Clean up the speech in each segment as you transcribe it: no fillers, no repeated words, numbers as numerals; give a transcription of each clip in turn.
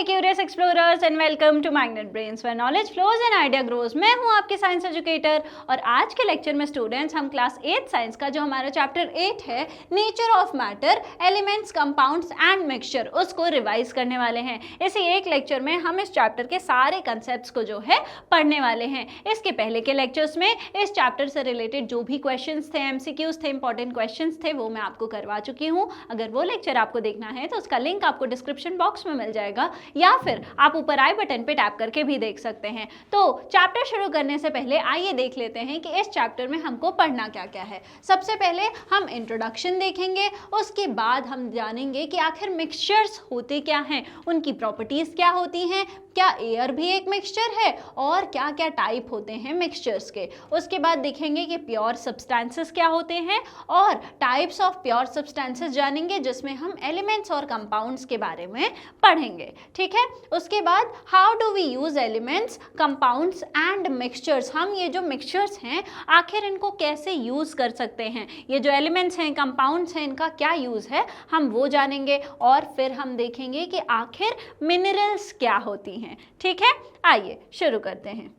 मेरे curious explorers and welcome to Magnet Brains where knowledge flows and idea grows. मैं हूं आपके science educator और आज के लेक्चर में स्टूडेंट्स हम क्लास 8 साइंस का जो हमारा चैप्टर 8 है nature of matter, elements, compounds and mixture, उसको रिवाइज करने वाले हैं। इसी एक लेक्चर में हम इस चैप्टर के सारे कंसेप्ट्स को जो है पढ़ने वाले हैं। इसके पहले के लेक्चर्स में इस चैप्टर से रिलेटेड जो भी क्वेश्चंस थे, एमसीक्यूज थे, इंपॉर्टेंट क्वेश्चंस थे, वो मैं आपको करवा चुकी हूँ। अगर वो लेक्चर आपको देखना है तो उसका लिंक आपको डिस्क्रिप्शन बॉक्स में मिल जाएगा या फिर आप ऊपर आई बटन पे टैप करके भी देख सकते हैं। तो चैप्टर शुरू करने से पहले आइए देख लेते हैं कि इस चैप्टर में हमको पढ़ना क्या क्या है। सबसे पहले हम इंट्रोडक्शन देखेंगे, उसके बाद हम जानेंगे कि आखिर मिक्सचर्स होते क्या हैं, उनकी प्रॉपर्टीज क्या होती हैं, क्या एयर भी एक मिक्सचर है और क्या क्या टाइप होते हैं मिक्सचर्स के। उसके बाद देखेंगे कि प्योर सब्सटेंसेस क्या होते हैं और टाइप्स ऑफ प्योर सब्सटेंसेस जानेंगे, जिसमें हम एलिमेंट्स और कंपाउंड्स के बारे में पढ़ेंगे। ठीक है, उसके बाद how do we use elements, compounds and mixtures. हम ये जो मिक्सचर्स हैं आखिर इनको कैसे यूज कर सकते हैं, ये जो एलिमेंट्स हैं, कंपाउंड्स हैं, इनका क्या यूज है हम वो जानेंगे। और फिर हम देखेंगे कि आखिर मिनरल्स क्या होती हैं। ठीक है, आइए शुरू करते हैं।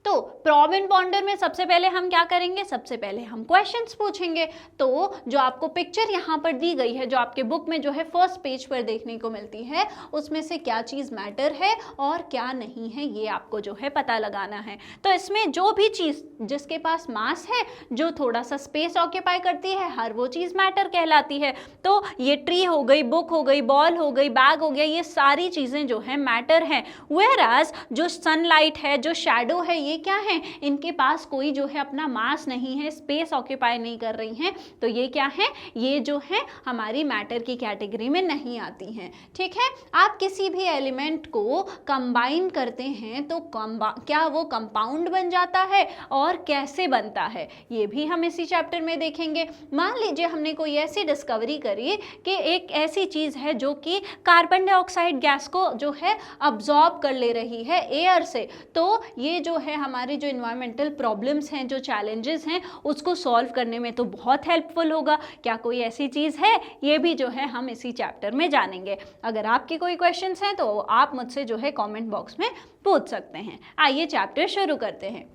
तो प्रॉब एंड बॉन्डर में सबसे पहले हम क्या करेंगे, सबसे पहले हम क्वेश्चंस पूछेंगे। तो जो आपको पिक्चर यहाँ पर दी गई है, जो आपके बुक में जो है फर्स्ट पेज पर देखने को मिलती है, उसमें से क्या चीज़ मैटर है और क्या नहीं है ये आपको जो है पता लगाना है। तो इसमें जो भी चीज़ जिसके पास मास है, जो थोड़ा सा स्पेस ऑक्यूपाई करती है, हर वो चीज़ मैटर कहलाती है। तो ये ट्री हो गई, बुक हो गई, बॉल हो गई, बैग हो गया, ये सारी चीज़ें जो है मैटर हैं। व्हेयरएज जो सनलाइट है, जो शैडो है, ये क्या है, इनके पास कोई जो है अपना मास नहीं है, स्पेस ऑक्यूपाई नहीं कर रही हैं, तो ये क्या है, ये जो है हमारी मैटर की कैटेगरी में नहीं आती हैं। ठीक है, आप किसी भी एलिमेंट को कंबाइन करते हैं तो क्या वो कंपाउंड बन जाता है और कैसे बनता है ये भी हम इसी चैप्टर में देखेंगे। मान लीजिए हमने कोई ऐसी डिस्कवरी करी कि एक ऐसी चीज है जो कि कार्बन डाइऑक्साइड गैस को जो है अब्जॉर्ब कर ले रही है एयर से, तो ये जो है हमारे जो इन्वायरमेंटल प्रॉब्लम्स हैं, जो चैलेंजेस हैं, उसको सॉल्व करने में तो बहुत हेल्पफुल होगा। क्या कोई ऐसी चीज़ है, ये भी जो है हम इसी चैप्टर में जानेंगे। अगर आपके कोई क्वेश्चंस हैं तो आप मुझसे जो है कमेंट बॉक्स में पूछ सकते हैं। आइए चैप्टर शुरू करते हैं।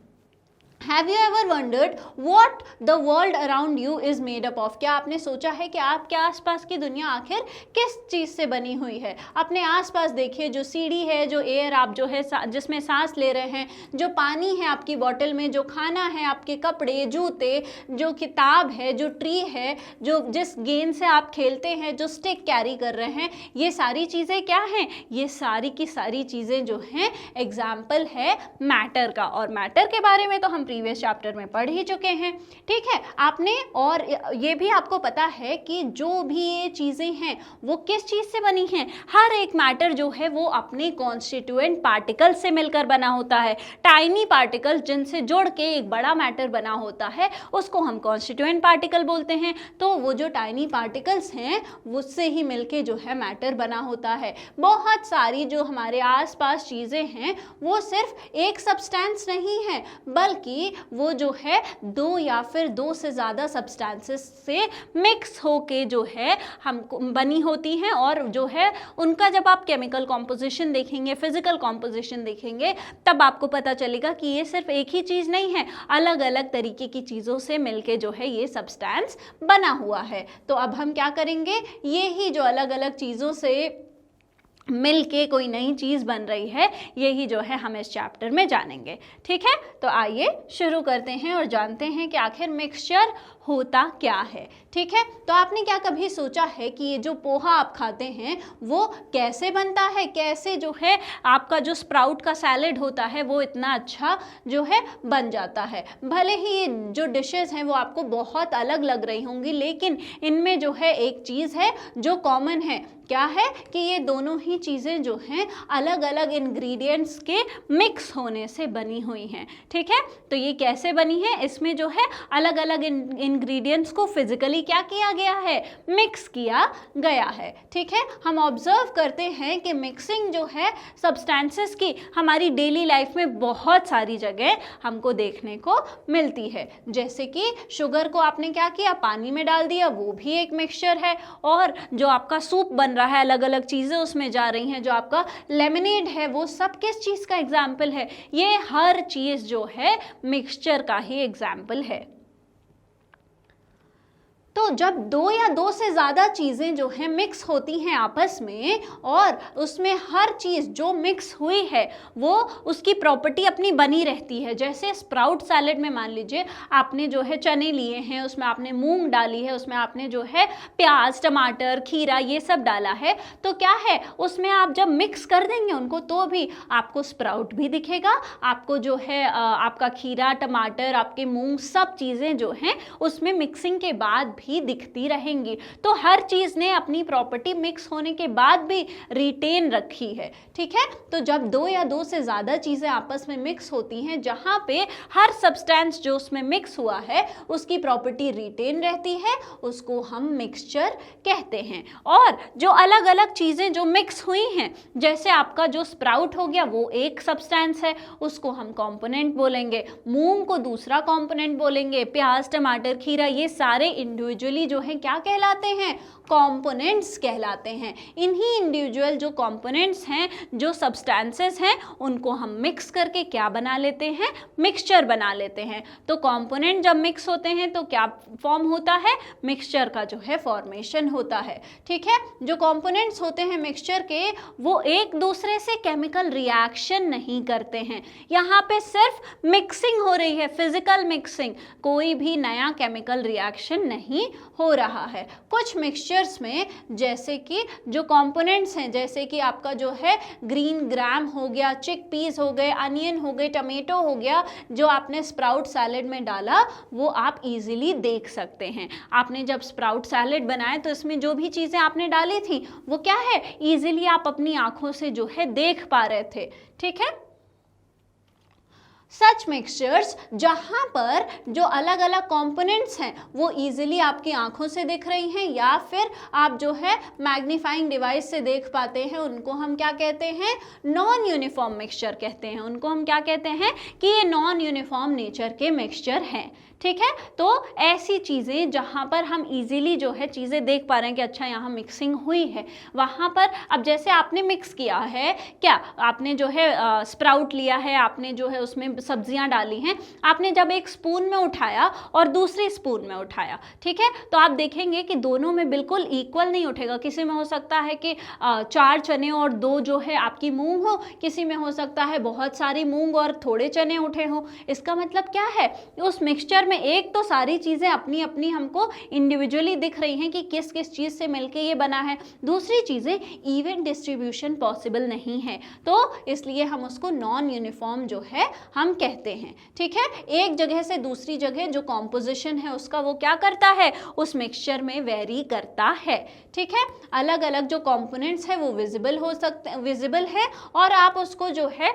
Have you ever wondered what the world around you is made up of? क्या आपने सोचा है कि आपके आसपास की दुनिया आखिर किस चीज़ से बनी हुई है? अपने आसपास देखिए, जो सीढ़ी है, जो एयर आप जो है जिसमें सांस ले रहे हैं, जो पानी है आपकी बॉटल में, जो खाना है, आपके कपड़े, जूते, जो किताब है, जो ट्री है, जो जिस गेंद से आप खेलते हैं, जो स्टिक कैरी कर रहे हैं, ये सारी चीज़ें क्या हैं? ये सारी की सारी चीज़ें जो हैं एग्जाम्पल है मैटर का। और मैटर के बारे में तो हम प्रीवियस चैप्टर में पढ़ ही चुके हैं। ठीक है, आपने और ये भी आपको पता है कि जो भी ये चीज़ें हैं वो किस चीज़ से बनी हैं। हर एक मैटर जो है वो अपने कॉन्स्टिट्यूएंट पार्टिकल से मिलकर बना होता है। टाइनी पार्टिकल जिनसे जुड़ के एक बड़ा मैटर बना होता है उसको हम कॉन्स्टिट्यूएंट पार्टिकल बोलते हैं। तो वो जो टाइनी पार्टिकल्स हैं उससे ही मिलके जो है मैटर बना होता है। बहुत सारी जो हमारे आसपास चीज़ें हैं वो सिर्फ एक सब्सटेंस नहीं है, बल्कि वो जो है दो या फिर दो से ज़्यादा सब्सटेंसेस से मिक्स होके जो है हमको बनी होती हैं। और जो है उनका जब आप केमिकल कॉम्पोजिशन देखेंगे, फिजिकल कॉम्पोजिशन देखेंगे, तब आपको पता चलेगा कि ये सिर्फ एक ही चीज़ नहीं है, अलग अलग तरीके की चीज़ों से मिलके जो है ये सब्सटेंस बना हुआ है। तो अब हम क्या करेंगे, ये ही जो अलग अलग चीज़ों से मिल के कोई नई चीज़ बन रही है, यही जो है हम इस चैप्टर में जानेंगे। ठीक है, तो आइए शुरू करते हैं और जानते हैं कि आखिर मिक्सचर होता क्या है। ठीक है, तो आपने क्या कभी सोचा है कि ये जो पोहा आप खाते हैं वो कैसे बनता है, कैसे जो है आपका जो स्प्राउट का सैलेड होता है वो इतना अच्छा जो है बन जाता है। भले ही ये जो डिशेस हैं वो आपको बहुत अलग लग रही होंगी, लेकिन इनमें जो है एक चीज़ है जो कॉमन है। क्या है कि ये दोनों ही चीज़ें जो हैं अलग अलग इंग्रेडिएंट्स के मिक्स होने से बनी हुई हैं। ठीक है, तो ये कैसे बनी है, इसमें जो है अलग अलग इंग्रेडिएंट्स को फिजिकली क्या किया गया है, मिक्स किया गया है। ठीक है, हम ऑब्जर्व करते हैं कि मिक्सिंग जो है सब्सटेंसेस की हमारी डेली लाइफ में बहुत सारी जगह हमको देखने को मिलती है। जैसे कि शुगर को आपने क्या किया, पानी में डाल दिया, वो भी एक मिक्सचर है। और जो आपका सूप बन रहा है, अलग अलग चीज़ें उसमें जा रही हैं, जो आपका लेमनेड है, वो सब किस चीज़ का एग्जाम्पल है, ये हर चीज़ जो है मिक्सचर का ही एग्जाम्पल है। तो जब दो या दो से ज़्यादा चीज़ें जो हैं मिक्स होती हैं आपस में, और उसमें हर चीज़ जो मिक्स हुई है वो उसकी प्रॉपर्टी अपनी बनी रहती है। जैसे स्प्राउट सैलेड में मान लीजिए आपने जो है चने लिए हैं, उसमें आपने मूंग डाली है, उसमें आपने जो है प्याज, टमाटर, खीरा ये सब डाला है, तो क्या है उसमें आप जब मिक्स कर देंगे उनको तो भी आपको स्प्राउट भी दिखेगा, आपको जो है आपका खीरा, टमाटर, आपके मूंग, सब चीज़ें जो हैं उसमें मिक्सिंग के बाद भी दिखती रहेंगी। तो हर चीज ने अपनी प्रॉपर्टी मिक्स होने के बाद भी रिटेन रखी है। ठीक है, तो जब दो या दो से ज्यादा चीजें आपस में मिक्स होती हैं, जहां पे हर सब्सटेंस जो उसमें मिक्स हुआ है उसकी प्रॉपर्टी रिटेन रहती है, उसको हम मिक्सचर कहते हैं। और जो अलग अलग चीजें जो मिक्स हुई हैं, जैसे आपका जो स्प्राउट हो गया वो एक सब्सटेंस है, उसको हम कंपोनेंट बोलेंगे, मूंग को दूसरा कंपोनेंट बोलेंगे, प्याज, टमाटर, खीरा ये सारे इंडिविजुअली जो है क्या कहलाते हैं, कंपोनेंट्स कहलाते हैं। इन्हीं इंडिविजुअल जो कंपोनेंट्स हैं, जो सब्सटेंसेस हैं, उनको हम मिक्स करके क्या बना लेते हैं, मिक्सचर बना लेते हैं। तो कंपोनेंट जब मिक्स होते हैं तो क्या फॉर्म होता है, मिक्सचर का जो है फॉर्मेशन होता है। ठीक है, जो कंपोनेंट्स होते हैं मिक्सचर के वो एक दूसरे से केमिकल रिएक्शन नहीं करते हैं, यहाँ पे सिर्फ मिक्सिंग हो रही है, फिजिकल मिक्सिंग, कोई भी नया केमिकल रिएक्शन नहीं हो रहा है। कुछ मिक्सचर्स में जैसे कि जो कंपोनेंट्स हैं, जैसे कि आपका जो है ग्रीन ग्राम हो गया, चिक पीस हो गए, अनियन हो गए, टमेटो हो गया, जो आपने स्प्राउट सैलेड में डाला वो आप इजीली देख सकते हैं। आपने जब स्प्राउट सैलेड बनाया तो इसमें जो भी चीज़ें आपने डाली थी वो क्या है, इजीली आप अपनी आंखों से जो है देख पा रहे थे। ठीक है, सच मिक्सचर्स जहां पर जो अलग अलग कंपोनेंट्स हैं वो इजीली आपकी आंखों से दिख रही हैं या फिर आप जो है मैग्नीफाइंग डिवाइस से देख पाते हैं, उनको हम क्या कहते हैं, नॉन यूनिफॉर्म मिक्सचर कहते हैं। उनको हम क्या कहते हैं कि ये नॉन यूनिफॉर्म नेचर के मिक्सचर हैं। ठीक है, तो ऐसी चीज़ें जहाँ पर हम इजीली जो है चीज़ें देख पा रहे हैं कि अच्छा यहाँ मिक्सिंग हुई है, वहाँ पर अब जैसे आपने मिक्स किया है, क्या आपने जो है स्प्राउट लिया है, आपने जो है उसमें सब्जियाँ डाली हैं, आपने जब एक स्पून में उठाया और दूसरी स्पून में उठाया, ठीक है, तो आप देखेंगे कि दोनों में बिल्कुल इक्वल नहीं उठेगा। किसी में हो सकता है कि 4 चने और 2 जो है आपकी मूंग हो, किसी में हो सकता है बहुत सारी मूंग और थोड़े चने उठे हों। इसका मतलब क्या है, उस मिक्सचर में एक तो सारी चीज़ें अपनी अपनी हमको इंडिविजुअली दिख रही हैं कि किस किस चीज़ से मिलके ये बना है, दूसरी चीज़ें इवन डिस्ट्रीब्यूशन पॉसिबल नहीं है, तो इसलिए हम उसको नॉन यूनिफॉर्म जो है हम कहते हैं। ठीक है, एक जगह से दूसरी जगह जो कॉम्पोजिशन है उसका वो क्या करता है, उस मिक्सचर में वेरी करता है। ठीक है, अलग अलग जो कंपोनेंट्स है वो विजिबल हो सकते, विजिबल है और आप उसको जो है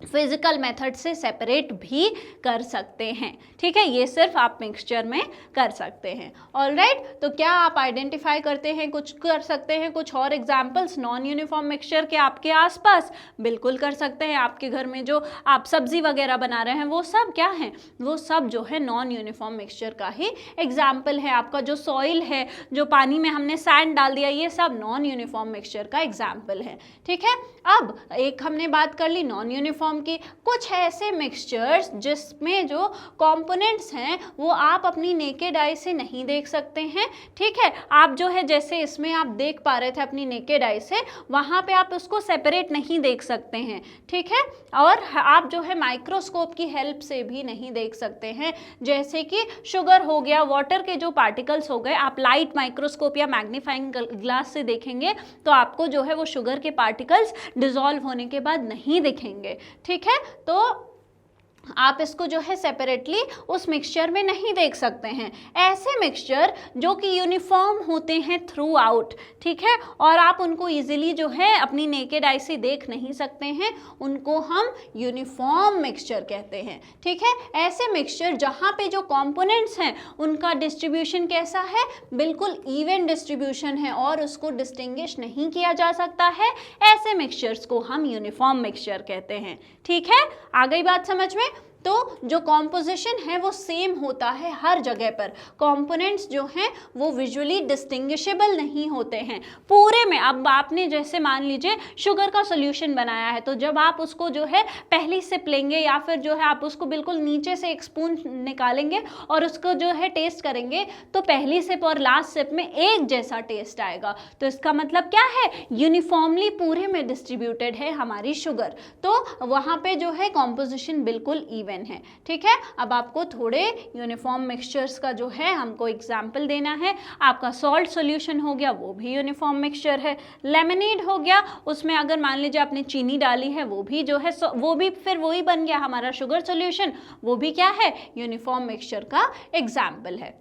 फिजिकल मेथड से सेपरेट भी कर सकते हैं। ठीक है, ये सिर्फ आप मिक्सचर में कर सकते हैं। ऑलराइट, तो क्या आप आइडेंटिफाई करते हैं, कुछ कर सकते हैं, कुछ और एग्जांपल्स नॉन यूनिफॉर्म मिक्सचर के आपके आसपास? बिल्कुल कर सकते हैं। आपके घर में जो आप सब्जी वगैरह बना रहे हैं वो सब क्या है, वो सब जो है नॉन यूनिफॉर्म मिक्सचर का ही एग्जाम्पल है। आपका जो सॉइल है, जो पानी में हमने सैंड डाल दिया, ये सब नॉन यूनिफॉर्म मिक्सचर का एग्जाम्पल है। ठीक है, अब एक हमने बात कर ली नॉन यूनिफॉर्म की। कुछ ऐसे मिक्सचर्स जिसमें जो कंपोनेंट्स हैं वो आप अपनी नेकेड आई से नहीं देख सकते हैं। ठीक है, आप जो है जैसे इसमें आप देख पा रहे थे अपनी नेकेड आई से, वहां पे आप उसको सेपरेट नहीं देख सकते हैं। ठीक है, और आप जो है माइक्रोस्कोप की हेल्प से भी नहीं देख सकते हैं। जैसे कि शुगर हो गया, वाटर के जो पार्टिकल्स हो गए, आप लाइट माइक्रोस्कोप या मैग्नीफाइंग ग्लास से देखेंगे तो आपको जो है वो शुगर के पार्टिकल्स डिसॉल्व होने के बाद नहीं दिखेंगे। ठीक है, तो आप इसको जो है सेपरेटली उस मिक्सचर में नहीं देख सकते हैं। ऐसे मिक्सचर जो कि यूनिफॉर्म होते हैं थ्रू आउट, ठीक है, और आप उनको इजीली जो है अपनी नेकेड आई से देख नहीं सकते हैं, उनको हम यूनिफॉर्म मिक्सचर कहते हैं, ठीक है। ऐसे मिक्सचर जहाँ पे जो कंपोनेंट्स हैं उनका डिस्ट्रीब्यूशन कैसा है, बिल्कुल इवन डिस्ट्रीब्यूशन है और उसको डिस्टिंग्विश नहीं किया जा सकता है, ऐसे मिक्सचर्स को हम यूनिफॉर्म मिक्सचर कहते हैं, ठीक है। आ गई बात समझ में। तो जो कॉम्पोजिशन है वो सेम होता है हर जगह पर, कंपोनेंट्स जो हैं वो विजुअली डिस्टिंग्विशेबल नहीं होते हैं पूरे में। अब आपने जैसे मान लीजिए शुगर का सॉल्यूशन बनाया है, तो जब आप उसको जो है पहली सिप लेंगे या फिर जो है आप उसको बिल्कुल नीचे से एक स्पून निकालेंगे और उसको जो है टेस्ट करेंगे, तो पहली सिप और लास्ट सिप में एक जैसा टेस्ट आएगा। तो इसका मतलब क्या है, यूनिफॉर्मली पूरे में डिस्ट्रीब्यूटेड है हमारी शुगर, तो वहाँ पे जो है कॉम्पोजिशन बिल्कुल इवन है, ठीक है। अब आपको थोड़े यूनिफॉर्म मिक्सचर्स का जो है हमको एग्जाम्पल देना है। आपका सॉल्ट सॉल्यूशन हो गया, वो भी यूनिफॉर्म मिक्सचर है। लेमनेड हो गया, उसमें अगर मान लीजिए आपने चीनी डाली है, वो भी जो है वो भी फिर वही बन गया हमारा शुगर सॉल्यूशन, वो भी क्या है, यूनिफॉर्म मिक्सचर का एग्जाम्पल है।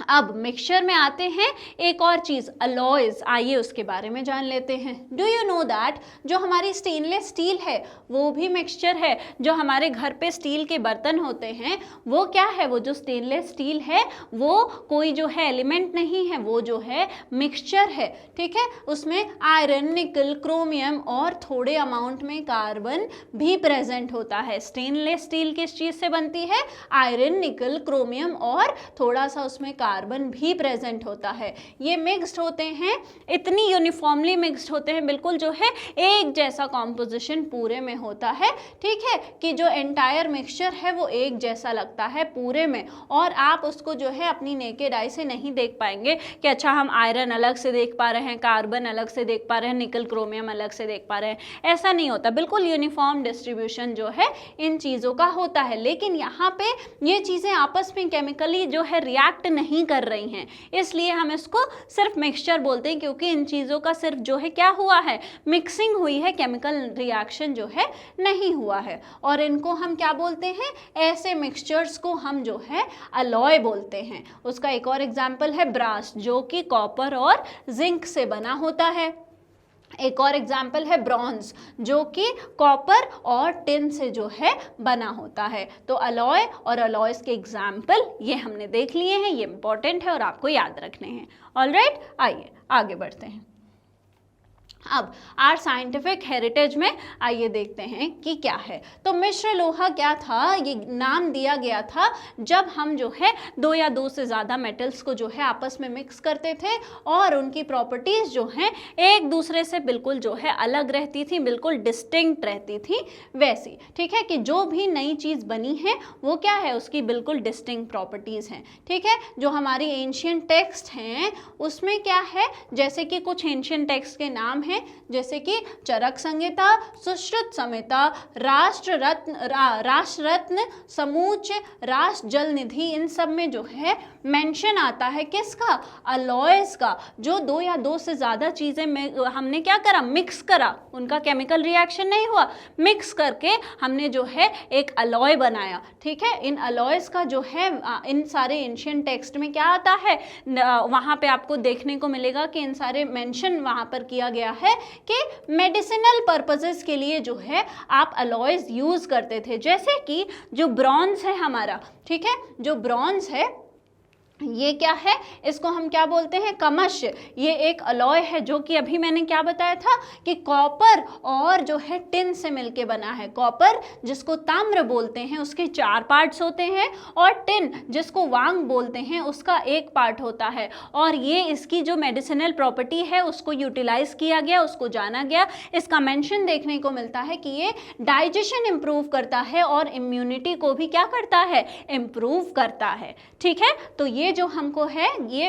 अब मिक्सचर में आते हैं एक और चीज़, अलॉयज, आइए उसके बारे में जान लेते हैं। डू यू नो दैट जो हमारी स्टेनलेस स्टील है वो भी मिक्सचर है। जो हमारे घर पे स्टील के बर्तन होते हैं वो क्या है, वो जो स्टेनलेस स्टील है वो कोई जो है एलिमेंट नहीं है, वो जो है मिक्सचर है, ठीक है। उसमें आयरन, निकल, क्रोमियम और थोड़े अमाउंट में कार्बन भी प्रेजेंट होता है। स्टेनलेस स्टील किस चीज़ से बनती है, आयरन, निकल, क्रोमियम और थोड़ा सा उसमें कार्बन भी प्रेजेंट होता है। ये मिक्स्ड होते हैं, इतनी यूनिफॉर्मली मिक्स्ड होते हैं, बिल्कुल जो है एक जैसा कॉम्पोजिशन पूरे में होता है, ठीक है, कि जो एंटायर मिक्सचर है वो एक जैसा लगता है पूरे में, और आप उसको जो है अपनी नेकेड आई से नहीं देख पाएंगे कि अच्छा हम आयरन अलग से देख पा रहे हैं, कार्बन अलग से देख पा रहे हैं, निकल, क्रोमियम अलग से देख पा रहे हैं, ऐसा नहीं होता। बिल्कुल यूनिफॉर्म डिस्ट्रीब्यूशन जो है इन चीज़ों का होता है। लेकिन यहाँ पे ये चीज़ें आपस में केमिकली जो है रिएक्ट नहीं कर रही हैं, इसलिए हम इसको सिर्फ मिक्सचर बोलते हैं, क्योंकि इन चीज़ों का सिर्फ जो है क्या हुआ है, मिक्सिंग हुई है, केमिकल रिएक्शन जो है नहीं हुआ है। और इनको हम क्या बोलते हैं, ऐसे मिक्सचर्स को हम जो है अलॉय बोलते हैं। उसका एक और एग्जाम्पल है ब्रास, जो कि कॉपर और जिंक से बना होता है। एक और एग्जाम्पल है ब्रॉन्ज, जो कि कॉपर और टिन से जो है बना होता है। तो अलॉय और अलॉयज के एग्जाम्पल ये हमने देख लिए हैं, ये इंपॉर्टेंट है और आपको याद रखने हैं। ऑलराइट, आइए आगे बढ़ते हैं। अब आर साइंटिफिक हेरिटेज में आइए देखते हैं कि क्या है। तो मिश्र लोहा क्या था, ये नाम दिया गया था जब हम जो है दो या दो से ज़्यादा मेटल्स को जो है आपस में मिक्स करते थे और उनकी प्रॉपर्टीज़ जो हैं एक दूसरे से बिल्कुल जो है अलग रहती थी, बिल्कुल डिस्टिंक्ट रहती थी वैसी, ठीक है, कि जो भी नई चीज़ बनी है वो क्या है, उसकी बिल्कुल डिस्टिंक्ट प्रॉपर्टीज़ हैं, ठीक है। जो हमारी एंशियंट टेक्स्ट हैं उसमें क्या है, जैसे कि कुछ एंशियंट टेक्स्ट के नाम हैं, जैसे कि चरक संहिता, सुश्रुत संहिता, राष्ट्ररत्न, समूच, राष्ट्र जल निधि, इन सब में जो है मेंशन आता है किसका, अलॉयज का। जो दो या दो से ज़्यादा चीज़ें हमने क्या करा, मिक्स करा, उनका केमिकल रिएक्शन नहीं हुआ, मिक्स करके हमने जो है एक अलॉय बनाया, ठीक है। इन अलॉयज का जो है इन सारे एंशियंट टेक्स्ट में क्या आता है, वहाँ पे आपको देखने को मिलेगा कि इन सारे मेंशन वहाँ पर किया गया है कि मेडिसिनल पर्पसेस के लिए जो है आप अलॉयज यूज करते थे। जैसे कि जो ब्रॉन्ज है हमारा, ठीक है, जो ब्रॉन्ज है ये क्या है, इसको हम क्या बोलते हैं, कमश। ये एक अलॉय है जो कि अभी मैंने क्या बताया था कि कॉपर और जो है टिन से मिलके बना है। कॉपर जिसको ताम्र बोलते हैं उसके 4 पार्ट्स होते हैं, और टिन जिसको वांग बोलते हैं उसका 1 पार्ट होता है। और ये इसकी जो मेडिसिनल प्रॉपर्टी है उसको यूटिलाइज किया गया, उसको जाना गया। इसका मेंशन देखने को मिलता है कि ये डाइजेशन इम्प्रूव करता है और इम्यूनिटी को भी क्या करता है, इम्प्रूव करता है, ठीक है। तो ये जो हमको है, ये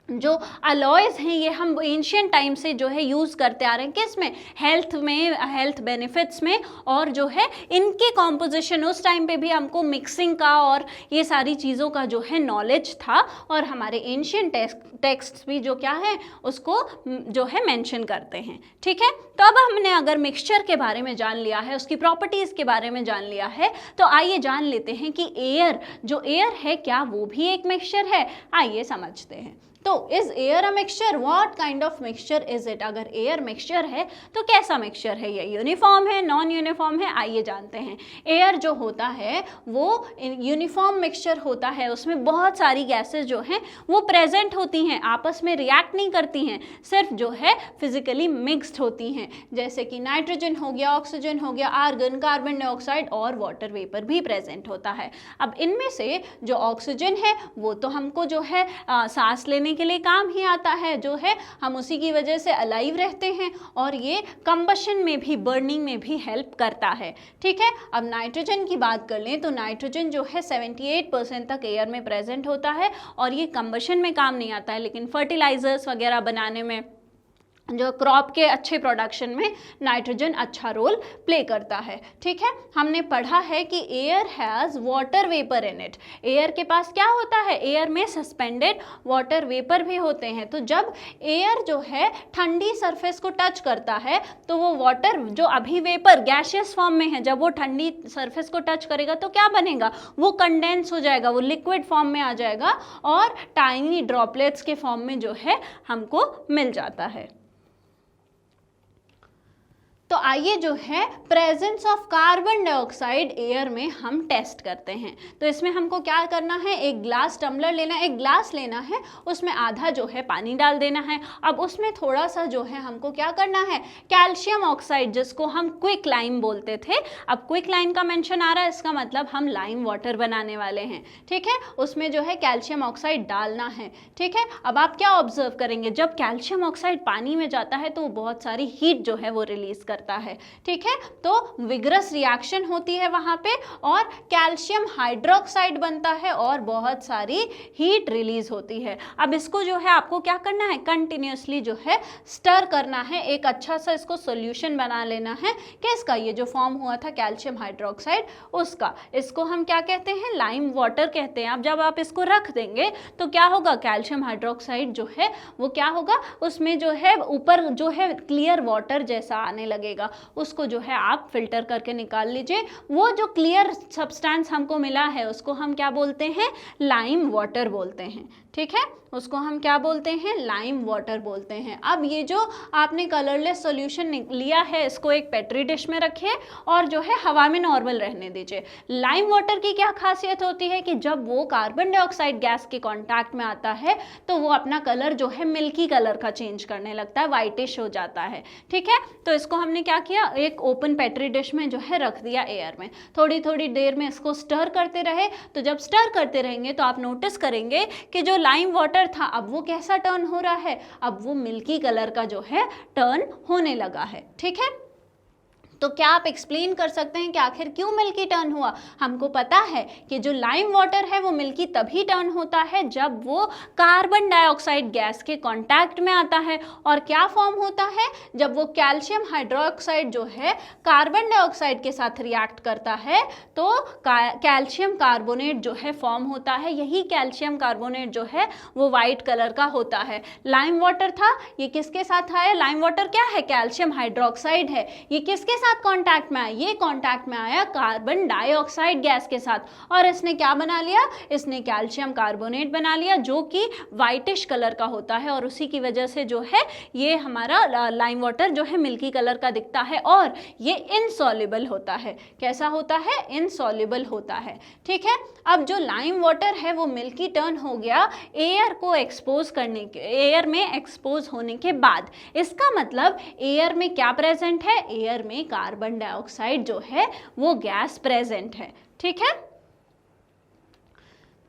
जो अलॉयज़ हैं ये हम एंशियंट टाइम से जो है यूज़ करते आ रहे हैं, किस में, हेल्थ बेनिफिट्स में, और जो है इनके कॉम्पोजिशन उस टाइम पे भी हमको मिक्सिंग का और ये सारी चीज़ों का जो है नॉलेज था, और हमारे एंशियंट टेक्स्ट भी जो क्या है उसको जो है मेंशन करते हैं। ठीक है, तो अब हमने अगर मिक्सचर के बारे में जान लिया है, उसकी प्रॉपर्टीज़ के बारे में जान लिया है, तो आइए जान लेते हैं कि एयर है क्या वो भी एक मिक्सचर है। आइए समझते हैं। तो is air a mixture, what kind of mixture is it. अगर एयर मिक्सचर है तो कैसा मिक्सचर है, ये यूनिफॉर्म है, नॉन यूनिफॉर्म है, आइए जानते हैं। एयर जो होता है वो यूनिफॉर्म मिक्सचर होता है, उसमें बहुत सारी गैसेस जो हैं वो प्रेजेंट होती हैं, आपस में रिएक्ट नहीं करती हैं, सिर्फ जो है फिजिकली मिक्स्ड होती हैं, जैसे कि नाइट्रोजन हो गया, ऑक्सीजन हो गया, आर्गन, कार्बन डाइऑक्साइड और वाटर वेपर भी प्रेजेंट होता है। अब इनमें से जो ऑक्सीजन है वो तो हमको जो है सांस लेने के लिए काम ही आता है, जो है हम उसी की वजह से अलाइव रहते हैं, और ये कंबशन में भी, बर्निंग में भी हेल्प करता है। ठीक है, अब नाइट्रोजन की बात कर लें तो नाइट्रोजन जो है 78% तक एयर में प्रेजेंट होता है, और ये कंबशन में काम नहीं आता है, लेकिन फर्टिलाइजर्स वगैरह बनाने में, जो क्रॉप के अच्छे प्रोडक्शन में नाइट्रोजन अच्छा रोल प्ले करता है। ठीक है, हमने पढ़ा है कि air has water vapour in it. Air के पास क्या होता है, एयर में सस्पेंडेड वाटर वेपर भी होते हैं। तो जब एयर जो है ठंडी सरफेस को टच करता है तो वो वाटर जो अभी वेपर गैसियस फॉर्म में है, जब वो ठंडी सरफेस को टच करेगा तो क्या बनेगा, वो कंडेंस हो जाएगा, वो लिक्विड फॉर्म में आ जाएगा, और टाइनी ड्रॉपलेट्स के फॉर्म में जो है हमको मिल जाता है। तो आइए जो है presence of carbon dioxide air में हम टेस्ट करते हैं। तो इसमें हमको क्या करना है, एक ग्लास टम्बलर लेना है, एक ग्लास लेना है, उसमें आधा जो है पानी डाल देना है। अब उसमें थोड़ा सा जो है हमको क्या करना है, कैल्शियम ऑक्साइड, जिसको हम क्विक लाइम बोलते थे, अब क्विक लाइम का मेंशन आ रहा है, इसका मतलब हम लाइम वाटर बनाने वाले हैं। ठीक है, उसमें जो है कैल्शियम ऑक्साइड डालना है। ठीक है, अब आप क्या ऑब्जर्व करेंगे, जब कैल्शियम ऑक्साइड पानी में जाता है तो वो बहुत सारी हीट जो है वो रिलीज करता है। ठीक है, तो विग्रस रिएक्शन होती है वहां पे, और कैल्शियम हाइड्रोक्साइड बनता है, और बहुत सारी हीट रिलीज होती है। अब इसको जो है आपको क्या करना है, कंटिन्यूसली जो है स्टर करना है, एक अच्छा सा इसको सॉल्यूशन बना लेना है। किसका, ये जो फॉर्म हुआ था कैल्शियम हाइड्रोक्साइड उसका, इसको हम क्या कहते हैं, लाइम वाटर कहते हैं। अब जब आप इसको रख देंगे तो क्या होगा, कैल्शियम हाइड्रोक्साइड जो है वो क्या होगा, उसमें जो है ऊपर जो है क्लियर वाटर जैसा आने लगेगा, उसको जो है आप फिल्टर करके निकाल लीजिए। वो जो क्लियर सब्सटेंस हमको मिला है उसको हम क्या बोलते हैं, लाइम वाटर बोलते हैं। ठीक है, उसको हम क्या बोलते हैं, लाइम वाटर बोलते हैं। अब ये जो आपने कलरलेस सॉल्यूशन लिया है, इसको एक पेट्री डिश में रखिए और जो है हवा में नॉर्मल रहने दीजिए। लाइम वाटर की क्या खासियत होती है कि जब वो कार्बन डाइऑक्साइड गैस के कांटेक्ट में आता है तो वो अपना कलर जो है मिल्की कलर का चेंज करने लगता है, वाइटिश हो जाता है। ठीक है, तो इसको हमने क्या किया, एक ओपन पेट्री डिश में जो है रख दिया एयर में, थोड़ी थोड़ी देर में इसको स्टर करते रहे। तो जब स्टर करते रहेंगे तो आप नोटिस करेंगे कि जो लाइम वाटर था अब वो कैसा टर्न हो रहा है, अब वो मिल्की कलर का जो है टर्न होने लगा है। ठीक है, तो क्या आप एक्सप्लेन कर सकते हैं कि आखिर क्यों मिल्की टर्न हुआ। हमको पता है कि जो लाइम वाटर है वो मिल्की तभी टर्न होता है जब वो कार्बन डाइऑक्साइड गैस के कांटेक्ट में आता है, और क्या फॉर्म होता है, जब वो कैल्शियम हाइड्रोक्साइड जो है कार्बन डाइऑक्साइड के साथ रिएक्ट करता है तो कैल्शियम कार्बोनेट जो है फॉर्म होता है। यही कैल्शियम कार्बोनेट जो है वो वाइट कलर का होता है। लाइम वाटर था, ये किसके साथ आया, लाइम वाटर क्या है, कैल्शियम हाइड्रोक्साइड है, ये किसके कांटेक्ट में आया, ये कांटेक्ट में आया कार्बन डाइऑक्साइड गैस के साथ, और इसने क्या बना लिया, इसने कैल्शियम कार्बोनेट बना लिया जो कि वाइटिश कलर का होता है, और उसी की वजह से जो है ये हमारा लाइम वाटर जो है मिल्की कलर का दिखता है, और ये इनसॉल्युबल होता है। कैसा होता है, इनसॉल्युबल होता है। ठीक है, अब जो लाइम वाटर है वो मिल्की टर्न हो गया एयर को एक्सपोज करने के, एयर में एक्सपोज होने के बाद। इसका मतलब एयर में क्या प्रेजेंट है, एयर में कार्बन डाइऑक्साइड जो है वो गैस प्रेजेंट है। ठीक है,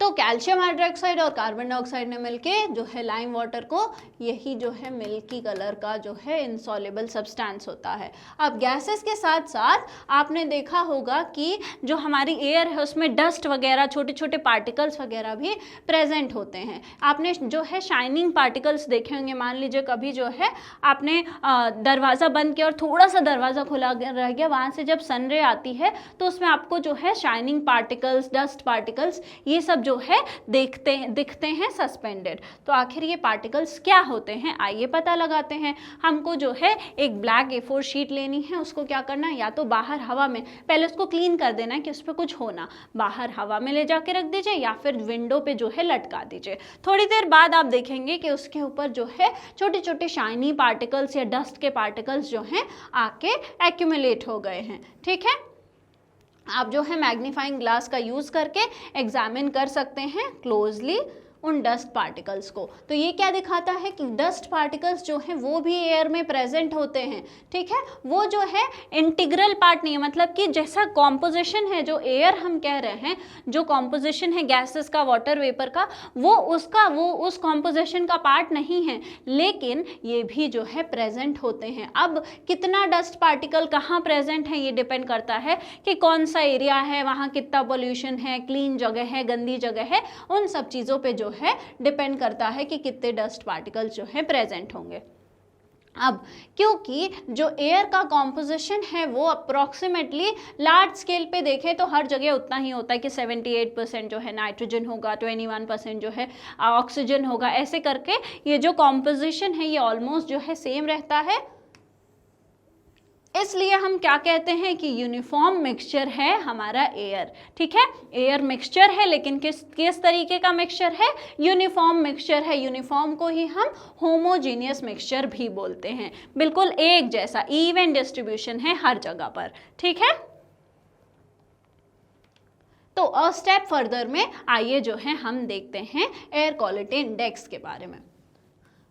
तो कैल्शियम हाइड्रोक्साइड और कार्बन डाइऑक्साइड ने मिलके जो है लाइम वाटर को, यही जो है मिल्की कलर का जो है इनसॉल्युबल सब्सटेंस होता है। अब गैसेस के साथ साथ आपने देखा होगा कि जो हमारी एयर है उसमें डस्ट वगैरह, छोटे छोटे पार्टिकल्स वगैरह भी प्रेजेंट होते हैं। आपने जो है शाइनिंग पार्टिकल्स देखे होंगे, मान लीजिए कभी जो है आपने दरवाज़ा बंद किया और थोड़ा सा दरवाज़ा खुला रह गया, वहाँ से जब सन रे आती है तो उसमें आपको जो है शाइनिंग पार्टिकल्स, डस्ट पार्टिकल्स, ये सब जो है दिखते हैं सस्पेंडेड। तो आखिर ये पार्टिकल्स क्या होते हैं, आइए पता लगाते हैं। हमको जो है एक ब्लैक A4 शीट लेनी है, उसको क्या करना है, या तो बाहर हवा में पहले उसको क्लीन कर देना है कि उस पर कुछ होना, बाहर हवा में ले जाके रख दीजिए या फिर विंडो पे जो है लटका दीजिए। थोड़ी देर बाद आप देखेंगे कि उसके ऊपर जो है छोटे छोटे शाइनी पार्टिकल्स या डस्ट के पार्टिकल्स जो हैं आके एक्यूमुलेट हो गए हैं। ठीक है, आप जो है मैग्नीफाइंग ग्लास का यूज़ करके एग्जामिन कर सकते हैं क्लोजली उन डस्ट पार्टिकल्स को। तो ये क्या दिखाता है कि डस्ट पार्टिकल्स जो हैं वो भी एयर में प्रेजेंट होते हैं। ठीक है, वो जो है इंटीग्रल पार्ट नहीं है, मतलब कि जैसा कॉम्पोजिशन है जो एयर हम कह रहे हैं, जो कॉम्पोजिशन है गैसेस का, वाटर वेपर का, वो उस कॉम्पोजिशन का पार्ट नहीं है, लेकिन ये भी जो है प्रेजेंट होते हैं। अब कितना डस्ट पार्टिकल कहाँ प्रेजेंट है ये डिपेंड करता है कि कौन सा एरिया है, वहाँ कितना पोल्यूशन है, क्लीन जगह है, गंदी जगह है, उन सब चीज़ों पे जो है डिपेंड करता है कि कितने डस्ट पार्टिकल्स जो है प्रेजेंट होंगे। अब क्योंकि जो एयर का कॉम्पोजिशन है वो अप्रॉक्सीमेटली लार्ज स्केल पे देखें तो हर जगह उतना ही होता है कि 78% जो है नाइट्रोजन होगा, 21% जो है ऑक्सीजन होगा, ऐसे करके ये जो कॉम्पोजिशन है ये ऑलमोस्ट जो है सेम रहता है। इसलिए हम क्या कहते हैं कि यूनिफॉर्म मिक्सचर है हमारा एयर। ठीक है, एयर मिक्सचर है, लेकिन किस तरीके का मिक्सचर है, यूनिफॉर्म मिक्सचर है। यूनिफॉर्म को ही हम होमोजीनियस मिक्सचर भी बोलते हैं, बिल्कुल एक जैसा इवन डिस्ट्रीब्यूशन है हर जगह पर। ठीक है, तो अ स्टेप फर्दर में आइए जो है हम देखते हैं एयर क्वालिटी इंडेक्स के बारे में।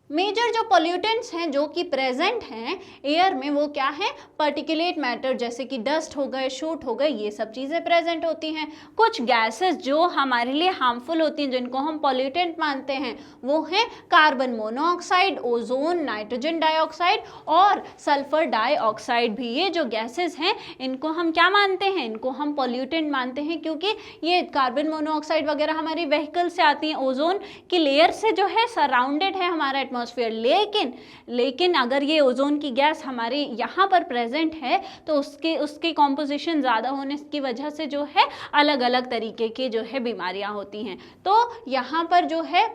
मेजर जो पोल्यूटेंट्स हैं जो कि प्रेजेंट हैं एयर में वो क्या है, पर्टिकुलेट मैटर जैसे कि डस्ट हो गए, शूट हो गए, ये सब चीज़ें प्रेजेंट होती हैं। कुछ गैसेस जो हमारे लिए हार्मफुल होती हैं जिनको हम पोल्यूटेंट मानते हैं वो हैं carbon monoxide, ozone, nitrogen dioxide और सल्फर डाइऑक्साइड भी। ये जो गैसेस हैं इनको हम क्या मानते हैं, इनको हम पोल्यूटेंट मानते हैं क्योंकि ये कार्बन मोनोऑक्साइड वगैरह हमारी व्हीकल से आती हैं, ओजोन की लेयर से जो है सराउंडेड है हमारा एटमॉस्फेयर। लेकिन अगर ये ओजोन की गैस हमारे यहाँ पर प्रेजेंट है तो उसकी कॉम्पोजिशन ज़्यादा होने की वजह से जो है अलग अलग तरीके की जो है बीमारियाँ होती हैं। तो यहाँ पर जो है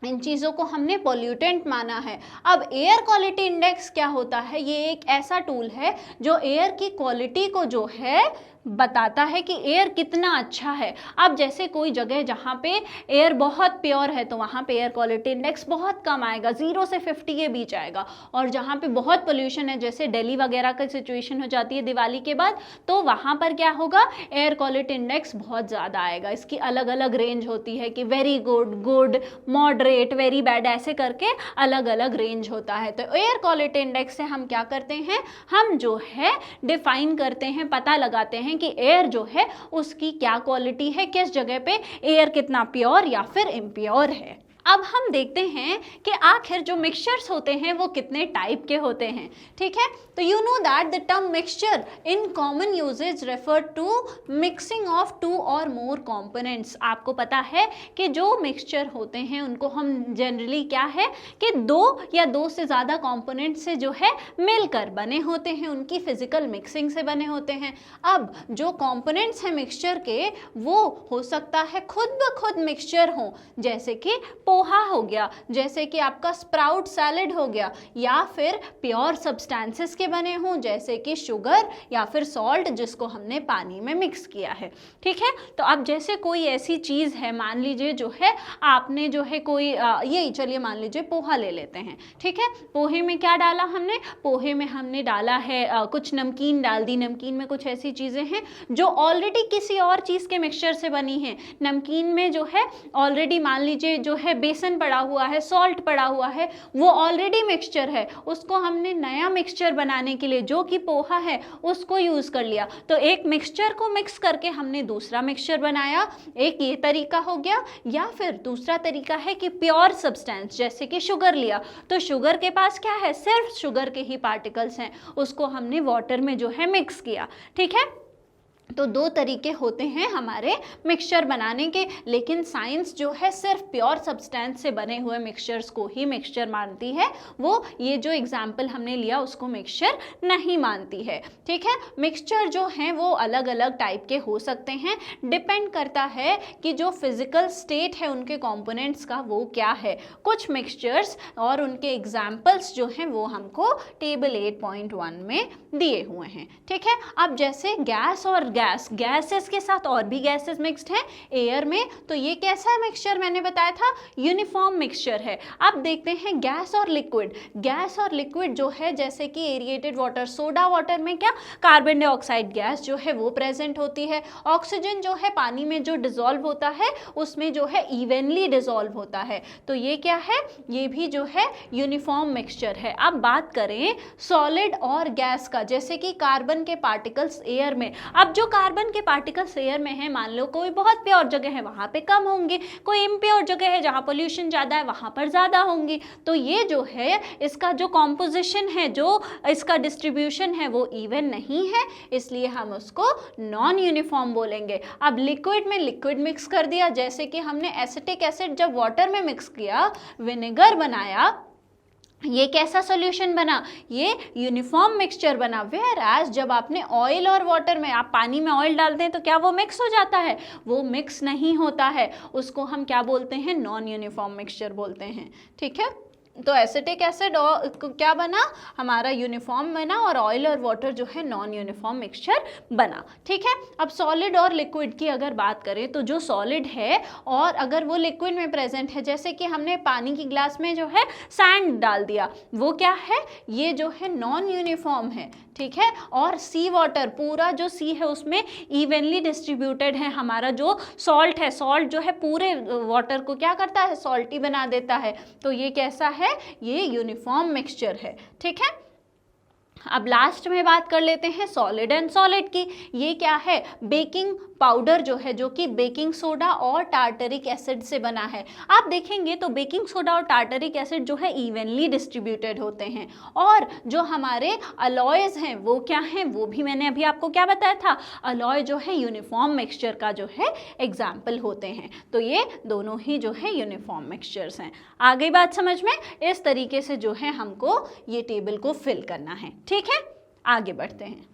इन चीज़ों को हमने पोल्यूटेंट माना है। अब एयर क्वालिटी इंडेक्स क्या होता है, ये एक ऐसा टूल है जो एयर की क्वालिटी को जो है बताता है कि एयर कितना अच्छा है। अब जैसे कोई जगह जहाँ पे एयर बहुत प्योर है तो वहाँ पे एयर क्वालिटी इंडेक्स बहुत कम आएगा, 0 से 50 के बीच आएगा। और जहाँ पे बहुत पोल्यूशन है जैसे दिल्ली वगैरह की सिचुएशन हो जाती है दिवाली के बाद, तो वहाँ पर क्या होगा, एयर क्वालिटी इंडेक्स बहुत ज़्यादा आएगा। इसकी अलग अलग रेंज होती है कि very good, good, moderate, very bad, ऐसे करके अलग अलग रेंज होता है। तो एयर क्वालिटी इंडेक्स से हम क्या करते हैं, हम जो है डिफाइन करते हैं, पता लगाते हैं कि एयर जो है उसकी क्या क्वालिटी है, किस जगह पे एयर कितना प्योर या फिर इम्प्योर है। अब हम देखते हैं कि आखिर जो मिक्सचर्स होते हैं वो कितने टाइप के होते हैं। ठीक है, तो you know that the term mixture in common usage refer to mixing of 2 और मोर कंपोनेंट्स। आपको पता है कि जो मिक्सचर होते हैं उनको हम जनरली क्या है कि 2 या 2 से ज़्यादा कंपोनेंट से जो है मिलकर बने होते हैं, उनकी फिजिकल मिक्सिंग से बने होते हैं। अब जो कंपोनेंट्स हैं मिक्सचर के वो हो सकता है खुद ब खुद मिक्सचर हो, जैसे कि पोहा हो गया, जैसे कि आपका स्प्राउट सैलेड हो गया, या फिर प्योर सब्सटेंसेस के बने हों जैसे कि शुगर या फिर सॉल्ट जिसको हमने पानी में मिक्स किया है। ठीक है, तो अब जैसे कोई ऐसी चीज़ है, मान लीजिए जो है आपने जो है कोई यही चलिए मान लीजिए पोहा ले लेते हैं। ठीक है, पोहे में क्या डाला हमने, पोहे में हमने डाला है कुछ नमकीन डाल दी। नमकीन में कुछ ऐसी चीज़ें हैं जो ऑलरेडी किसी और चीज़ के मिक्सचर से बनी हैं। नमकीन में जो है ऑलरेडी मान लीजिए जो है बेसन पड़ा हुआ है, सॉल्ट पड़ा हुआ है, वो ऑलरेडी मिक्सचर है, उसको हमने नया मिक्सचर बनाने के लिए जो कि पोहा है उसको यूज कर लिया। तो एक मिक्सचर को मिक्स करके हमने दूसरा मिक्सचर बनाया, एक ये तरीका हो गया। या फिर दूसरा तरीका है कि प्योर सब्सटेंस जैसे कि शुगर लिया, तो शुगर के पास क्या है, सिर्फ शुगर के ही पार्टिकल्स हैं, उसको हमने वाटर में जो है मिक्स किया। ठीक है, तो दो तरीके होते हैं हमारे मिक्सचर बनाने के, लेकिन साइंस जो है सिर्फ प्योर सब्सटेंस से बने हुए मिक्सचर्स को ही मिक्सचर मानती है, वो ये जो एग्जाम्पल हमने लिया उसको मिक्सचर नहीं मानती है। ठीक है, मिक्सचर जो हैं वो अलग अलग टाइप के हो सकते हैं, डिपेंड करता है कि जो फिजिकल स्टेट है उनके कंपोनेंट्स का वो क्या है। कुछ मिक्सचर्स और उनके एग्जाम्पल्स जो हैं वो हमको टेबल 8.1 में दिए हुए हैं। ठीक है, अब जैसे गैस और गैसेस के साथ और भी गैसेस मिक्स्ड हैं एयर में, तो ये कैसा है मिक्सचर, मैंने बताया था यूनिफॉर्म मिक्सचर है। अब देखते हैं गैस और लिक्विड। गैस और लिक्विड जो है जैसे कि एरिएटेड वाटर, सोडा वाटर में क्या कार्बन डाइऑक्साइड गैस जो है वो प्रेजेंट होती है, ऑक्सीजन जो है पानी में जो डिसॉल्व होता है उसमें जो है इवनली डिसॉल्व होता है। तो ये क्या है, ये भी जो है यूनिफॉर्म मिक्सचर है। अब बात करें सॉलिड और गैस का, जैसे कि कार्बन के पार्टिकल्स एयर में। अब जो कार्बन के पार्टिकल्स एयर में है, मान लो कोई बहुत प्योर जगह है वहां पे कम होंगे, कोई इम्प्योर जगह है जहां पोल्यूशन ज्यादा है वहां पर ज्यादा होंगी। तो ये जो है इसका जो कॉम्पोजिशन है, जो इसका डिस्ट्रीब्यूशन है वो इवन नहीं है, इसलिए हम उसको नॉन यूनिफॉर्म बोलेंगे। अब लिक्विड में लिक्विड मिक्स कर दिया, जैसे कि हमने एसिटिक एसिड जब वाटर में मिक्स किया, विनेगर बनाया, ये कैसा सॉल्यूशन बना, ये यूनिफॉर्म मिक्सचर बना। वेयर एज जब आपने ऑयल और वाटर में, आप पानी में ऑयल डालते हैं तो क्या वो मिक्स हो जाता है, वो मिक्स नहीं होता है, उसको हम क्या बोलते हैं, नॉन यूनिफॉर्म मिक्सचर बोलते हैं। ठीक है, तो एसिटिक एसिड और क्या बना, हमारा यूनिफॉर्म बना, और ऑयल और वाटर जो है नॉन यूनिफॉर्म मिक्सचर बना। ठीक है, अब सॉलिड और लिक्विड की अगर बात करें तो जो सॉलिड है और अगर वो लिक्विड में प्रेजेंट है, जैसे कि हमने पानी की ग्लास में जो है सैंड डाल दिया, वो क्या है, ये जो है नॉन यूनिफॉर्म है। ठीक है, और सी वाटर, पूरा जो सी है उसमें इवनली डिस्ट्रीब्यूटेड है। हमारा जो सॉल्ट है, सॉल्ट जो है पूरे वाटर को क्या करता है, सॉल्टी बना देता है। तो ये कैसा है, ये यूनिफॉर्म मिक्सचर है। ठीक है, अब लास्ट में बात कर लेते हैं सॉलिड एंड सॉलिड की। ये क्या है, बेकिंग पाउडर जो है, जो कि बेकिंग सोडा और टार्टरिक एसिड से बना है। आप देखेंगे तो बेकिंग सोडा और टार्टरिक एसिड जो है इवनली डिस्ट्रीब्यूटेड होते हैं, और जो हमारे अलॉयज हैं वो क्या हैं, वो भी मैंने अभी आपको क्या बताया था, अलॉय जो है यूनिफॉर्म मिक्सचर का जो है एग्जाम्पल होते हैं। तो ये दोनों ही जो है यूनिफॉर्म मिक्सचर्स हैं। आ गई बात समझ में, इस तरीके से जो है हमको ये टेबल को फिल करना है। ठीक है, आगे बढ़ते हैं।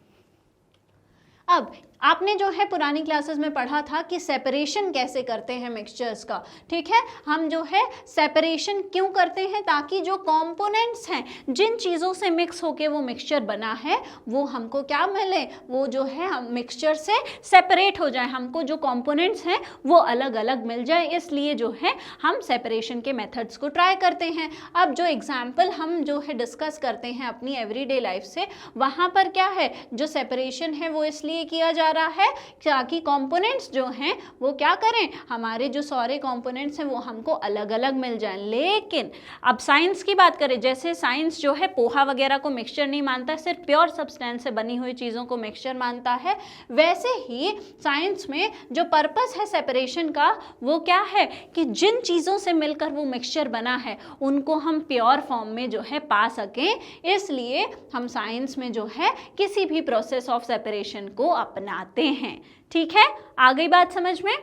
अब आपने जो है पुरानी क्लासेस में पढ़ा था कि सेपरेशन कैसे करते हैं मिक्सचर्स का। ठीक है, हम जो है सेपरेशन क्यों करते हैं, ताकि जो कंपोनेंट्स हैं, जिन चीज़ों से मिक्स होके वो मिक्सचर बना है, वो हमको क्या मिले, वो जो है हम मिक्सचर से सेपरेट हो जाए, हमको जो कंपोनेंट्स हैं वो अलग अलग मिल जाए। इसलिए जो है हम सेपरेशन के मेथड्स को ट्राई करते हैं। अब जो एग्जाम्पल हम जो है डिस्कस करते हैं अपनी एवरीडे लाइफ से, वहाँ पर क्या है, जो सेपरेशन है वो इसलिए किया जा रहा है ताकि कंपोनेंट्स जो हैं वो क्या करें, हमारे जो सारे कंपोनेंट्स हैं वो हमको अलग अलग मिल जाएं। लेकिन अब साइंस की बात करें, जैसे साइंस जो है पोहा वगैरह को मिक्सचर नहीं मानता, सिर्फ प्योर सब्सटेंस से बनी हुई चीज़ों को मिक्सचर मानता है, वैसे ही साइंस में जो पर्पस है सेपरेशन का वो क्या है कि जिन चीज़ों से मिलकर वो मिक्सचर बना है उनको हम प्योर फॉर्म में जो है पा सकें। इसलिए हम साइंस में जो है किसी भी प्रोसेस ऑफ सेपरेशन को अपनाते हैं। ठीक है, आ गई बात समझ में।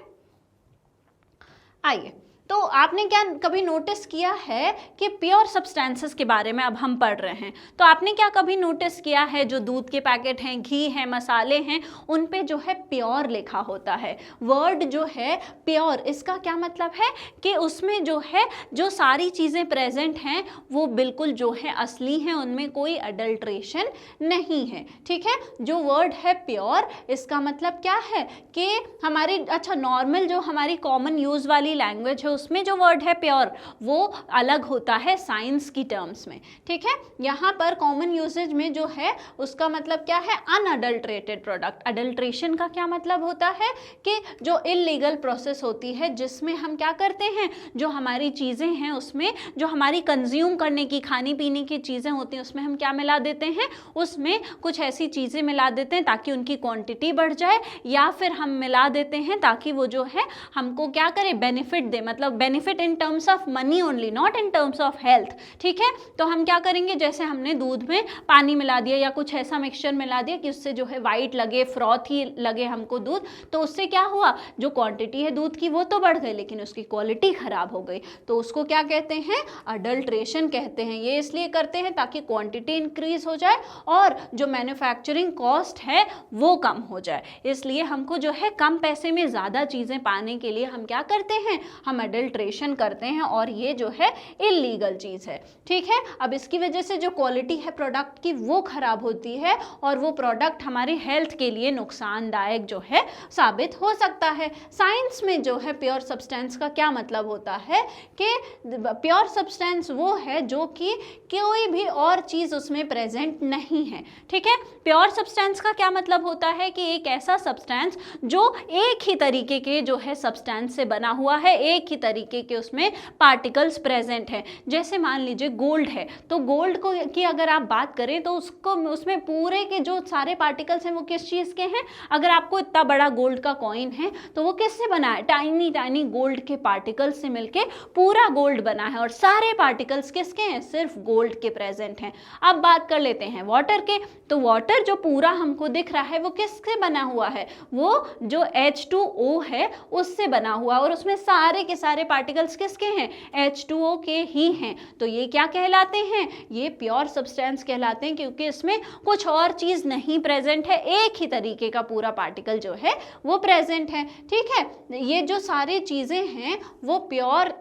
आइए, तो आपने क्या कभी नोटिस किया है कि प्योर सब्सटेंसेस के बारे में अब हम पढ़ रहे हैं, तो आपने क्या कभी नोटिस किया है जो दूध के पैकेट हैं, घी हैं, मसाले हैं, उन पे जो है प्योर लिखा होता है। वर्ड जो है प्योर, इसका क्या मतलब है कि उसमें जो है जो सारी चीज़ें प्रेजेंट हैं वो बिल्कुल जो है असली हैं, उनमें कोई अडल्ट्रेशन नहीं है। ठीक है, जो वर्ड है प्योर, इसका मतलब क्या है कि हमारी नॉर्मल जो हमारी कॉमन यूज़ वाली लैंग्वेज है उसमें जो वर्ड है प्योर वो अलग होता है साइंस की टर्म्स में, ठीक है। यहाँ पर कॉमन यूसेज में जो है उसका मतलब क्या है, अनअडल्ट्रेटेड प्रोडक्ट। अडल्ट्रेशन का क्या मतलब होता है कि जो इलीगल प्रोसेस होती है जिसमें हम क्या करते हैं, जो हमारी चीज़ें हैं उसमें, जो हमारी कंज्यूम करने की खाने पीने की चीज़ें होती हैं उसमें हम क्या मिला देते हैं, उसमें कुछ ऐसी चीज़ें मिला देते हैं ताकि उनकी क्वांटिटी बढ़ जाए, या फिर हम मिला देते हैं ताकि वो जो है हमको क्या करे, बेनिफिट दे, मतलब benefit in terms of money only, not in terms of health, ठीक है। तो हम क्या करेंगे, जैसे हमने दूध में पानी मिला दिया या कुछ ऐसा मिक्सचर मिला दिया कि उससे जो है वाइट लगे, फ्रॉथी लगे हमको दूध, तो उससे क्या हुआ, जो क्वांटिटी है दूध की वो तो बढ़ गई लेकिन उसकी क्वालिटी खराब हो गई, तो उसको क्या कहते हैं, अडल्ट्रेशन कहते हैं। ये इसलिए करते हैं ताकि क्वांटिटी इंक्रीज हो जाए और जो मैन्युफैक्चरिंग कॉस्ट है वो कम हो जाए। इसलिए हमको जो है कम पैसे में ज़्यादा चीज़ें पाने के लिए हम क्या करते हैं, हम अडल्ट्रेशन करते हैं, और ये जो है इलीगल चीज़ है, ठीक है। अब इसकी वजह से जो क्वालिटी है प्रोडक्ट की वो खराब होती है और वो प्रोडक्ट हमारे हेल्थ के लिए नुकसानदायक जो है साबित हो सकता है। साइंस में जो है प्योर सब्सटेंस का क्या मतलब होता है कि प्योर सब्सटेंस वो है जो कि कोई भी और चीज़ उसमें प्रेजेंट नहीं है, ठीक है। प्योर सब्सटेंस का क्या मतलब होता है कि एक ऐसा सब्सटेंस जो एक ही तरीके के जो है सब्सटेंस से बना हुआ है, एक ही तरीके के उसमें पार्टिकल्स प्रेजेंट हैं। जैसे मान लीजिए गोल्ड है, तो गोल्ड को की अगर आप बात करें तो उसको उसमें पूरे के जो सारे पार्टिकल्स हैं वो किस चीज़ के हैं, अगर आपको इतना बड़ा गोल्ड का कॉइन है तो वो किससे बना है, टाइनी टाइनी गोल्ड के पार्टिकल्स से मिलके पूरा गोल्ड बना है, और सारे पार्टिकल्स किसके हैं, सिर्फ गोल्ड के प्रेजेंट हैं। अब बात कर लेते हैं वाटर के, तो वाटर जो पूरा हमको दिख रहा है वो किससे बना हुआ है, वो जो H2O है उससे बना हुआ, और उसमें सारे के सारे पार्टिकल्स किसके हैं, H2O के ही हैं। तो ये क्या कहलाते हैं, ये प्योर सब्सटेंस कहलाते हैं, क्योंकि इसमें कुछ और चीज़ नहीं प्रेजेंट है, एक ही तरीके का पूरा पार्टिकल जो है वो प्रेजेंट है, ठीक है। ये जो सारी चीज़ें हैं वो प्योर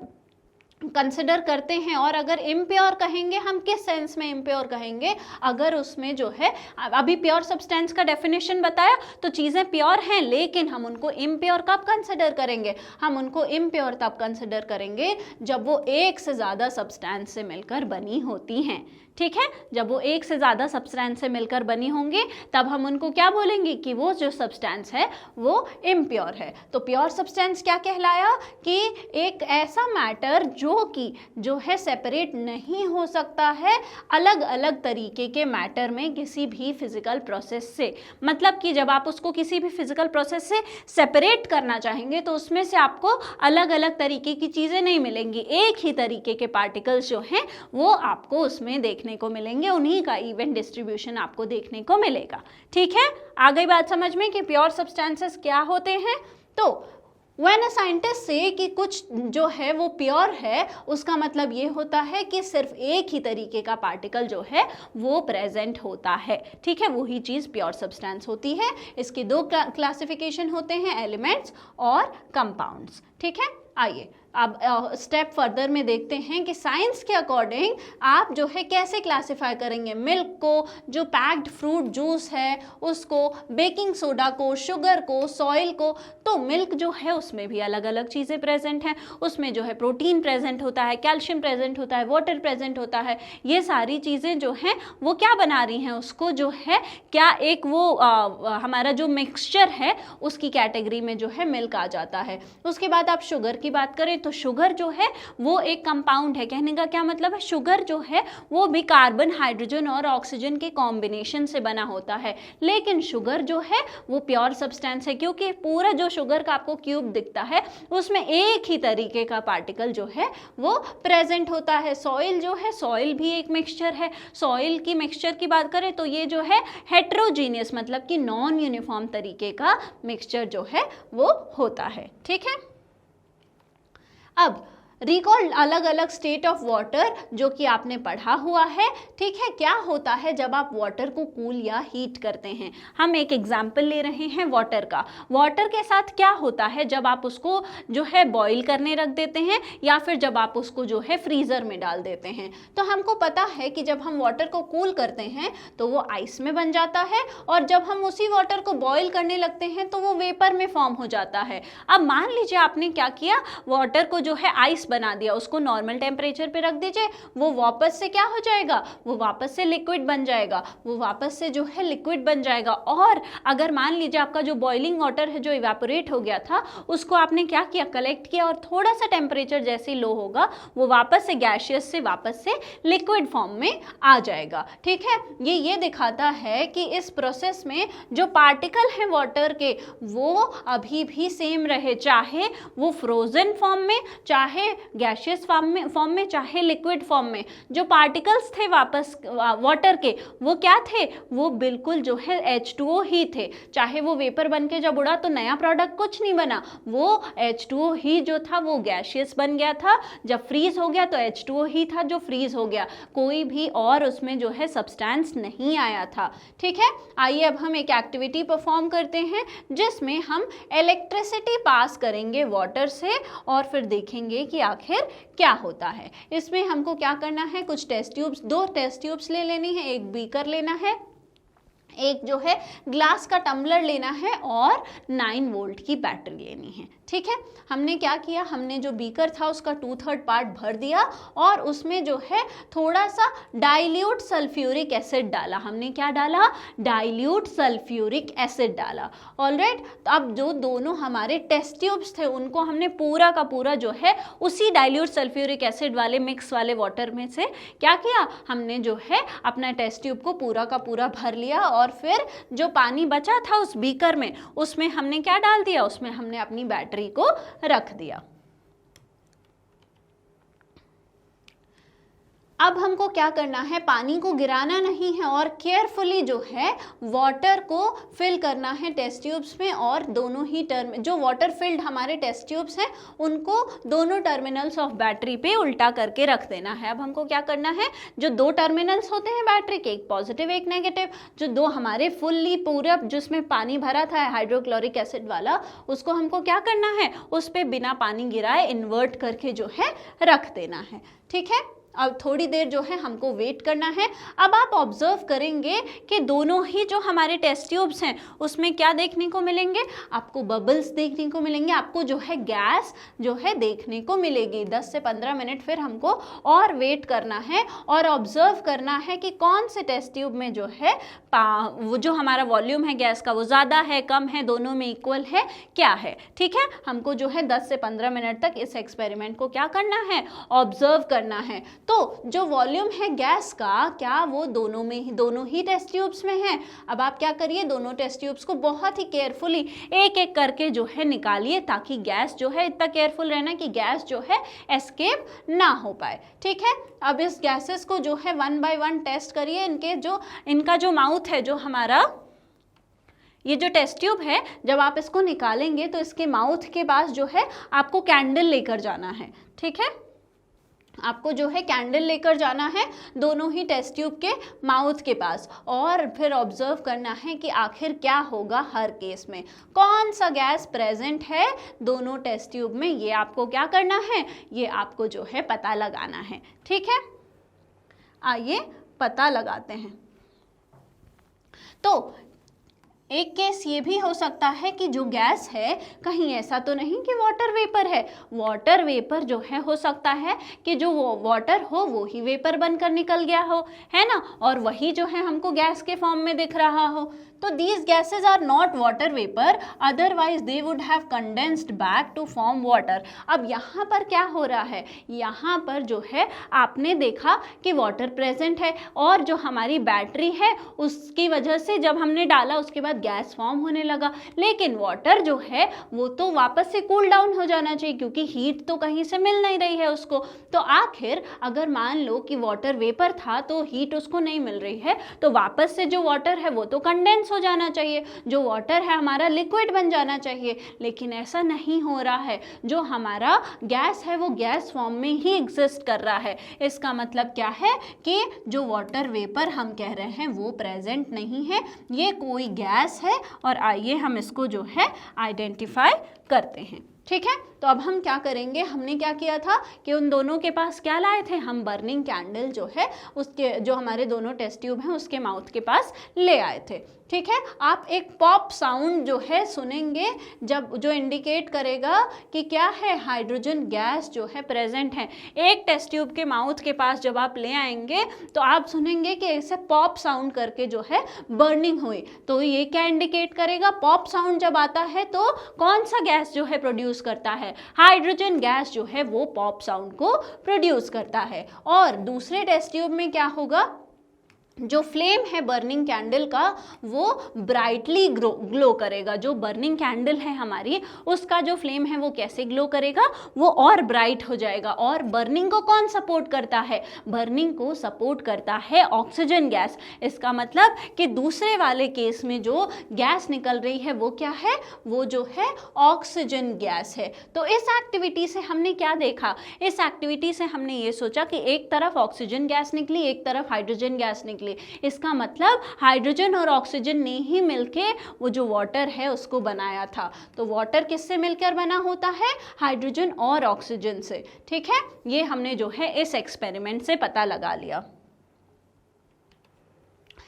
कंसिडर करते हैं। और अगर इम्प्योर कहेंगे, हम किस सेंस में इम्प्योर कहेंगे, अगर उसमें जो है, अभी प्योर सब्सटेंस का डेफिनेशन बताया, तो चीज़ें प्योर हैं लेकिन हम उनको इम्प्योर कब कंसिडर करेंगे, हम उनको इम्प्योर तब कंसिडर करेंगे जब वो एक से ज़्यादा सब्सटेंस से मिलकर बनी होती हैं, ठीक है। जब वो एक से ज़्यादा सब्सटेंस से मिलकर बनी होंगी तब हम उनको क्या बोलेंगे कि वो जो सब्सटेंस है वो इम्प्योर है। तो प्योर सब्सटेंस क्या कहलाया कि एक ऐसा मैटर जो कि जो है सेपरेट नहीं हो सकता है अलग अलग तरीके के मैटर में किसी भी फिजिकल प्रोसेस से। मतलब कि जब आप उसको किसी भी फिजिकल प्रोसेस से सेपरेट करना चाहेंगे तो उसमें से आपको अलग अलग तरीके की चीज़ें नहीं मिलेंगी, एक ही तरीके के पार्टिकल्स जो हैं वो आपको उसमें देखने को मिलेंगे, उन्हीं का इवेंट डिस्ट्रीब्यूशन आपको देखने को मिलेगा, ठीक है। आ गई बात समझ में कि प्योर सब्सटेंसेस क्या होते हैं। तो व्हेन अ साइंटिस्ट से कि कुछ जो है वो प्योर है, उसका मतलब ये होता है कि सिर्फ एक ही तरीके का पार्टिकल जो है वो प्रेजेंट होता है, ठीक है, वही चीज़ प्योर सब्सटेंस होती है। इसके दो क्लासिफिकेशन होते हैं, एलिमेंट्स और कंपाउंड्स, ठीक है। आइए अब स्टेप फर्दर में देखते हैं कि साइंस के अकॉर्डिंग आप जो है कैसे क्लासिफाई करेंगे मिल्क को, जो पैक्ड फ्रूट जूस है उसको, बेकिंग सोडा को, शुगर को, सॉइल को। तो मिल्क जो है उसमें भी अलग अलग चीज़ें प्रेजेंट हैं, उसमें जो है प्रोटीन प्रेजेंट होता है, कैल्शियम प्रेजेंट होता है, वाटर प्रेजेंट होता है। ये सारी चीज़ें जो हैं वो क्या बना रही हैं, उसको जो है क्या एक वो हमारा जो मिक्सचर है उसकी कैटेगरी में जो है मिल्क आ जाता है। उसके बाद आप शुगर की बात करें तो शुगर जो है वो एक कंपाउंड है। कहने का क्या मतलब है, शुगर जो है वो भी कार्बन, हाइड्रोजन और ऑक्सीजन के कॉम्बिनेशन से बना होता है, लेकिन शुगर जो है वो प्योर सब्सटेंस है, क्योंकि पूरा जो शुगर का आपको क्यूब दिखता है उसमें एक ही तरीके का पार्टिकल जो है वो प्रेजेंट होता है। सॉइल जो है, सॉइल भी एक मिक्सचर है। सॉइल की मिक्सचर की बात करें तो ये जो है हेट्रोजीनियस मतलब कि नॉन यूनिफॉर्म तरीके का मिक्सचर जो है वो होता है, ठीक है। अब रिकॉल अलग अलग स्टेट ऑफ वाटर जो कि आपने पढ़ा हुआ है, ठीक है। क्या होता है जब आप वाटर को कूल या हीट करते हैं। हम एक एग्जाम्पल ले रहे हैं वाटर का। वाटर के साथ क्या होता है जब आप उसको जो है बॉईल करने रख देते हैं या फिर जब आप उसको जो है फ्रीज़र में डाल देते हैं। तो हमको पता है कि जब हम वाटर को कूल करते हैं तो वो आइस में बन जाता है, और जब हम उसी वाटर को बॉईल करने लगते हैं तो वो वेपर में फॉर्म हो जाता है। अब मान लीजिए आपने क्या किया, वाटर को जो है आइस बना दिया, उसको नॉर्मल टेम्परेचर पे रख दीजिए, वो वापस से क्या हो जाएगा, वो वापस से लिक्विड बन जाएगा, वो वापस से जो है लिक्विड बन जाएगा। और अगर मान लीजिए आपका जो बॉइलिंग वाटर है जो इवेपोरेट हो गया था उसको आपने क्या किया, कलेक्ट किया, और थोड़ा सा टेम्परेचर जैसे ही लो होगा वो वापस से गैसियस से वापस से लिक्विड फॉर्म में आ जाएगा, ठीक है। ये दिखाता है कि इस प्रोसेस में जो पार्टिकल हैं वाटर के वो अभी भी सेम रहे, चाहे वो फ्रोजन फॉर्म में, चाहे गैसियस फॉर्म में, चाहे लिक्विड फॉर्म में। जो पार्टिकल्स थे वापस वाटर के वो क्या थे, वो बिल्कुल जो है H2O ही थे। चाहे वो वेपर बन के जब उड़ा तो नया प्रोडक्ट कुछ नहीं बना, वो H2O ही जो था वो गैसियस बन गया था। जब फ्रीज हो गया तो H2O ही था जो फ्रीज हो गया, कोई भी और उसमें जो है सब्सटेंस नहीं आया था, ठीक है। आइए अब हम एक एक्टिविटी परफॉर्म करते हैं जिसमें हम इलेक्ट्रिसिटी पास करेंगे वाटर से और फिर देखेंगे कि आखिर क्या होता है। इसमें हमको क्या करना है, कुछ टेस्ट ट्यूब्स, 2 टेस्ट ट्यूब्स ले लेनी है, एक बीकर लेना है, एक जो है ग्लास का टम्बलर लेना है और 9 वोल्ट की बैटरी लेनी है, ठीक है। हमने क्या किया, हमने जो बीकर था उसका 2/3 पार्ट भर दिया और उसमें जो है थोड़ा सा डाइल्यूट सल्फ्यूरिक एसिड डाला। हमने क्या डाला, डाइल्यूट सल्फ्यूरिक एसिड डाला। ऑलराइट, तो अब जो दोनों हमारे टेस्ट ट्यूब्स थे उनको हमने पूरा का पूरा जो है उसी डाइल्यूट सल्फ्यूरिक एसिड वाले मिक्स वाले वाटर में से क्या किया, हमने जो है अपना टेस्ट ट्यूब को पूरा का पूरा भर लिया और फिर जो पानी बचा था उस बीकर में उसमें हमने क्या डाल दिया, उसमें हमने अपनी बैटरी को रख दिया। अब हमको क्या करना है, पानी को गिराना नहीं है और केयरफुली जो है वाटर को फिल करना है टेस्ट ट्यूब्स में, और दोनों ही जो वाटर फिल्ड हमारे टेस्ट ट्यूब्स हैं उनको दोनों टर्मिनल्स ऑफ बैटरी पे उल्टा करके रख देना है। अब हमको क्या करना है, जो 2 टर्मिनल्स होते हैं बैटरी के, एक पॉजिटिव एक नेगेटिव, जो 2 हमारे फुल्ली पूरा जिसमें पानी भरा था हाइड्रोक्लोरिक एसिड वाला, उसको हमको क्या करना है, उस पर बिना पानी गिराए इन्वर्ट करके जो है रख देना है, ठीक है। अब थोड़ी देर जो है हमको वेट करना है। अब आप ऑब्जर्व करेंगे कि दोनों ही जो हमारे टेस्ट ट्यूब्स हैं उसमें क्या देखने को मिलेंगे, आपको बबल्स देखने को मिलेंगे, आपको जो है गैस जो है देखने को मिलेगी। 10 से 15 मिनट फिर हमको और वेट करना है और ऑब्जर्व करना है कि कौन से टेस्ट ट्यूब में जो है वो जो हमारा वॉल्यूम है गैस का वो ज़्यादा है, कम है, दोनों में इक्वल है, क्या है, ठीक है। हमको जो है 10 से 15 मिनट तक इस एक्सपेरिमेंट को क्या करना है, ऑब्जर्व करना है। तो जो वॉल्यूम है गैस का, क्या वो दोनों ही टेस्ट ट्यूब्स में है। अब आप क्या करिए, दोनों टेस्ट ट्यूब्स को बहुत ही केयरफुली एक एक करके जो है निकालिए, ताकि गैस जो है, इतना केयरफुल रहना कि गैस जो है एस्केप ना हो पाए, ठीक है। अब इस गैसेस को जो है 1 बाय 1 टेस्ट करिए। इनका जो माउथ है, जो हमारा ये जो टेस्ट ट्यूब है, जब आप इसको निकालेंगे तो इसके माउथ के पास जो है आपको कैंडल लेकर जाना है, ठीक है। आपको जो है कैंडल लेकर जाना है दोनों ही टेस्ट ट्यूब के माउथ के पास, और फिर ऑब्जर्व करना है कि आखिर क्या होगा हर केस में, कौन सा गैस प्रेजेंट है दोनों टेस्ट ट्यूब में, ये आपको क्या करना है, ये आपको जो है पता लगाना है, ठीक है। आइए पता लगाते हैं। तो एक केस ये भी हो सकता है कि जो गैस है कहीं ऐसा तो नहीं कि वाटर वेपर है। वाटर वेपर जो है हो सकता है कि जो वो वाटर हो वो ही वेपर बनकर निकल गया हो, है ना, और वही जो है हमको गैस के फॉर्म में दिख रहा हो। तो these gases are not water vapor, otherwise they would have condensed back to form water। अब यहाँ पर क्या हो रहा है, यहाँ पर जो है आपने देखा कि वाटर प्रेजेंट है और जो हमारी बैटरी है उसकी वजह से जब हमने डाला उसके बाद मतलब गैस फॉर्म होने लगा। लेकिन वाटर जो है वो तो वापस से कूल डाउन हो जाना चाहिए, क्योंकि हीट तो कहीं से मिल नहीं रही है उसको। तो आखिर अगर मान लो कि वाटर वेपर था तो हीट उसको नहीं मिल रही है, तो वापस से जो वाटर है वो तो कंडेंस हो जाना चाहिए, जो वाटर है हमारा लिक्विड बन जाना चाहिए। लेकिन ऐसा नहीं हो रहा है, जो हमारा गैस है वो गैस फॉर्म में ही एग्जिस्ट कर रहा है। इसका मतलब क्या है कि जो वाटर वेपर हम कह रहे हैं वो प्रेजेंट नहीं है, ये कोई गैस है। और आइए हम इसको जो है आइडेंटिफाई करते हैं। ठीक है, तो अब हम क्या करेंगे, हमने क्या किया था कि उन दोनों के पास क्या लाए थे, हम बर्निंग कैंडल जो है उसके, जो हमारे दोनों टेस्ट ट्यूब हैं उसके माउथ के पास ले आए थे। ठीक है, आप एक पॉप साउंड जो है सुनेंगे, जब जो इंडिकेट करेगा कि क्या है, हाइड्रोजन गैस जो है प्रेजेंट है। एक टेस्ट ट्यूब के माउथ के पास जब आप ले आएंगे तो आप सुनेंगे कि ऐसे पॉप साउंड करके जो है बर्निंग हुई। तो ये क्या इंडिकेट करेगा, पॉप साउंड जब आता है तो कौन सा गैस जो है प्रोड्यूस करता है, हाइड्रोजन गैस जो है वो पॉप साउंड को प्रोड्यूस करता है। और दूसरे टेस्ट ट्यूब में क्या होगा, जो फ्लेम है बर्निंग कैंडल का वो ब्राइटली ग्लो करेगा। जो बर्निंग कैंडल है हमारी उसका जो फ्लेम है वो कैसे ग्लो करेगा, वो और ब्राइट हो जाएगा। और बर्निंग को कौन सपोर्ट करता है, बर्निंग को सपोर्ट करता है ऑक्सीजन गैस। इसका मतलब कि दूसरे वाले केस में जो गैस निकल रही है वो क्या है, वो जो है ऑक्सीजन गैस है। तो इस एक्टिविटी से हमने क्या देखा, इस एक्टिविटी से हमने ये सोचा कि एक तरफ ऑक्सीजन गैस निकली, एक तरफ हाइड्रोजन गैस निकली। इसका मतलब हाइड्रोजन और ऑक्सीजन ने ही मिलके वो जो वाटर है उसको बनाया था। तो वाटर किससे मिलकर बना होता है, हाइड्रोजन और ऑक्सीजन से। ठीक है, ये हमने जो है इस एक्सपेरिमेंट से पता लगा लिया।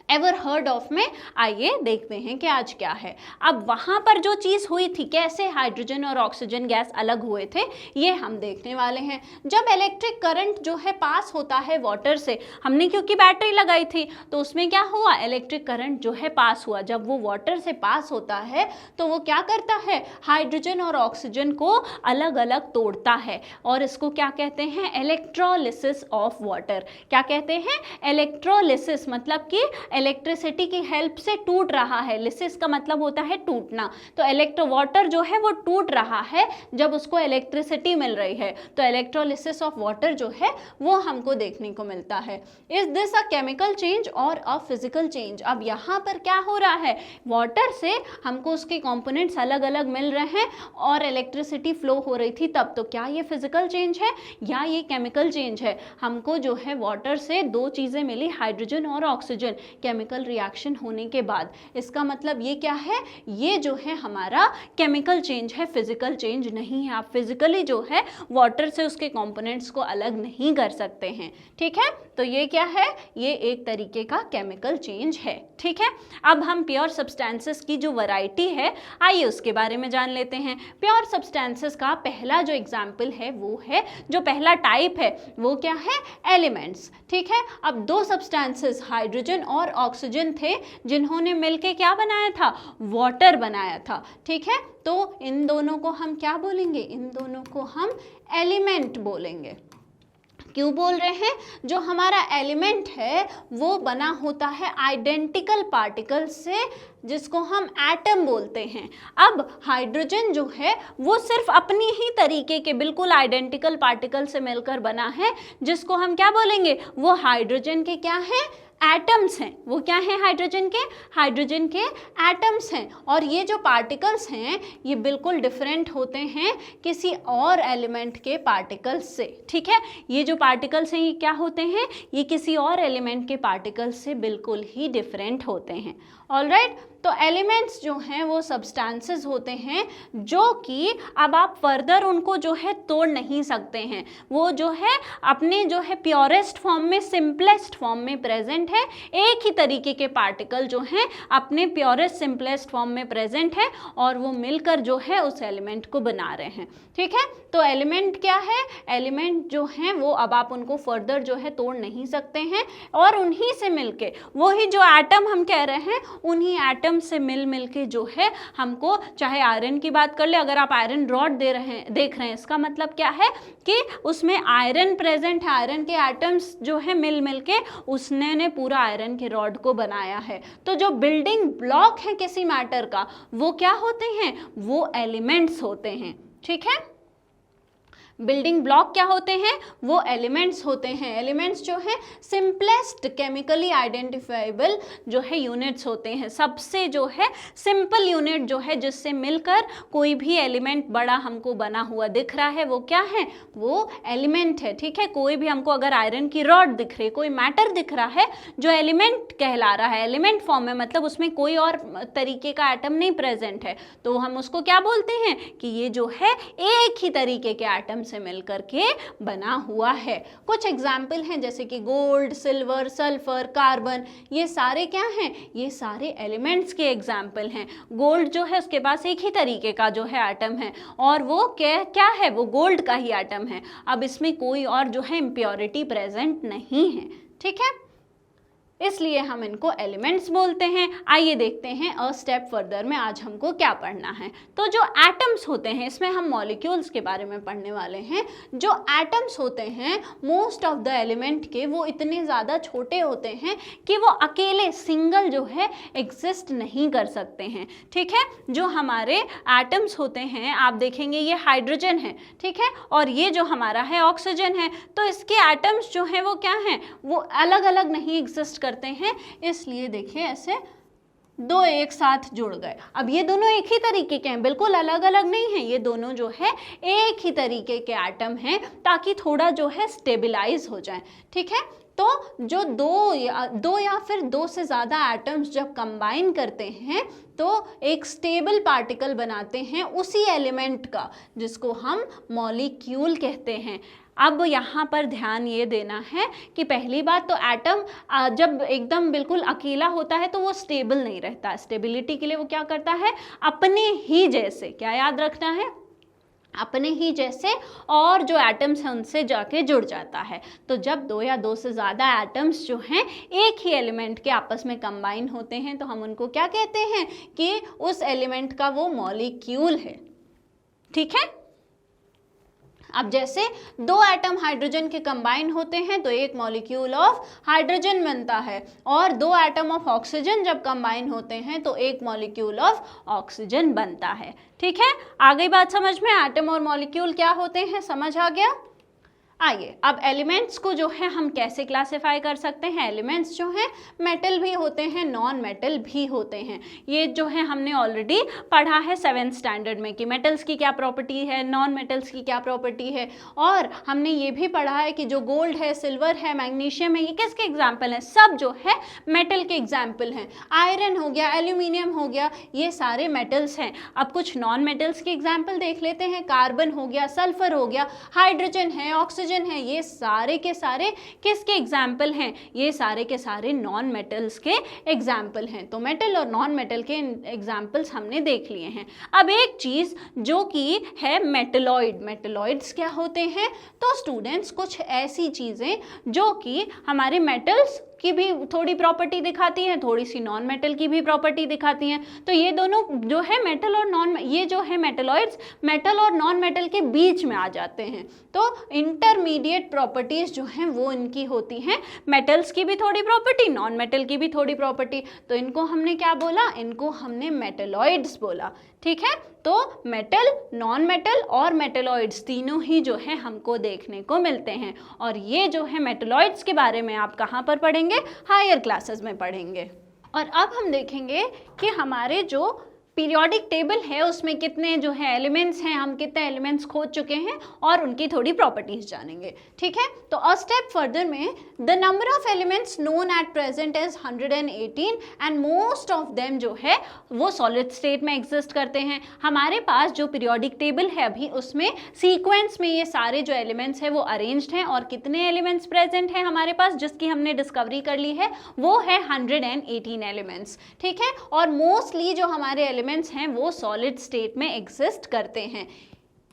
एवर हर्ड ऑफ में आइए देखते हैं कि आज क्या है। अब वहाँ पर जो चीज़ हुई थी, कैसे हाइड्रोजन और ऑक्सीजन गैस अलग हुए थे, ये हम देखने वाले हैं। जब इलेक्ट्रिक करंट जो है पास होता है वाटर से, हमने क्योंकि बैटरी लगाई थी तो उसमें क्या हुआ, इलेक्ट्रिक करंट जो है पास हुआ। जब वो वाटर से पास होता है तो वो क्या करता है, हाइड्रोजन और ऑक्सीजन को अलग अलग तोड़ता है। और इसको क्या कहते हैं, इलेक्ट्रोलिसिस ऑफ वाटर। क्या कहते हैं, इलेक्ट्रोलिसिस, मतलब कि इलेक्ट्रिसिटी की हेल्प से टूट रहा है। लिसिस का मतलब होता है टूटना। तो वाटर जो है वो टूट रहा है जब उसको इलेक्ट्रिसिटी मिल रही है। तो इलेक्ट्रोलिसिस ऑफ वाटर जो है वो हमको देखने को मिलता है। Is this a chemical change और अ फिजिकल चेंज। अब यहाँ पर क्या हो रहा है, वाटर से हमको उसके कंपोनेंट्स अलग अलग मिल रहे हैं और इलेक्ट्रिसिटी फ्लो हो रही थी तब। तो क्या ये फिजिकल चेंज है या ये केमिकल चेंज है। हमको जो है वाटर से दो चीज़ें मिली, हाइड्रोजन और ऑक्सीजन, केमिकल रिएक्शन होने के बाद। इसका मतलब ये क्या है, ये जो है हमारा केमिकल चेंज है, फिजिकल चेंज नहीं है। आप फिजिकली जो है वाटर से उसके कंपोनेंट्स को अलग नहीं कर सकते हैं। ठीक है, तो ये क्या है, ये एक तरीके का केमिकल चेंज है। ठीक है, अब हम प्योर सब्सटेंसेस की जो वैरायटी है आइए उसके बारे में जान लेते हैं। प्योर सब्सटेंसेस का पहला जो एग्जाम्पल है वो है, जो पहला टाइप है वो क्या है, एलिमेंट्स। ठीक है, अब दो सब्सटेंसेस हाइड्रोजन और ऑक्सीजन थे जिन्होंने मिलके क्या बनाया था, वाटर बनाया था। ठीक है, तो इन दोनों को हम क्या बोलेंगे, इन दोनों को हम एलिमेंट बोलेंगे। क्यों बोल रहे हैं, जो हमारा एलिमेंट है वो बना होता है आइडेंटिकल पार्टिकल से, जिसको हम एटम बोलते हैं। अब हाइड्रोजन जो है वो सिर्फ अपनी ही तरीके के बिल्कुल आइडेंटिकल पार्टिकल से मिलकर बना है, जिसको हम क्या बोलेंगे, वो हाइड्रोजन के क्या है, एटम्स हैं। वो क्या हैं, हाइड्रोजन के एटम्स हैं। और ये जो पार्टिकल्स हैं ये बिल्कुल डिफरेंट होते हैं किसी और एलिमेंट के पार्टिकल्स से। ठीक है, ये जो पार्टिकल्स हैं ये क्या होते हैं, ये किसी और एलिमेंट के पार्टिकल्स से बिल्कुल ही डिफरेंट होते हैं। ऑलराइट, तो एलिमेंट्स जो हैं वो सब्सटेंसेस होते हैं जो कि अब आप फर्दर उनको जो है तोड़ नहीं सकते हैं। वो जो है अपने जो है प्योरेस्ट फॉर्म में, सिंपलेस्ट फॉर्म में प्रेजेंट है। एक ही तरीके के पार्टिकल जो हैं अपने प्योरेस्ट सिंपलेस्ट फॉर्म में प्रेजेंट है और वो मिलकर जो है उस एलिमेंट को बना रहे हैं। ठीक है, तो एलिमेंट क्या है, एलिमेंट जो हैं वो अब आप उनको फर्दर जो है तोड़ नहीं सकते हैं और उन्हीं से मिलके वही जो एटम हम कह रहे हैं, उन्हीं एटम एटम से मिल के जो है हमको, चाहे आयरन की बात कर ले, अगर आप आयरन रॉड देख रहे हैं, इसका मतलब क्या है कि उसमें आयरन प्रेजेंट है, आयरन के एटम्स जो है मिल के उसने पूरा आयरन के रॉड को बनाया है। तो जो बिल्डिंग ब्लॉक है किसी मैटर का वो क्या होते हैं, वो एलिमेंट्स होते हैं। ठीक है, बिल्डिंग ब्लॉक क्या होते हैं, वो एलिमेंट्स होते हैं। एलिमेंट्स जो है सिंपलेस्ट केमिकली आइडेंटिफाइबल जो है यूनिट्स होते हैं, सबसे जो है सिंपल यूनिट जो है जिससे मिलकर कोई भी एलिमेंट बड़ा हमको बना हुआ दिख रहा है, वो क्या है, वो एलिमेंट है। ठीक है, कोई भी हमको अगर आयरन की रॉड दिख रही है, कोई मैटर दिख रहा है जो एलिमेंट कहला रहा है, एलिमेंट फॉर्म में, मतलब उसमें कोई और तरीके का एटम नहीं प्रेजेंट है, तो हम उसको क्या बोलते हैं कि ये जो है एक ही तरीके के एटम से मिलकर के बना हुआ है। कुछ एग्जाम्पल हैं जैसे कि गोल्ड, सिल्वर, सल्फर, कार्बन, ये सारे क्या हैं, ये सारे एलिमेंट्स के एग्जाम्पल हैं। गोल्ड जो है उसके पास एक ही तरीके का जो है एटम है और वो क्या है, वो गोल्ड का ही एटम है। अब इसमें कोई और जो है इम्प्योरिटी प्रेजेंट नहीं है। ठीक है, इसलिए हम इनको एलिमेंट्स बोलते हैं। आइए देखते हैं अ स्टेप फर्दर में आज हमको क्या पढ़ना है। तो जो एटम्स होते हैं, इसमें हम मॉलिक्यूल्स के बारे में पढ़ने वाले हैं। जो एटम्स होते हैं मोस्ट ऑफ द एलिमेंट के, वो इतने ज़्यादा छोटे होते हैं कि वो अकेले सिंगल जो है एग्जिस्ट नहीं कर सकते हैं। ठीक है, जो हमारे एटम्स होते हैं आप देखेंगे ये हाइड्रोजन है, ठीक है, और ये जो हमारा है ऑक्सीजन है, तो इसके एटम्स जो हैं वो क्या हैं, वो अलग अलग नहीं एग्जिस्ट करते हैं। इसलिए देखिए ऐसे दो एक साथ जुड़ गए। अब ये दोनों एक ही तरीके के हैं, बिल्कुल अलग अलग नहीं हैं, ये दोनों जो है एक ही तरीके के एटम हैं ताकि थोड़ा जो है स्टेबलाइज हो जाए। ठीक है, तो जो दो या फिर दो से ज़्यादा एटम्स जब कंबाइन करते हैं तो एक स्टेबल पार्टिकल बनाते हैं उसी एलिमेंट का, जिसको हम मॉलिक्यूल कहते हैं। अब यहाँ पर ध्यान ये देना है कि पहली बात तो एटम जब एकदम बिल्कुल अकेला होता है तो वो स्टेबल नहीं रहता। स्टेबिलिटी के लिए वो क्या करता है, अपने ही जैसे, क्या याद रखना है, अपने ही जैसे और जो एटम्स हैं उनसे जाके जुड़ जाता है। तो जब दो या दो से ज़्यादा एटम्स जो हैं एक ही एलिमेंट के आपस में कंबाइन होते हैं तो हम उनको क्या कहते हैं कि उस एलिमेंट का वो मॉलिक्यूल है। ठीक है, अब जैसे दो एटम हाइड्रोजन के कंबाइन होते हैं तो एक मॉलिक्यूल ऑफ हाइड्रोजन बनता है, और दो एटम ऑफ ऑक्सीजन जब कंबाइन होते हैं तो एक मॉलिक्यूल ऑफ ऑक्सीजन बनता है। ठीक है, आ गई बात समझ में, एटम और मॉलिक्यूल क्या होते हैं समझ आ गया। आइए अब एलिमेंट्स को जो है हम कैसे क्लासिफाई कर सकते हैं। एलिमेंट्स जो हैं मेटल भी होते हैं, नॉन मेटल भी होते हैं। ये जो है हमने ऑलरेडी पढ़ा है 7th स्टैंडर्ड में कि मेटल्स की क्या प्रॉपर्टी है, नॉन मेटल्स की क्या प्रॉपर्टी है, और हमने ये भी पढ़ा है कि जो गोल्ड है, सिल्वर है, मैग्नीशियम है, ये किसके एग्जाम्पल हैं, सब जो है मेटल के एग्जाम्पल हैं। आयरन हो गया, एल्यूमिनियम हो गया, ये सारे मेटल्स हैं। अब कुछ नॉन मेटल्स के एग्जाम्पल देख लेते हैं। कार्बन हो गया, सल्फर हो गया, हाइड्रोजन है, ऑक्सीजन है, ये सारे के सारे किसके एग्जाम्पल हैं, ये सारे के सारे नॉन मेटल्स के एग्जाम्पल हैं। तो मेटल और नॉन मेटल के एग्जाम्पल्स हमने देख लिए हैं। अब एक चीज जो कि है मेटलॉइड। मेटलॉइड्स क्या होते हैं, तो स्टूडेंट्स कुछ ऐसी चीजें जो कि हमारे मेटल्स की भी थोड़ी प्रॉपर्टी दिखाती हैं, थोड़ी सी नॉन मेटल की भी प्रॉपर्टी दिखाती हैं। तो ये दोनों जो है मेटल और नॉन, ये जो है मेटलॉइड्स मेटल और नॉन मेटल के बीच में आ जाते हैं। तो इंटरमीडिएट प्रॉपर्टीज जो हैं वो इनकी होती हैं, मेटल्स की भी थोड़ी प्रॉपर्टी, नॉन मेटल की भी थोड़ी प्रॉपर्टी। तो इनको हमने क्या बोला, इनको हमने मेटलॉइड्स बोला। ठीक है, तो मेटल, नॉन मेटल और मेटलॉइड्स तीनों ही जो है हमको देखने को मिलते हैं। और ये जो है मेटलॉइड्स के बारे में आप कहाँ पर पढ़ेंगे, हायर क्लासेस में पढ़ेंगे। और अब हम देखेंगे कि हमारे जो पीरियोडिक टेबल है उसमें कितने जो है एलिमेंट्स हैं, हम कितने एलिमेंट्स खोज चुके हैं और उनकी थोड़ी प्रॉपर्टीज जानेंगे। ठीक है, तो अ स्टेप फर्दर में the number of elements known at present is 118 and most of them जो है वो सॉलिड स्टेट में एग्जिस्ट करते हैं। हमारे पास जो पीरियोडिक टेबल है अभी उसमें सीक्वेंस में ये सारे जो एलिमेंट्स हैं वो अरेंज्ड हैं, और कितने एलिमेंट्स प्रेजेंट हैं हमारे पास जिसकी हमने डिस्कवरी कर ली है वो है 118 एलिमेंट्स। ठीक है, और मोस्टली जो हमारे एलिमेंट्स हैं वो सॉलिड स्टेट में एग्जिस्ट करते हैं।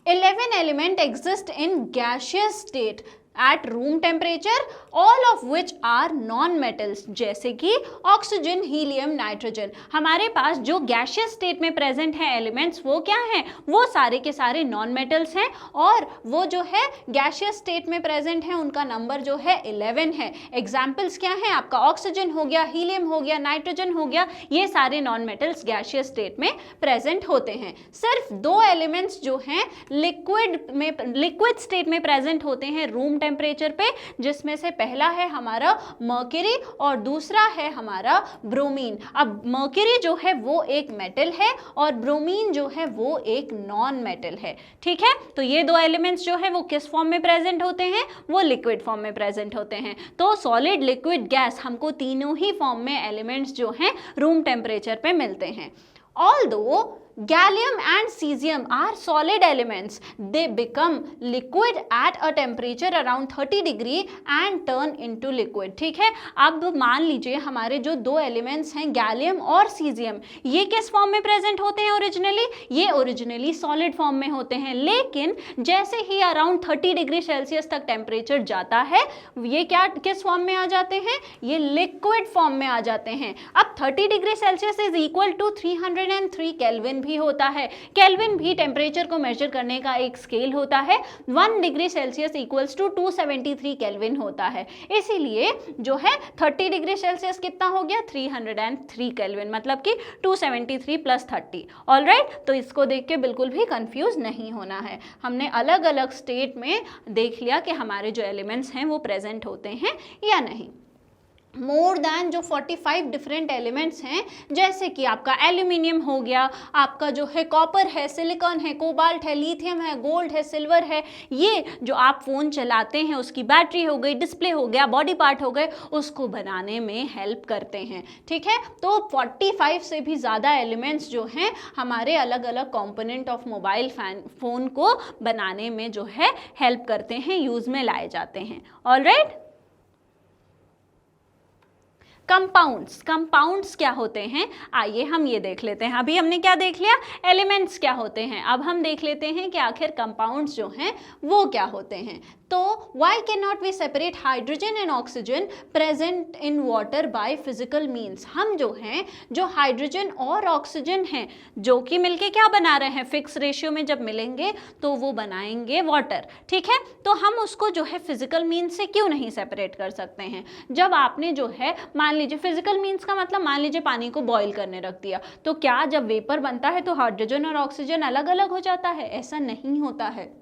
11 element exist in gaseous state. At room temperature, all of which are non metals, जैसे कि ऑक्सीजन, हीलियम, नाइट्रोजन। हमारे पास जो गैशियस स्टेट में प्रेजेंट है एलिमेंट्स वो क्या हैं, वो सारे के सारे नॉन मेटल्स हैं, और वो जो है गैशियस स्टेट में प्रेजेंट है उनका नंबर जो है 11 है। एग्जाम्पल्स क्या हैं आपका, ऑक्सीजन हो गया, हीलियम हो गया, नाइट्रोजन हो गया, ये सारे नॉन मेटल्स गैशियस स्टेट में प्रेजेंट होते हैं। सिर्फ दो एलिमेंट्स जो हैं लिक्विड स्टेट में प्रेजेंट होते हैं रूम टेम्परेचर पे, जिसमें से पहला है हमारा मर्क्यूरी और दूसरा है हमारा ब्रोमीन। अब मर्क्यूरी जो है वो एक मेटल है और ब्रोमीन जो है वो एक नॉन मेटल है। ठीक है, तो ये दो एलिमेंट्स जो है वो किस फॉर्म में प्रेजेंट होते हैं, वो लिक्विड फॉर्म में प्रेजेंट होते हैं। तो सॉलिड, लिक्विड, गैस, हमको तीनों ही फॉर्म में एलिमेंट्स जो हैं रूम टेम्परेचर पे मिलते हैं। Although gallium and cesium are solid elements, they become liquid at a temperature around 30 degree and turn into liquid। ठीक है, अब मान लीजिए हमारे जो दो एलिमेंट्स हैं गैलियम और सीजियम, ये किस फॉर्म में प्रेजेंट होते हैं ओरिजिनली, ये ओरिजिनली सॉलिड फॉर्म में होते हैं, लेकिन जैसे ही अराउंड 30 डिग्री सेल्सियस तक टेम्परेचर जाता है ये क्या किस फॉर्म में आ जाते हैं, ये लिक्विड फॉर्म में आ जाते हैं। अब 30 degree Celsius is equal to 303 Kelvin भी होता है। केल्विन भी टेम्परेचर को मेजर करने का एक स्केल होता है। 1 degree Celsius equals to 273 Kelvin होता है। इसीलिए जो है 30 डिग्री सेल्सियस कितना हो गया, 303 केल्विन, मतलब कि 273 प्लस 30। ऑलराइट, तो इसको देख के बिल्कुल भी कंफ्यूज नहीं होना है। हमने अलग अलग स्टेट में देख लिया कि हमारे जो एलिमेंट्स हैं वो प्रेजेंट होते हैं या नहीं। मोर दैन जो 45 डिफरेंट एलिमेंट्स हैं, जैसे कि आपका एल्यूमिनियम हो गया, आपका जो है कॉपर है, सिलिकॉन है, कोबाल्ट है, लिथियम है, गोल्ड है, सिल्वर है, ये जो आप फ़ोन चलाते हैं उसकी बैटरी हो गई, डिस्प्ले हो गया, बॉडी पार्ट हो गए, उसको बनाने में हेल्प करते हैं। ठीक है, तो 45 से भी ज़्यादा एलिमेंट्स जो हैं हमारे अलग अलग कंपोनेंट ऑफ मोबाइल फ़ोन को बनाने में जो है हेल्प करते हैं, यूज़ में लाए जाते हैं। ऑलराइट, कंपाउंड्स क्या होते हैं, आइए हम ये देख लेते हैं। अभी हमने क्या देख लिया, एलिमेंट्स क्या होते हैं, अब हम देख लेते हैं कि आखिर कंपाउंड्स जो हैं वो क्या होते हैं। तो why can not we separate hydrogen and oxygen present in water by physical means. हम जो हैं, जो हाइड्रोजन और ऑक्सीजन हैं, जो कि मिलके क्या बना रहे हैं, फिक्स रेशियो में जब मिलेंगे तो वो बनाएंगे वाटर। ठीक है, तो हम उसको जो है फिजिकल मीन्स से क्यों नहीं सेपरेट कर सकते हैं। जब आपने जो है मान लीजिए फिजिकल मीन्स का मतलब मान लीजिए पानी को बॉईल करने रख दिया, तो क्या जब वेपर बनता है तो हाइड्रोजन और ऑक्सीजन अलग अलग हो जाता है, ऐसा नहीं होता है।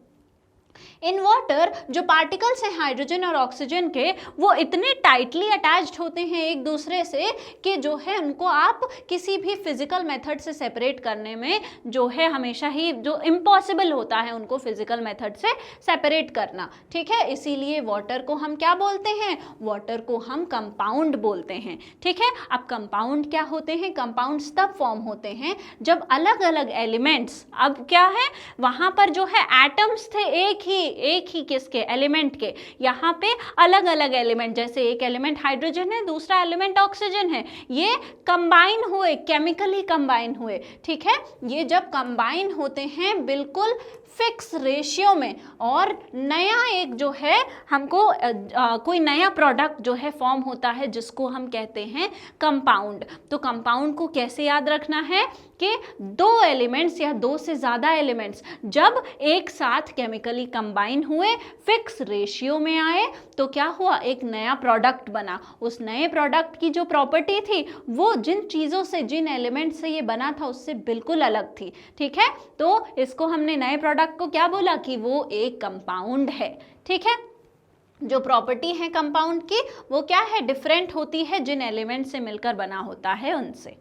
इन वाटर जो पार्टिकल्स हैं हाइड्रोजन और ऑक्सीजन के, वो इतने टाइटली अटैच्ड होते हैं एक दूसरे से कि जो है उनको आप किसी भी फिजिकल मेथड से सेपरेट करने में जो है हमेशा ही जो इम्पॉसिबल होता है उनको फिजिकल मेथड से सेपरेट करना। ठीक है, इसीलिए वाटर को हम क्या बोलते हैं, वाटर को हम कंपाउंड बोलते हैं। ठीक है, अब कंपाउंड क्या होते हैं, कंपाउंड्स तब फॉर्म होते हैं जब अलग अलग एलिमेंट्स, अब क्या है वहाँ पर जो है एटम्स थे एक ही किसके, एलिमेंट के, यहाँ पे अलग अलग एलिमेंट, जैसे एक एलिमेंट हाइड्रोजन है, दूसरा एलिमेंट ऑक्सीजन है, ये कंबाइन हुए, केमिकली कंबाइन हुए। ठीक है, ये जब कंबाइन होते हैं बिल्कुल फिक्स रेशियो में, और नया एक जो है हमको कोई नया प्रोडक्ट जो है फॉर्म होता है जिसको हम कहते हैं कंपाउंड। तो कंपाउंड को कैसे याद रखना है कि दो एलिमेंट्स या दो से ज़्यादा एलिमेंट्स जब एक साथ केमिकली कंबाइन हुए, फिक्स रेशियो में आए, तो क्या हुआ, एक नया प्रोडक्ट बना। उस नए प्रोडक्ट की जो प्रॉपर्टी थी वो जिन चीज़ों से, जिन एलिमेंट से ये बना था उससे बिल्कुल अलग थी। ठीक है, तो इसको हमने नए प्रोडक्ट को क्या बोला कि वो एक कंपाउंड है। ठीक है, जो प्रॉपर्टी है कंपाउंड की वो क्या है, डिफरेंट होती है जिन एलिमेंट से मिलकर बना होता है उनसे।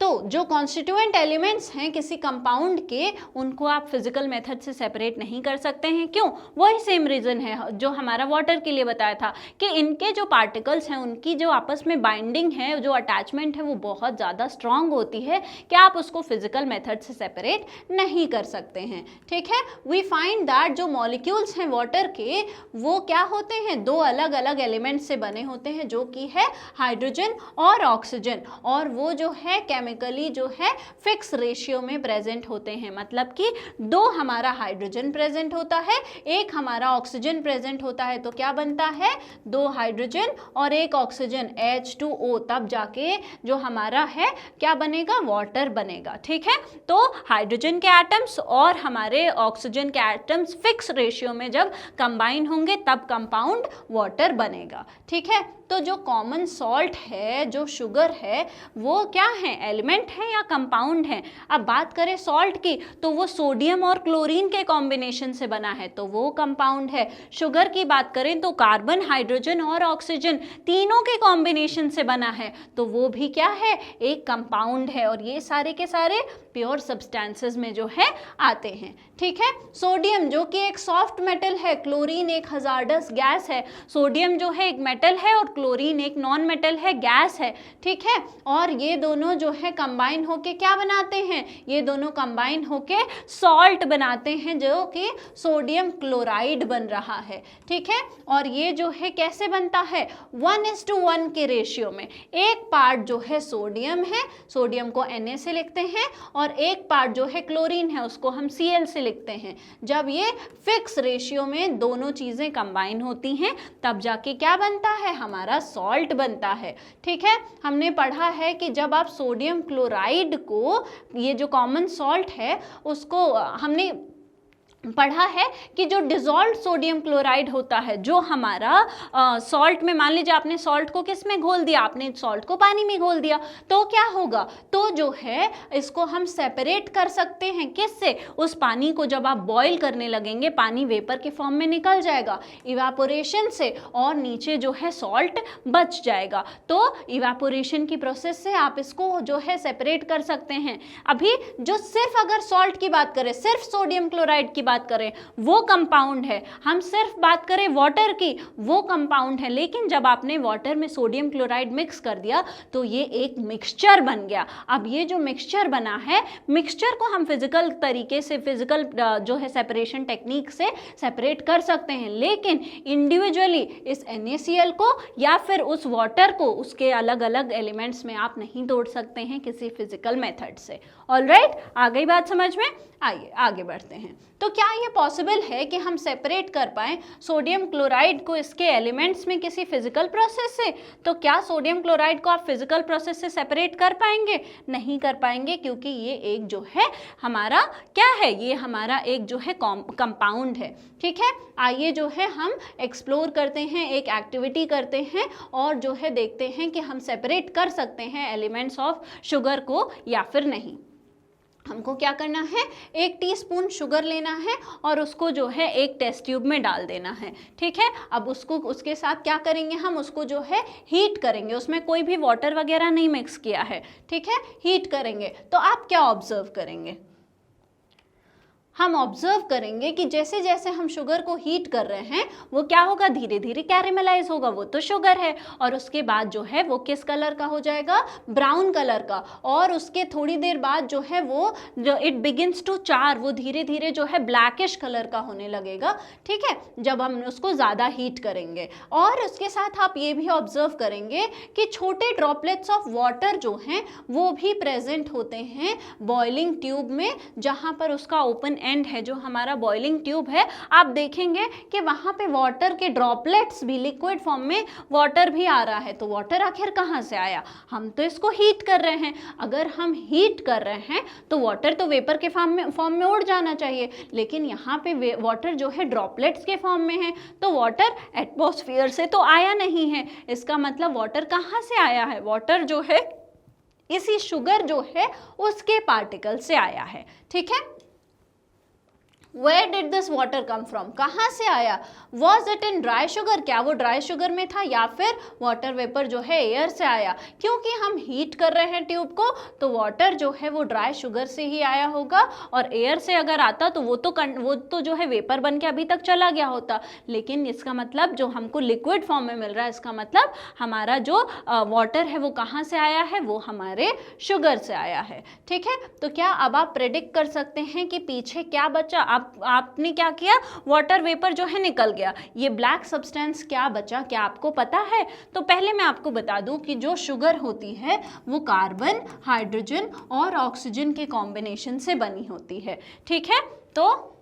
तो जो कॉन्स्टिट्यूएंट एलिमेंट्स हैं किसी कंपाउंड के, उनको आप फिजिकल मेथड से सेपरेट नहीं कर सकते हैं। क्यों, वही सेम रीज़न है जो हमारा वाटर के लिए बताया था कि इनके जो पार्टिकल्स हैं उनकी जो आपस में बाइंडिंग है, जो अटैचमेंट है वो बहुत ज़्यादा स्ट्रांग होती है कि आप उसको फिजिकल मेथड से सेपरेट नहीं कर सकते हैं। ठीक है, वी फाइंड दैट जो मॉलिक्यूल्स हैं वाटर के वो क्या होते हैं, दो अलग अलग एलिमेंट से बने होते हैं, जो कि है हाइड्रोजन और ऑक्सीजन, और वो जो है केमिकली बेसिकली जो है फिक्स रेशियो में प्रेजेंट होते हैं, मतलब कि 2 हमारा हाइड्रोजन प्रेजेंट होता है, 1 हमारा ऑक्सीजन प्रेजेंट होता है, तो क्या बनता है 2 हाइड्रोजन और 1 ऑक्सीजन H2O, तब जाके जो हमारा है क्या बनेगा, वाटर बनेगा। ठीक है, तो हाइड्रोजन के एटम्स और हमारे ऑक्सीजन के एटम्स फिक्स रेशियो में जब कंबाइन होंगे तब कंपाउंड वाटर बनेगा। ठीक है, तो जो कॉमन सॉल्ट है, जो शुगर है, वो क्या है, एलिमेंट है या कंपाउंड है। अब बात करें सॉल्ट की तो वो सोडियम और क्लोरीन के कॉम्बिनेशन से बना है, तो वो कंपाउंड है। शुगर की बात करें तो कार्बन, हाइड्रोजन और ऑक्सीजन तीनों के कॉम्बिनेशन से बना है, तो वो भी क्या है, एक कंपाउंड है। और ये सारे के सारे प्योर सब्सटेंसेस में जो है आते हैं। ठीक है, सोडियम जो कि एक सॉफ्ट मेटल है, क्लोरीन एक हजार्डस गैस है। सोडियम जो है एक मेटल है और क्लोरीन एक नॉन मेटल है, गैस है। ठीक है, और ये दोनों जो है कंबाइन होके क्या बनाते हैं, ये दोनों कंबाइन होके सॉल्ट बनाते हैं, जो कि सोडियम क्लोराइड बन रहा है। ठीक है, और ये जो है कैसे बनता है, 1:1 के रेशियो में। एक पार्ट जो है सोडियम है, सोडियम को Na से लिखते हैं, और एक पार्ट जो है क्लोरीन है, उसको हम Cl से लिखते हैं। जब ये फिक्स रेशियो में दोनों चीजें कंबाइन होती हैं तब जाके क्या बनता है, हमारा सॉल्ट बनता है। ठीक है, हमने पढ़ा है कि जब आप सोडियम क्लोराइड को, ये जो कॉमन सॉल्ट है, उसको हमने पढ़ा है कि जो डिजॉल्व सोडियम क्लोराइड होता है, जो हमारा सॉल्ट में, मान लीजिए आपने सॉल्ट को किस में घोल दिया, आपने सॉल्ट को पानी में घोल दिया, तो क्या होगा, तो जो है इसको हम सेपरेट कर सकते हैं किससे, उस पानी को जब आप बॉईल करने लगेंगे, पानी वेपर के फॉर्म में निकल जाएगा इवापोरेशन से, और नीचे जो है सॉल्ट बच जाएगा। तो इवापोरेशन की प्रोसेस से आप इसको जो है सेपरेट कर सकते हैं। अभी जो सिर्फ अगर सॉल्ट की बात करें, सिर्फ सोडियम क्लोराइड की बात करें, वो कंपाउंड है। हम सिर्फ बात करें वाटर की, वो कंपाउंड है। लेकिन जब आपने वाटर में सोडियम क्लोराइड मिक्स कर दिया तो ये एक मिक्सचर बन गया। अब ये जो मिक्सचर बना है, मिक्सचर को हम फिजिकल तरीके से, फिजिकल जो है सेपरेशन टेक्निक से सेपरेट कर सकते हैं, लेकिन इंडिविजुअली इस NaCl को या फिर उस वाटर को उसके अलग अलग एलिमेंट्स में आप नहीं तोड़ सकते हैं किसी फिजिकल मेथड से। ऑलराइट, आ गई बात समझ में? आइए आगे बढ़ते हैं। तो क्या ये पॉसिबल है कि हम सेपरेट कर पाएं सोडियम क्लोराइड को इसके एलिमेंट्स में किसी फिजिकल प्रोसेस से? तो क्या सोडियम क्लोराइड को आप फिजिकल प्रोसेस से सेपरेट कर पाएंगे? नहीं कर पाएंगे, क्योंकि ये एक जो है हमारा क्या है, ये हमारा एक जो है कंपाउंड है। ठीक है, आइए जो है हम एक्सप्लोर करते हैं, एक एक्टिविटी करते हैं और जो है देखते हैं कि हम सेपरेट कर सकते हैं एलिमेंट्स ऑफ शुगर को या फिर नहीं। हमको क्या करना है, 1 टीस्पून शुगर लेना है और उसको जो है एक टेस्ट ट्यूब में डाल देना है। ठीक है, अब उसको, उसके साथ क्या करेंगे, हम उसको जो है हीट करेंगे। उसमें कोई भी वाटर वगैरह नहीं मिक्स किया है। ठीक है, हीट करेंगे तो आप क्या ऑब्जर्व करेंगे, हम ऑब्जर्व करेंगे कि जैसे जैसे हम शुगर को हीट कर रहे हैं वो क्या होगा, धीरे धीरे कैरेमलाइज होगा। वो तो शुगर है, और उसके बाद जो है वो किस कलर का हो जाएगा, ब्राउन कलर का। और उसके थोड़ी देर बाद जो है वो इट बिगिंस टू चार, वो धीरे धीरे जो है ब्लैकिश कलर का होने लगेगा। ठीक है, जब हम उसको ज़्यादा हीट करेंगे। और उसके साथ आप ये भी ऑब्जर्व करेंगे कि छोटे ड्रॉपलेट्स ऑफ वाटर जो हैं वो भी प्रेजेंट होते हैं बॉइलिंग ट्यूब में, जहाँ पर उसका ओपन एंड है, जो हमारा बॉइलिंग ट्यूब है। आप देखेंगे कि वहां पे वाटर के ड्रॉपलेट्स भी, लिक्विड फॉर्म में वाटर भी आ रहा है। तो वाटर आखिर कहाँ से आया, हम तो इसको हीट कर रहे हैं। अगर हम हीट कर रहे हैं तो वाटर तो वेपर के फॉर्म में उड़ जाना चाहिए, लेकिन यहाँ पे वाटर जो है ड्रॉपलेट्स के फॉर्म में है। तो वाटर एटमॉस्फेयर से तो आया नहीं है। इसका मतलब वाटर कहाँ से आया है, वाटर जो है इसी शुगर जो है उसके पार्टिकल से आया है। ठीक है, Where did this water come from? कहाँ से आया? Was it in dry sugar? क्या वो ड्राई शुगर में था, या फिर वाटर वेपर जो है एयर से आया? क्योंकि हम हीट कर रहे हैं ट्यूब को, तो वाटर जो है वो ड्राई शुगर से ही आया होगा। और एयर से अगर आता तो वो तो जो है वेपर बन के अभी तक चला गया होता। लेकिन इसका मतलब जो हमको लिक्विड फॉर्म में मिल रहा है, इसका मतलब हमारा जो वाटर है वो कहाँ से आया है, वो हमारे शुगर से आया है। ठीक है, तो क्या अब आप प्रेडिक्ट कर सकते हैं कि पीछे क्या बचा? आपने क्या किया, वाटर वेपर जो है निकल गया, ये ब्लैक सब्सटेंस क्या बचा, क्या आपको पता है? तो पहले मैं आपको बता दूं कि जो शुगर होती है वो कार्बन, हाइड्रोजन और ऑक्सीजन के कॉम्बिनेशन से बनी होती है। ठीक है, तो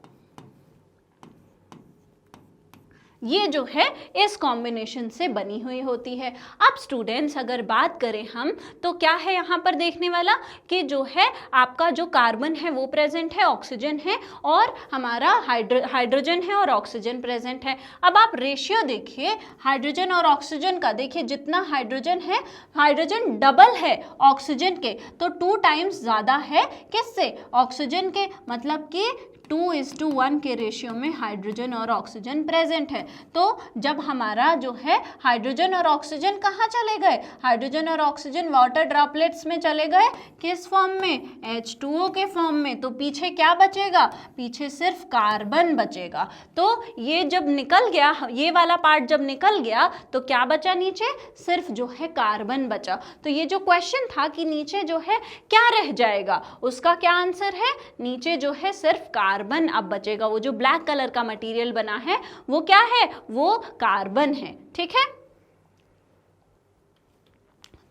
ये जो है इस कॉम्बिनेशन से बनी हुई होती है। अब स्टूडेंट्स अगर बात करें हम, तो क्या है यहाँ पर देखने वाला कि जो है आपका जो कार्बन है वो प्रेजेंट है, ऑक्सीजन है और हमारा हाइड्रोजन है और ऑक्सीजन प्रेजेंट है। अब आप रेशियो देखिए हाइड्रोजन और ऑक्सीजन का, देखिए जितना हाइड्रोजन है, हाइड्रोजन डबल है ऑक्सीजन के, तो 2 टाइम्स ज़्यादा है किससे, ऑक्सीजन के, मतलब कि 2:1 के रेशियो में हाइड्रोजन और ऑक्सीजन प्रेजेंट है। तो जब हमारा जो है हाइड्रोजन और ऑक्सीजन कहाँ चले गए, हाइड्रोजन और ऑक्सीजन वाटर ड्रॉपलेट्स में चले गए, किस फॉर्म में, H2O के फॉर्म में। तो पीछे क्या बचेगा, पीछे सिर्फ कार्बन बचेगा। तो ये जब निकल गया, ये वाला पार्ट जब निकल गया तो क्या बचा नीचे, सिर्फ जो है कार्बन बचा। तो ये जो क्वेश्चन था कि नीचे जो है क्या रह जाएगा, उसका क्या आंसर है, नीचे जो है सिर्फ कार्बन अब बचेगा। वो जो ब्लैक कलर का मटेरियल बना है वो क्या है, वो कार्बन है। ठीक है,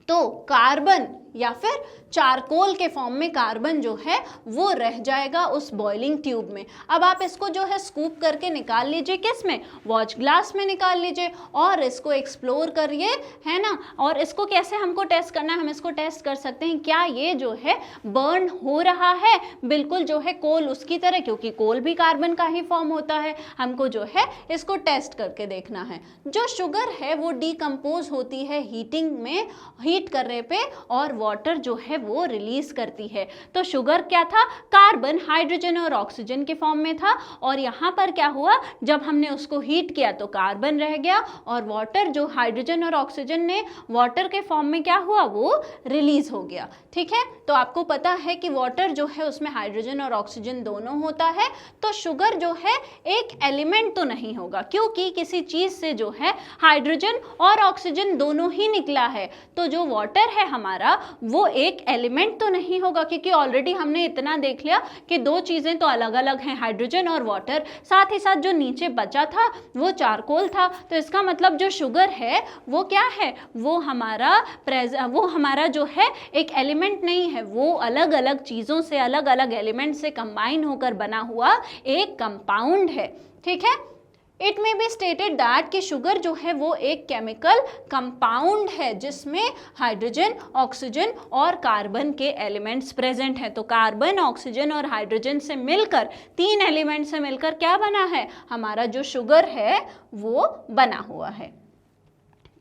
तो कार्बन या फिर चारकोल के फॉर्म में कार्बन जो है वो रह जाएगा उस बॉइलिंग ट्यूब में। अब आप इसको जो है स्कूप करके निकाल लीजिए, किस में, वॉच ग्लास में निकाल लीजिए और इसको एक्सप्लोर करिए, है ना। और इसको कैसे हमको टेस्ट करना है, हम इसको टेस्ट कर सकते हैं, क्या ये जो है बर्न हो रहा है, बिल्कुल जो है कोल उसकी तरह, क्योंकि कोल भी कार्बन का ही फॉर्म होता है। हमको जो है इसको टेस्ट करके देखना है। जो शुगर है वो डिकम्पोज होती है हीटिंग में, हीट करने पे, और वाटर जो है वो रिलीज करती है। तो शुगर क्या था, कार्बन, हाइड्रोजन और ऑक्सीजन के फॉर्म में था, और यहाँ पर क्या हुआ, जब हमने उसको हीट किया तो कार्बन रह गया और वाटर जो हाइड्रोजन और ऑक्सीजन ने वाटर के फॉर्म में क्या हुआ, वो रिलीज हो गया। ठीक है, तो आपको पता है कि वाटर जो है उसमें हाइड्रोजन और ऑक्सीजन दोनों होता है। तो शुगर जो है एक एलिमेंट तो नहीं होगा, क्योंकि किसी चीज से जो है हाइड्रोजन और ऑक्सीजन दोनों ही निकला है। तो जो वाटर है हमारा वो एक एलिमेंट तो नहीं होगा, क्योंकि ऑलरेडी हमने इतना देख लिया कि दो चीजें तो अलग अलग हैं, हाइड्रोजन और वाटर। साथ ही साथ जो नीचे बचा था वो चारकोल था। तो इसका मतलब जो शुगर है वो क्या है, वो हमारा जो है एक एलिमेंट नहीं है, वो अलग अलग चीजों से, अलग अलग एलिमेंट से कंबाइन होकर बना हुआ एक कंपाउंड है। ठीक है, it may be stated that कि शुगर जो है वो एक केमिकल कंपाउंड है जिसमें हाइड्रोजन, ऑक्सीजन और कार्बन के एलिमेंट्स प्रेजेंट हैं। तो कार्बन, ऑक्सीजन और हाइड्रोजन से मिलकर, 3 एलिमेंट से मिलकर क्या बना है, हमारा जो शुगर है वो बना हुआ है।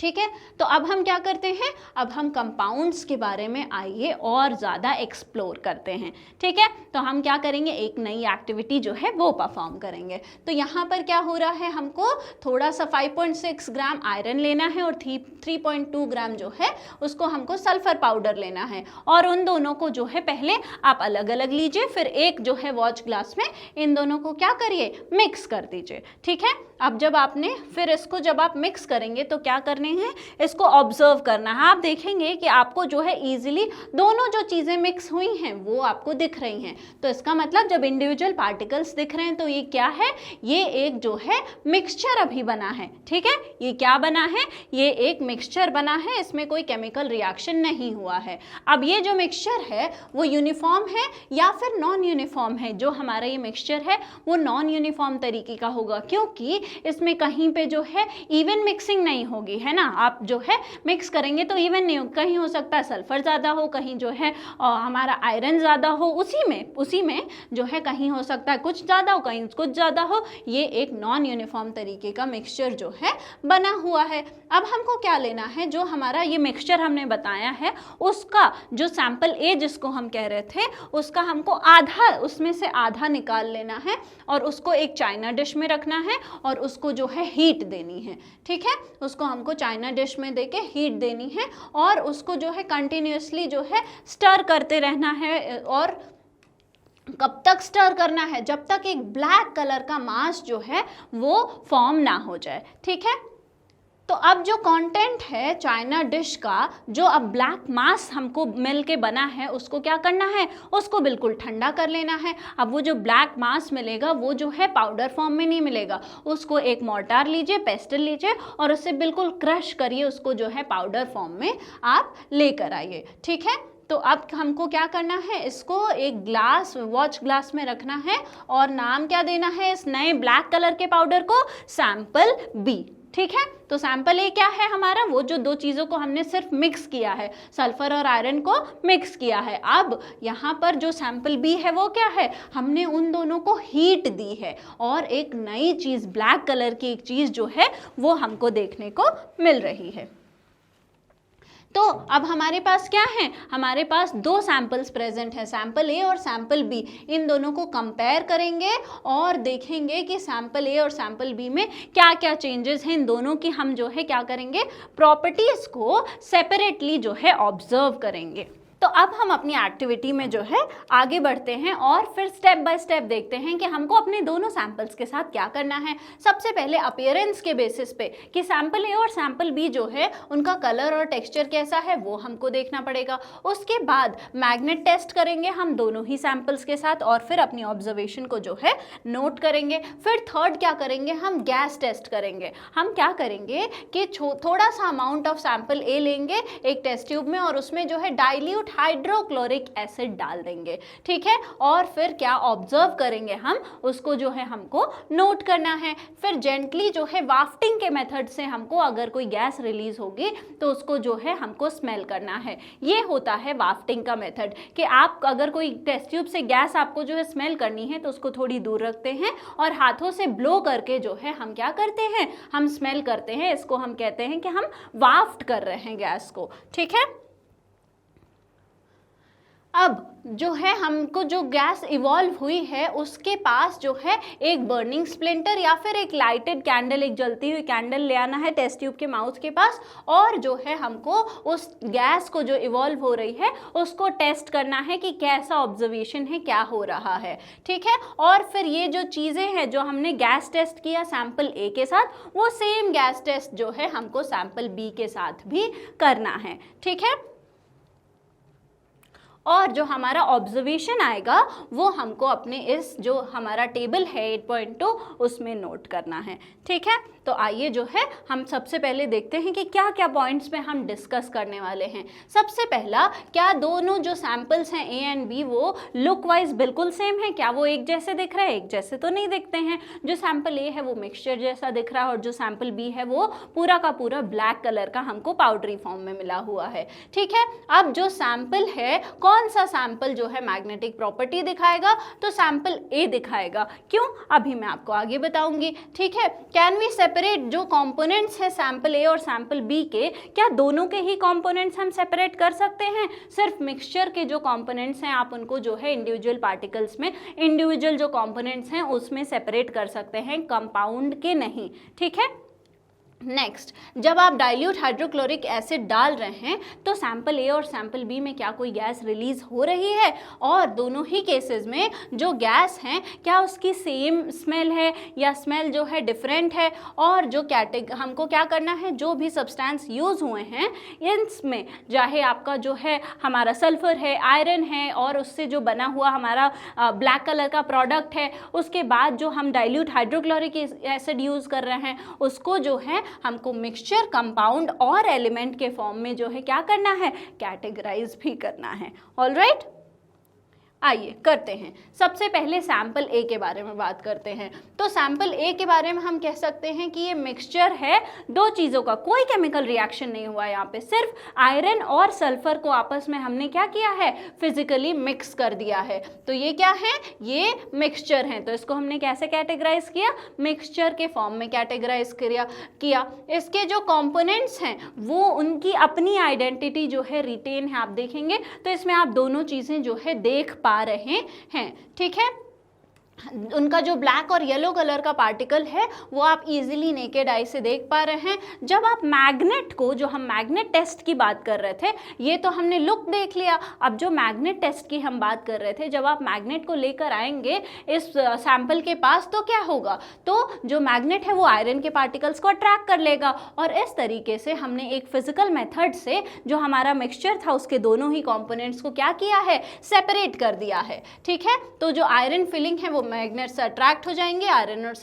ठीक है, तो अब हम क्या करते हैं, अब हम कंपाउंड्स के बारे में आइए और ज़्यादा एक्सप्लोर करते हैं। ठीक है, तो हम क्या करेंगे, एक नई एक्टिविटी जो है वो परफॉर्म करेंगे। तो यहाँ पर क्या हो रहा है, हमको थोड़ा सा 5.6 ग्राम आयरन लेना है और 3.2 ग्राम जो है उसको हमको सल्फर पाउडर लेना है, और उन दोनों को जो है पहले आप अलग अलग लीजिए, फिर एक जो है वॉच ग्लास में इन दोनों को क्या करिए, मिक्स कर दीजिए। ठीक है, अब जब आपने फिर इसको जब आप मिक्स करेंगे तो क्या करने हैं, इसको ऑब्जर्व करना है। आप देखेंगे कि आपको जो है इजीली दोनों जो चीज़ें मिक्स हुई हैं वो आपको दिख रही हैं। तो इसका मतलब जब इंडिविजुअल पार्टिकल्स दिख रहे हैं तो ये क्या है, ये एक जो है मिक्सचर अभी बना है। ठीक है, ये क्या बना है, ये एक मिक्सचर बना है, इसमें कोई केमिकल रिएक्शन नहीं हुआ है। अब ये जो मिक्सचर है वो यूनिफॉर्म है या फिर नॉन यूनिफॉर्म है। जो हमारा ये मिक्सचर है वो नॉन यूनिफॉर्म तरीके का होगा, क्योंकि इसमें कहीं पे जो है इवन मिक्सिंग नहीं होगी, है ना। आप जो है मिक्स करेंगे तो इवन नहीं हो, कहीं हो सकता है सल्फर ज़्यादा हो, कहीं जो है हमारा आयरन ज़्यादा हो, उसी में जो है कहीं हो सकता है कुछ ज़्यादा हो, कहीं कुछ ज़्यादा हो। ये एक नॉन यूनिफॉर्म तरीके का मिक्सचर जो है बना हुआ है। अब हमको क्या लेना है, जो हमारा ये मिक्सचर हमने बताया है उसका जो सैंपल ए जिसको हम कह रहे थे, उसका हमको आधा, उसमें से आधा निकाल लेना है और उसको एक चाइना डिश में रखना है और उसको जो है हीट देनी है। ठीक है, उसको हमको चाइना डिश में देके हीट देनी है और उसको जो है कंटिन्यूसली जो है स्टर करते रहना है। और कब तक स्टर करना है, जब तक एक ब्लैक कलर का मास जो है वो फॉर्म ना हो जाए। ठीक है, तो अब जो कंटेंट है चाइना डिश का, जो अब ब्लैक मास हमको मिल के बना है, उसको क्या करना है, उसको बिल्कुल ठंडा कर लेना है। अब वो जो ब्लैक मास मिलेगा वो जो है पाउडर फॉर्म में नहीं मिलेगा, उसको एक मोर्टार लीजिए, पेस्टल लीजिए और उससे बिल्कुल क्रश करिए, उसको जो है पाउडर फॉर्म में आप लेकर आइए। ठीक है, तो अब हमको क्या करना है, इसको एक ग्लास, वॉच ग्लास में रखना है और नाम क्या देना है इस नए ब्लैक कलर के पाउडर को, सैंपल बी। ठीक है, तो सैंपल ए क्या है हमारा, वो जो दो चीज़ों को हमने सिर्फ मिक्स किया है, सल्फर और आयरन को मिक्स किया है। अब यहाँ पर जो सैंपल बी है वो क्या है, हमने उन दोनों को हीट दी है और एक नई चीज़, ब्लैक कलर की एक चीज़ जो है वो हमको देखने को मिल रही है। तो अब हमारे पास क्या है, हमारे पास दो सैंपल्स प्रेजेंट हैं, सैंपल ए और सैंपल बी। इन दोनों को कंपेयर करेंगे और देखेंगे कि सैंपल ए और सैंपल बी में क्या क्या चेंजेस हैं। इन दोनों की हम जो है क्या करेंगे, प्रॉपर्टीज को सेपरेटली जो है ऑब्जर्व करेंगे। तो अब हम अपनी एक्टिविटी में जो है आगे बढ़ते हैं और फिर स्टेप बाय स्टेप देखते हैं कि हमको अपने दोनों सैंपल्स के साथ क्या करना है। सबसे पहले अपीयरेंस के बेसिस पे कि सैंपल ए और सैंपल बी जो है उनका कलर और टेक्सचर कैसा है वो हमको देखना पड़ेगा। उसके बाद मैग्नेट टेस्ट करेंगे हम दोनों ही सैंपल्स के साथ और फिर अपनी ऑब्जर्वेशन को जो है नोट करेंगे। फिर थर्ड क्या करेंगे, हम गैस टेस्ट करेंगे। हम क्या करेंगे कि थोड़ा सा अमाउंट ऑफ सैंपल ए लेंगे एक टेस्ट ट्यूब में और उसमें जो है डाइल्यूट हाइड्रोक्लोरिक एसिड डाल देंगे। ठीक है, और फिर क्या ऑब्जर्व करेंगे हम, उसको जो है हमको नोट करना है। फिर जेंटली जो है वाफ्टिंग के मेथड से हमको अगर कोई गैस रिलीज होगी तो उसको जो है हमको स्मेल करना है। ये होता है वाफ्टिंग का मेथड कि आप अगर कोई टेस्ट ट्यूब से गैस आपको जो है स्मेल करनी है तो उसको थोड़ी दूर रखते हैं और हाथों से ब्लो करके जो है हम क्या करते हैं, हम स्मेल करते हैं। इसको हम कहते हैं कि हम वाफ्ट कर रहे हैं गैस को। ठीक है, अब जो है हमको जो गैस इवॉल्व हुई है उसके पास जो है एक बर्निंग स्प्लिंटर या फिर एक लाइटेड कैंडल, एक जलती हुई कैंडल ले आना है टेस्ट ट्यूब के माउथ के पास और जो है हमको उस गैस को जो इवॉल्व हो रही है उसको टेस्ट करना है कि कैसा ऑब्जर्वेशन है, क्या हो रहा है। ठीक है, और फिर ये जो चीज़ें हैं जो हमने गैस टेस्ट किया सैंपल ए के साथ, वो सेम गैस टेस्ट जो है हमको सैंपल बी के साथ भी करना है। ठीक है, और जो हमारा ऑब्जर्वेशन आएगा वो हमको अपने इस जो हमारा टेबल है 8.2 उसमें नोट करना है। ठीक है, तो आइए जो है हम सबसे पहले देखते हैं कि क्या क्या पॉइंट्स में हम डिस्कस करने वाले हैं। सबसे पहला, क्या दोनों जो सैंपल्स हैं ए एंड बी वो लुक वाइज बिल्कुल सेम है, क्या वो एक जैसे दिख रहे हैं, एक जैसे तो नहीं दिखते हैं। जो सैंपल ए है वो मिक्सचर जैसा दिख रहा है और जो सैंपल बी है वो पूरा का पूरा ब्लैक कलर का हमको पाउडरी फॉर्म में मिला हुआ है। ठीक है, अब जो सैंपल है, कौन सा सैंपल जो है मैग्नेटिक प्रॉपर्टी दिखाएगा, तो सैंपल ए दिखाएगा। क्यों, अभी मैं आपको आगे बताऊंगी। ठीक है, कैन वी सेपरेट जो कंपोनेंट्स है सैंपल ए और सैंपल बी के, क्या दोनों के ही कंपोनेंट्स हम सेपरेट कर सकते हैं? सिर्फ मिक्सचर के जो कंपोनेंट्स हैं आप उनको जो है इंडिविजुअल पार्टिकल्स में, इंडिविजुअल जो कंपोनेंट्स हैं उसमें सेपरेट कर सकते हैं, कंपाउंड के नहीं। ठीक है, नेक्स्ट, जब आप डाइल्यूट हाइड्रोक्लोरिक एसिड डाल रहे हैं तो सैंपल ए और सैंपल बी में क्या कोई गैस रिलीज हो रही है, और दोनों ही केसेस में जो गैस हैं क्या उसकी सेम स्मेल है या स्मेल जो है डिफरेंट है। और जो हमको क्या करना है, जो भी सब्सटेंस यूज हुए हैं इसमें चाहे आपका जो है हमारा सल्फर है, आयरन है और उससे जो बना हुआ हमारा ब्लैक कलर का प्रोडक्ट है, उसके बाद जो हम डाइल्यूट हाइड्रोक्लोरिक एसिड यूज कर रहे हैं उसको जो है हमको मिक्सचर, कंपाउंड और एलिमेंट के फॉर्म में जो है क्या करना है, कैटेगराइज भी करना है। ऑलराइट, आइए करते हैं। सबसे पहले सैंपल ए के बारे में बात करते हैं। तो सैंपल ए के बारे में हम कह सकते हैं कि ये मिक्सचर है दो चीज़ों का, कोई केमिकल रिएक्शन नहीं हुआ यहाँ पे, सिर्फ आयरन और सल्फर को आपस में हमने क्या किया है, फिजिकली मिक्स कर दिया है। तो ये क्या है, ये मिक्सचर है। तो इसको हमने कैसे कैटेगराइज किया, मिक्सचर के फॉर्म में कैटेगराइज किया। इसके जो कॉम्पोनेंट्स हैं वो उनकी अपनी आइडेंटिटी जो है रिटेन है। आप देखेंगे तो इसमें आप दोनों चीज़ें जो है देख पा रहे हैं। ठीक है, उनका जो ब्लैक और येलो कलर का पार्टिकल है वो आप इजीली नेकेड आई से देख पा रहे हैं। जब आप मैग्नेट को, जो हम मैग्नेट टेस्ट की बात कर रहे थे, ये तो हमने लुक देख लिया, अब जो मैग्नेट टेस्ट की हम बात कर रहे थे, जब आप मैग्नेट को लेकर आएंगे इस सैंपल के पास तो क्या होगा, तो जो मैग्नेट है वो आयरन के पार्टिकल्स को अट्रैक्ट कर लेगा। और इस तरीके से हमने एक फिजिकल मेथड से जो हमारा मिक्सचर था उसके दोनों ही कंपोनेंट्स को क्या किया है, सेपरेट कर दिया है। ठीक है, तो जो आयरन फिलिंग है वो मैग्नेट से अट्रैक्ट हो जाएंगे, आयरन और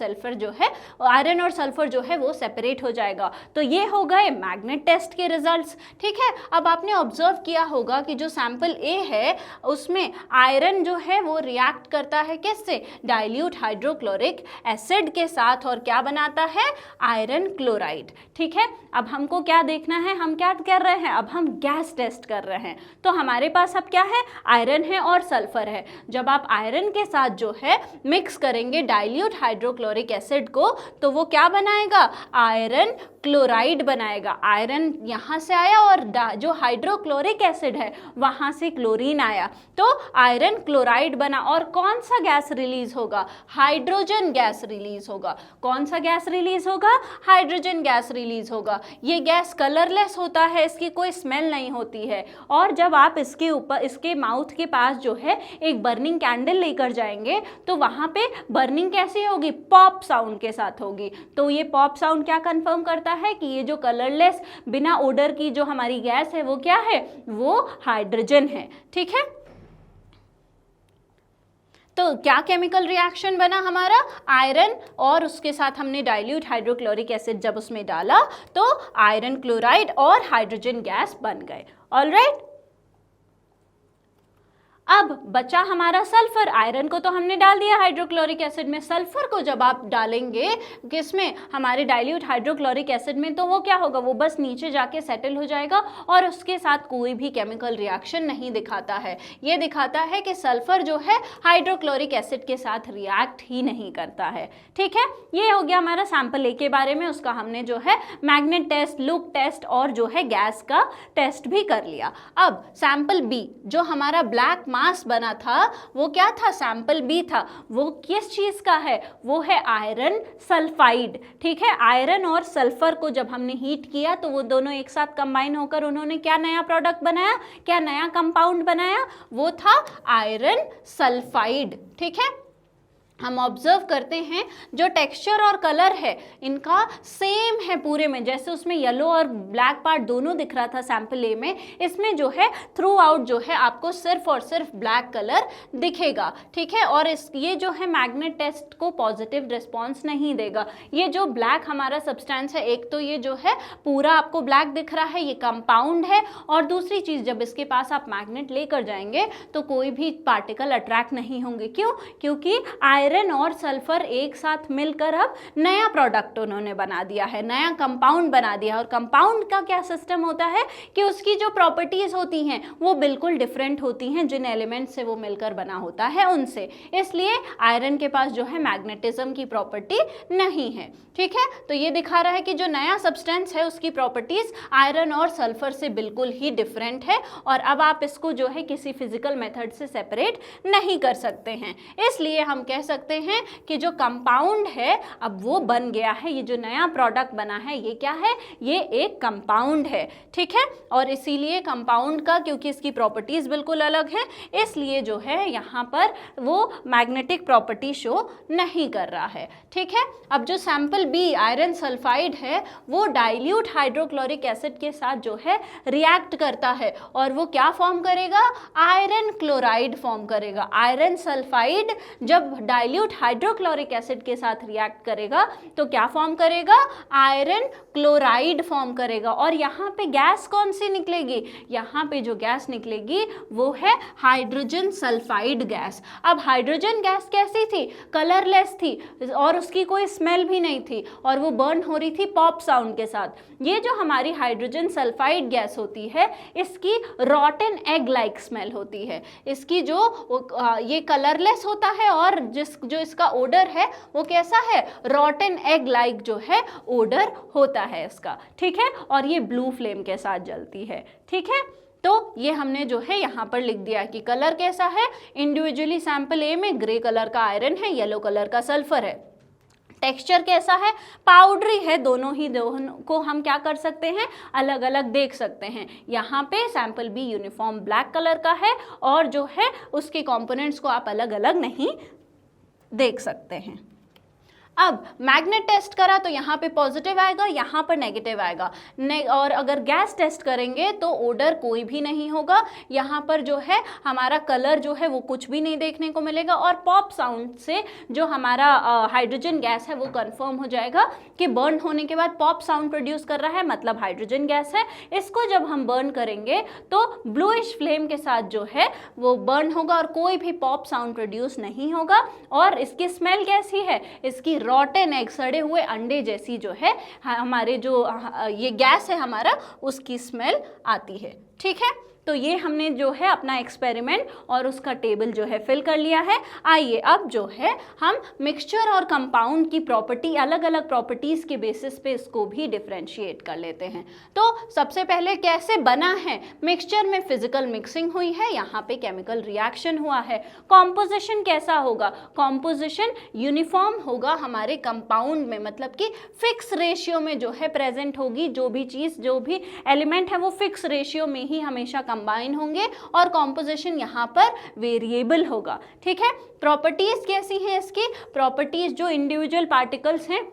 सल्फर जो है वो सेपरेट हो जाएगा। तो ये हो गए मैग्नेट टेस्ट के रिजल्ट्स। ठीक है, अब आपने ऑब्जर्व किया होगा कि जो सैंपल ए है उसमें आयरन जो है वो रिएक्ट करता है किससे, डाइल्यूट हाइड्रोक्लोरिक एसिड के साथ, और क्या बनाता है, आयरन क्लोराइड। ठीक है, अब हमको क्या देखना है, हम क्या कर रहे हैं, अब हम गैस टेस्ट कर रहे हैं। तो हमारे पास अब क्या है, आयरन है और सल्फर है। जब आप आयरन के साथ जो है मिक्स करेंगे डाइल्यूट हाइड्रोक्लोरिक एसिड को, तो वो क्या बनाएगा, आयरन क्लोराइड बनाएगा। आयरन यहाँ से आया और जो हाइड्रोक्लोरिक एसिड है वहाँ से क्लोरीन आया, तो आयरन क्लोराइड बना। और कौन सा गैस रिलीज होगा, हाइड्रोजन गैस रिलीज होगा। कौन सा गैस रिलीज होगा, हाइड्रोजन गैस रिलीज होगा। ये गैस कलरलेस होता है, इसकी कोई स्मेल नहीं होती है। और जब आप इसके ऊपर, इसके माउथ के पास जो है एक बर्निंग कैंडल लेकर जाएंगे तो वहाँ पे बर्निंग कैसी होगी, पॉप साउंड के साथ होगी। तो ये पॉप साउंड क्या कंफर्म करता है कि ये जो कलरलेस बिना ओडर की जो हमारी गैस है वो क्या है, वो हाइड्रोजन है। ठीक है, तो क्या केमिकल रिएक्शन बना हमारा, आयरन और उसके साथ हमने डाइल्यूट हाइड्रोक्लोरिक एसिड जब उसमें डाला तो आयरन क्लोराइड और हाइड्रोजन गैस बन गए। ऑलराइट, अब बचा हमारा सल्फर। आयरन को तो हमने डाल दिया हाइड्रोक्लोरिक एसिड में, सल्फर को जब आप डालेंगे किसमें, हमारे डाइल्यूट हाइड्रोक्लोरिक एसिड में, तो वो क्या होगा, वो बस नीचे जाके सेटल हो जाएगा और उसके साथ कोई भी केमिकल रिएक्शन नहीं दिखाता है। ये दिखाता है कि सल्फर जो है हाइड्रोक्लोरिक एसिड के साथ रिएक्ट ही नहीं करता है। ठीक है, ये हो गया हमारा सैंपल ए के बारे में। उसका हमने जो है मैग्नेट टेस्ट, लुक टेस्ट और जो है गैस का टेस्ट भी कर लिया। अब सैंपल बी, जो हमारा ब्लैक मास बना था वो क्या था, सैंपल बी था। वो किस चीज का है, वो है आयरन सल्फाइड। ठीक है, आयरन और सल्फर को जब हमने हीट किया तो वो दोनों एक साथ कंबाइन होकर उन्होंने क्या नया प्रोडक्ट बनाया, क्या नया कंपाउंड बनाया, वो था आयरन सल्फाइड। ठीक है, हम ऑब्जर्व करते हैं जो टेक्सचर और कलर है इनका सेम है पूरे में, जैसे उसमें येलो और ब्लैक पार्ट दोनों दिख रहा था सैंपल ए में, इसमें जो है थ्रू आउट जो है आपको सिर्फ और सिर्फ ब्लैक कलर दिखेगा। ठीक है, और ये जो है मैग्नेट टेस्ट को पॉजिटिव रिस्पॉन्स नहीं देगा। ये जो ब्लैक हमारा सब्सटेंस है, एक तो ये जो है पूरा आपको ब्लैक दिख रहा है, ये कंपाउंड है, और दूसरी चीज जब इसके पास आप मैग्नेट लेकर जाएंगे तो कोई भी पार्टिकल अट्रैक्ट नहीं होंगे। क्यों, क्योंकि आयरन और सल्फर एक साथ मिलकर अब नया प्रोडक्ट उन्होंने बना दिया है, नया कंपाउंड बना दिया। और कंपाउंड का क्या सिस्टम होता है कि उसकी जो प्रॉपर्टीज होती हैं वो बिल्कुल डिफरेंट होती हैं जिन एलिमेंट से वो मिलकर बना होता है उनसे, इसलिए आयरन के पास जो है मैग्नेटिज्म की प्रॉपर्टी नहीं है। ठीक है, तो ये दिखा रहा है कि जो नया सब्सटेंस है उसकी प्रॉपर्टीज आयरन और सल्फर से बिल्कुल ही डिफरेंट है, और अब आप इसको जो है किसी फिजिकल मेथड से सेपरेट नहीं कर सकते हैं। इसलिए हम कह सकते हैं कि जो कंपाउंड है अब वो बन गया है, ये जो नया प्रोडक्ट बना है ये क्या है, ये एक कंपाउंड है। ठीक है, और इसीलिए कंपाउंड का, क्योंकि इसकी प्रॉपर्टीज बिल्कुल अलग है, इसलिए जो है यहाँ पर वो मैग्नेटिक प्रॉपर्टी शो नहीं कर रहा है। ठीक है, अब जो सैंपल बी आयरन सल्फाइड है वो डाइल्यूट हाइड्रोक्लोरिक एसिड के साथ जो है रिएक्ट करता है, और वो क्या फॉर्म करेगा, आयरन क्लोराइड फॉर्म करेगा। आयरन सल्फाइड जब डाइल्यूट हाइड्रोक्लोरिक एसिड के साथ रिएक्ट करेगा तो क्या फॉर्म करेगा, आयरन क्लोराइड फॉर्म करेगा। और यहाँ पे गैस कौन सी निकलेगी, यहाँ पे जो गैस निकलेगी वो है हाइड्रोजन सल्फाइड गैस। अब हाइड्रोजन गैस कैसी थी, कलरलेस थी और उसकी कोई स्मेल भी नहीं थी, और वो बर्न हो रही थी पॉप साउंड के साथ। ये जो हमारी हाइड्रोजन सल्फाइड गैस होती है इसकी रॉटन एग लाइक स्मेल होती है। इसकी जो ये कलरलेस होता है और जो इसका ओडर है वो कैसा है, रॉटन एग लाइक जो है ओडर होता है इसका। ठीक है, और ये ब्लू फ्लेम के साथ जलती है। ठीक है, तो ये हमने जो है यहाँ पर लिख दिया कि कलर कैसा है, इंडिविजुअली सैंपल ए में ग्रे कलर का आयरन है, येलो कलर का सल्फर है। टेक्सचर कैसा है, पाउडरी है, दोनों को हम क्या कर सकते हैं, अलग अलग देख सकते हैं। यहाँ पे sample be uniform black colour का है और जो है उसके कंपोनेंट्स को आप अलग अलग नहीं देख सकते हैं। अब मैग्नेट टेस्ट करा तो यहाँ पे पॉजिटिव आएगा, यहाँ पर नेगेटिव आएगा। और अगर गैस टेस्ट करेंगे तो ओडर कोई भी नहीं होगा, यहाँ पर जो है हमारा कलर जो है वो कुछ भी नहीं देखने को मिलेगा। और पॉप साउंड से जो हमारा हाइड्रोजन गैस है वो कंफर्म हो जाएगा कि बर्न होने के बाद पॉप साउंड प्रोड्यूस कर रहा है, मतलब हाइड्रोजन गैस है। इसको जब हम बर्न करेंगे तो ब्लूइश फ्लेम के साथ जो है वो बर्न होगा और कोई भी पॉप साउंड प्रोड्यूस नहीं होगा। और इसकी स्मेल कैसी है, इसकी रॉटन एग, सड़े हुए अंडे जैसी जो है हमारे जो ये गैस है हमारा, उसकी स्मेल आती है। ठीक है, तो ये हमने जो है अपना एक्सपेरिमेंट और उसका टेबल जो है फिल कर लिया है। आइए अब जो है हम मिक्सचर और कंपाउंड की प्रॉपर्टी, अलग अलग प्रॉपर्टीज़ के बेसिस पे इसको भी डिफरेंशिएट कर लेते हैं। तो सबसे पहले कैसे बना है, मिक्सचर में फिजिकल मिक्सिंग हुई है, यहाँ पे केमिकल रिएक्शन हुआ है। कॉम्पोजिशन कैसा होगा, कॉम्पोजिशन यूनिफॉर्म होगा हमारे कंपाउंड में, मतलब कि फिक्स रेशियो में जो है प्रेजेंट होगी, जो भी चीज़, जो भी एलिमेंट है वो फिक्स रेशियो में ही हमेशा कंबाइन होंगे और कॉम्पोजिशन यहाँ पर वेरिएबल होगा। ठीक है, प्रॉपर्टीज कैसी हैं इसकी, प्रॉपर्टीज जो इंडिविजुअल पार्टिकल्स हैं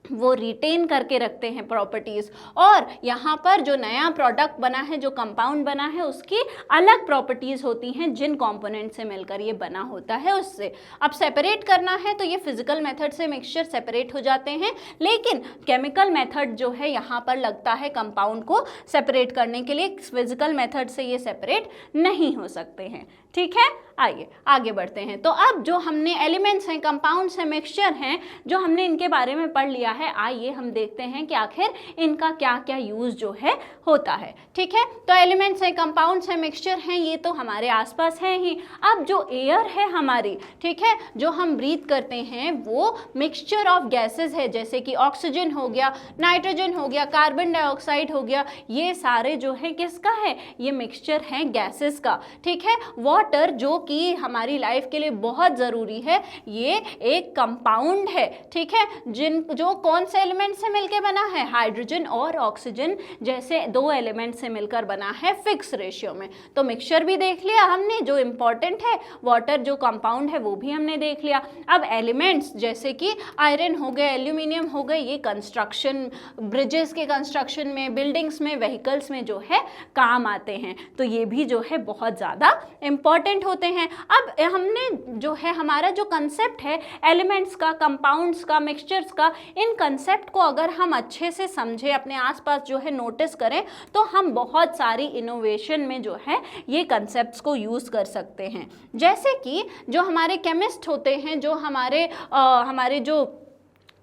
वो रिटेन करके रखते हैं प्रॉपर्टीज, और यहाँ पर जो नया प्रोडक्ट बना है, जो कंपाउंड बना है, उसकी अलग प्रॉपर्टीज होती हैं जिन कंपोनेंट से मिलकर ये बना होता है उससे। अब सेपरेट करना है तो ये फिजिकल मेथड से मिक्सचर सेपरेट हो जाते हैं, लेकिन केमिकल मेथड जो है यहाँ पर लगता है कंपाउंड को सेपरेट करने के लिए, फिजिकल मेथड से ये सेपरेट नहीं हो सकते हैं। ठीक है, आइए आगे बढ़ते हैं। तो अब जो हमने एलिमेंट्स हैं, कंपाउंड्स हैं, मिक्सचर हैं, जो हमने इनके बारे में पढ़ लिया है, आइए हम देखते हैं कि आखिर इनका क्या क्या यूज जो है होता है। ठीक है, तो एलिमेंट्स हैं, कंपाउंड्स हैं, मिक्सचर हैं, ये तो हमारे आसपास है ही। अब जो एयर है हमारी, ठीक है, जो हम ब्रीथ करते हैं वो मिक्सचर ऑफ गैसेस है, जैसे कि ऑक्सीजन हो गया, नाइट्रोजन हो गया, कार्बन डाइऑक्साइड हो गया, ये सारे जो है किसका है, ये मिक्सचर है गैसेस का। ठीक है, वाटर जो कि हमारी लाइफ के लिए बहुत ज़रूरी है, ये एक कंपाउंड है। ठीक है, जो कौन से एलिमेंट से मिलकर बना है, हाइड्रोजन और ऑक्सीजन जैसे दो एलिमेंट से मिलकर बना है फिक्स रेशियो में। तो मिक्सचर भी देख लिया हमने, जो इंपॉर्टेंट है, वाटर जो कंपाउंड है वो भी हमने देख लिया। अब एलिमेंट्स जैसे कि आयरन हो गए, एल्यूमिनियम हो गए, ये कंस्ट्रक्शन, ब्रिजेस के कंस्ट्रक्शन में, बिल्डिंग्स में, व्हीकल्स में जो है काम आते हैं, तो ये भी जो है बहुत ज़्यादा इंपॉर्टेंट होते हैं। अब हमने जो है हमारा जो कंसेप्ट है एलिमेंट्स का, कंपाउंड्स का, मिक्सचर्स का, इन कंसेप्ट को अगर हम अच्छे से समझें, अपने आसपास जो है नोटिस करें, तो हम बहुत सारी इनोवेशन में जो है ये कंसेप्ट्स को यूज़ कर सकते हैं। जैसे कि जो हमारे केमिस्ट होते हैं, जो हमारे जो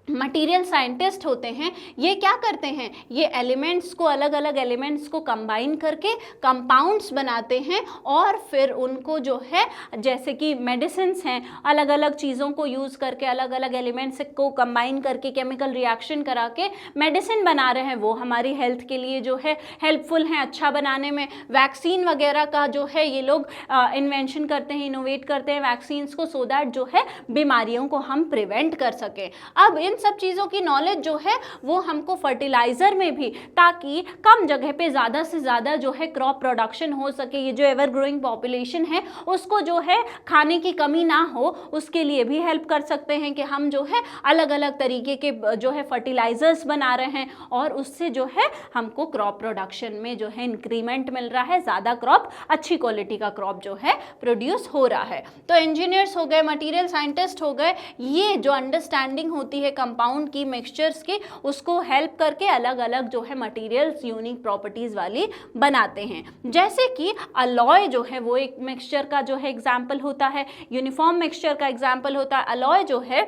मटेरियल साइंटिस्ट होते हैं, ये क्या करते हैं, ये एलिमेंट्स को, अलग अलग एलिमेंट्स को कंबाइन करके कंपाउंड्स बनाते हैं और फिर उनको जो है, जैसे कि मेडिसिन्स हैं, अलग अलग चीज़ों को यूज़ करके, अलग अलग एलिमेंट्स को कंबाइन करके केमिकल रिएक्शन करा के मेडिसिन बना रहे हैं, वो हमारी हेल्थ के लिए जो है हेल्पफुल हैं, अच्छा बनाने में। वैक्सीन वगैरह का जो है ये लोग इन्वेंशन करते हैं, इनोवेट करते हैं वैक्सीन्स को, सो दैट जो है बीमारियों को हम प्रिवेंट कर सकें। अब इन सब चीज़ों की नॉलेज जो है वो हमको फर्टिलाइजर में भी, ताकि कम जगह पे ज़्यादा से ज़्यादा जो है क्रॉप प्रोडक्शन हो सके, ये जो एवर ग्रोइंग पॉपुलेशन है उसको जो है खाने की कमी ना हो, उसके लिए भी हेल्प कर सकते हैं कि हम जो है अलग अलग तरीके के जो है फर्टिलाइजर्स बना रहे हैं और उससे जो है हमको क्रॉप प्रोडक्शन में जो है इंक्रीमेंट मिल रहा है, ज़्यादा क्रॉप, अच्छी क्वालिटी का क्रॉप जो है प्रोड्यूस हो रहा है। तो इंजीनियर्स हो गए, मटीरियल साइंटिस्ट हो गए, ये जो अंडरस्टैंडिंग होती है कंपाउंड की, मिक्सचर्स की, उसको हेल्प करके अलग अलग जो है मटेरियल्स यूनिक प्रॉपर्टीज वाली बनाते हैं। जैसे कि अलॉय जो है वो एक मिक्सचर का जो है एग्जाम्पल होता है, यूनिफॉर्म मिक्सचर का एग्जाम्पल होता है। अलॉय जो है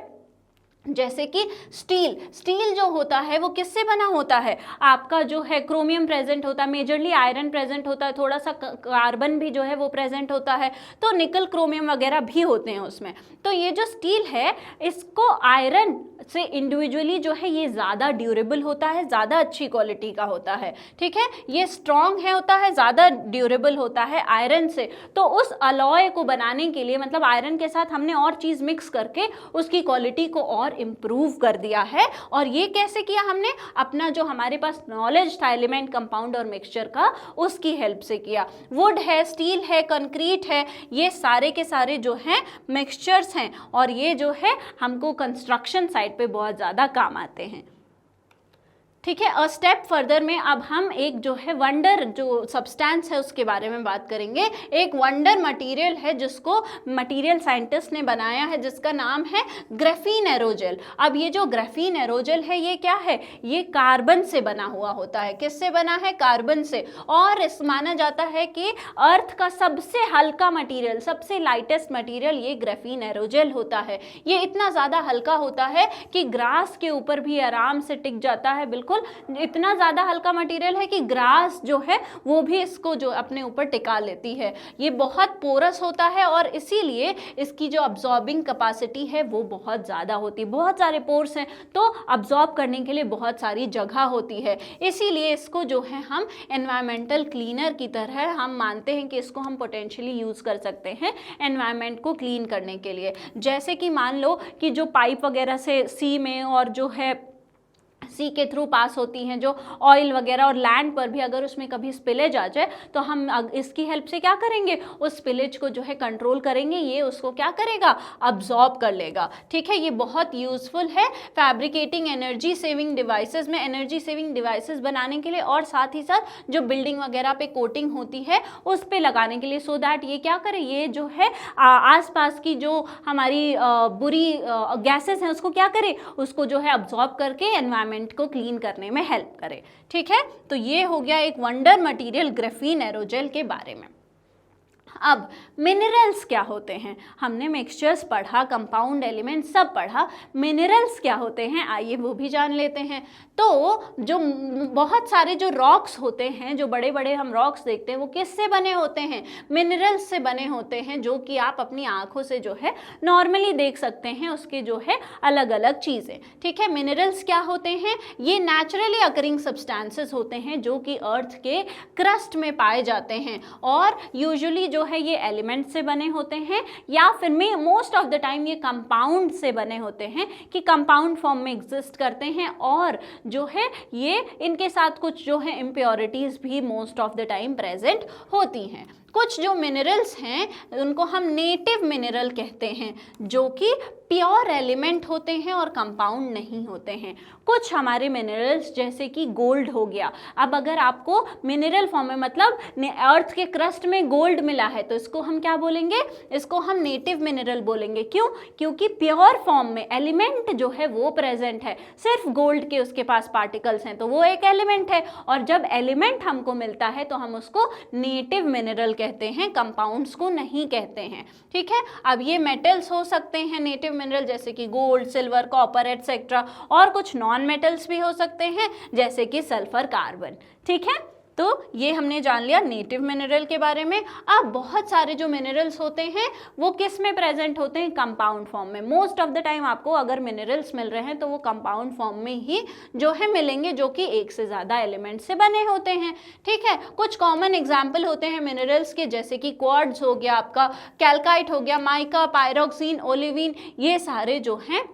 जैसे कि स्टील, स्टील जो होता है वो किससे बना होता है, आपका जो है क्रोमियम प्रेजेंट होता है, मेजरली आयरन प्रेजेंट होता है, थोड़ा सा कार्बन भी जो है वो प्रेजेंट होता है, तो निकल क्रोमियम वगैरह भी होते हैं उसमें। तो ये जो स्टील है इसको आयरन से इंडिविजुअली जो है ये ज़्यादा ड्यूरेबल होता है, ज़्यादा अच्छी क्वालिटी का होता है, ठीक है, ये स्ट्रॉन्ग है होता है, ज़्यादा ड्यूरेबल होता है आयरन से। तो उस अलॉय को बनाने के लिए मतलब आयरन के साथ हमने और चीज़ मिक्स करके उसकी क्वालिटी को और इम्प्रूव कर दिया है। और ये कैसे किया हमने, अपना जो हमारे पास नॉलेज था एलिमेंट, कंपाउंड और मिक्सचर का, उसकी हेल्प से किया। वुड है, स्टील है, कंक्रीट है, ये सारे के सारे जो हैं मिक्सचर्स हैं और ये जो है हमको कंस्ट्रक्शन साइट पे बहुत ज़्यादा काम आते हैं, ठीक है। अ स्टेप फर्दर में अब हम एक जो है वंडर जो सब्सटेंस है उसके बारे में बात करेंगे। एक वंडर मटेरियल है जिसको मटेरियल साइंटिस्ट ने बनाया है जिसका नाम है ग्राफीन एरोजेल। अब ये जो ग्राफीन एरोजेल है ये क्या है, ये कार्बन से बना हुआ होता है। किससे बना है, कार्बन से। और इस माना जाता है कि अर्थ का सबसे हल्का मटेरियल, सबसे लाइटेस्ट मटेरियल ये ग्राफीन एरोजेल होता है। ये इतना ज़्यादा हल्का होता है कि ग्रास के ऊपर भी आराम से टिक जाता है, बिल्कुल इतना ज़्यादा हल्का मटेरियल है कि ग्रास जो है वो भी इसको जो अपने ऊपर टिका लेती है। ये बहुत पोरस होता है और इसीलिए इसकी जो अब्जॉर्बिंग कैपेसिटी है वो बहुत ज़्यादा होती है। बहुत सारे पोर्स हैं तो अब्जॉर्ब करने के लिए बहुत सारी जगह होती है, इसीलिए इसको जो है हम एनवायरमेंटल क्लीनर की तरह हम मानते हैं कि इसको हम पोटेंशियली यूज़ कर सकते हैं एनवायरमेंट को क्लीन करने के लिए। जैसे कि मान लो कि जो पाइप वगैरह से सी में और जो है सी के थ्रू पास होती हैं जो ऑयल वगैरह, और लैंड पर भी अगर उसमें कभी स्पिलेज आ जाए तो हम इसकी हेल्प से क्या करेंगे, उस स्पिलेज को जो है कंट्रोल करेंगे, ये उसको क्या करेगा, अब्जॉर्ब कर लेगा, ठीक है। ये बहुत यूजफुल है फैब्रिकेटिंग एनर्जी सेविंग डिवाइसेस में, एनर्जी सेविंग डिवाइसेस बनाने के लिए, और साथ ही साथ जो बिल्डिंग वगैरह पे कोटिंग होती है उस पे लगाने के लिए, सो दैट ये क्या करे, ये जो है आसपास की जो हमारी बुरी गैसेस हैं उसको क्या करे, उसको जो है अब्जॉर्ब करके एनवायरमेंट को क्लीन करने में हेल्प करे, ठीक है। तो ये हो गया एक वंडर मटेरियल ग्राफीन एरोजेल के बारे में। अब मिनरल्स क्या होते हैं, हमने मिक्सचर्स पढ़ा, कंपाउंड एलिमेंट सब पढ़ा, मिनरल्स क्या होते हैं आइए वो भी जान लेते हैं। तो जो बहुत सारे जो रॉक्स होते हैं, जो बड़े बड़े हम रॉक्स देखते हैं वो किससे बने होते हैं, मिनरल्स से बने होते हैं, जो कि आप अपनी आंखों से जो है नॉर्मली देख सकते हैं, उसके जो है अलग अलग चीज़ें, ठीक है। मिनरल्स क्या होते हैं, ये नेचुरली अकरिंग सब्सटेंसेस होते हैं जो कि अर्थ के क्रस्ट में पाए जाते हैं, और यूजुअली जो है ये एलिमेंट से बने होते हैं, या फिर में मोस्ट ऑफ द टाइम ये कंपाउंड से बने होते हैं कि कंपाउंड फॉर्म में एग्जिस्ट करते हैं, और जो है ये इनके साथ कुछ जो है इम्प्योरिटीज भी most of the time present होती हैं। कुछ जो मिनरल्स हैं उनको हम नेटिव मिनरल कहते हैं, जो कि प्योर एलिमेंट होते हैं और कंपाउंड नहीं होते हैं। कुछ हमारे मिनरल्स जैसे कि गोल्ड हो गया, अब अगर आपको मिनरल फॉर्म में मतलब अर्थ के क्रस्ट में गोल्ड मिला है तो इसको हम क्या बोलेंगे, इसको हम नेटिव मिनरल बोलेंगे। क्यों, क्योंकि प्योर फॉर्म में एलिमेंट जो है वो प्रेजेंट है, सिर्फ गोल्ड के उसके पास पार्टिकल्स हैं तो वो एक एलिमेंट है, और जब एलिमेंट हमको मिलता है तो हम उसको नेटिव मिनरल कहते हैं, कंपाउंड्स को नहीं कहते हैं, ठीक है। अब ये मेटल्स हो सकते हैं नेटिव मिनरल जैसे कि गोल्ड, सिल्वर, कॉपर एटसेट्रा, और कुछ नॉन मेटल्स भी हो सकते हैं जैसे कि सल्फर, कार्बन, ठीक है। तो ये हमने जान लिया नेटिव मिनरल के बारे में। अब बहुत सारे जो मिनरल्स होते हैं वो किस में प्रेजेंट होते हैं, कंपाउंड फॉर्म में। मोस्ट ऑफ द टाइम आपको अगर मिनरल्स मिल रहे हैं तो वो कंपाउंड फॉर्म में ही जो है मिलेंगे, जो कि एक से ज़्यादा एलिमेंट से बने होते हैं, ठीक है। कुछ कॉमन एग्जाम्पल होते हैं मिनरल्स के, जैसे कि क्वार्ट्ज हो गया, आपका कैल्काइट हो गया, माइका, पायरोक्सिन, ओलिविन, ये सारे जो हैं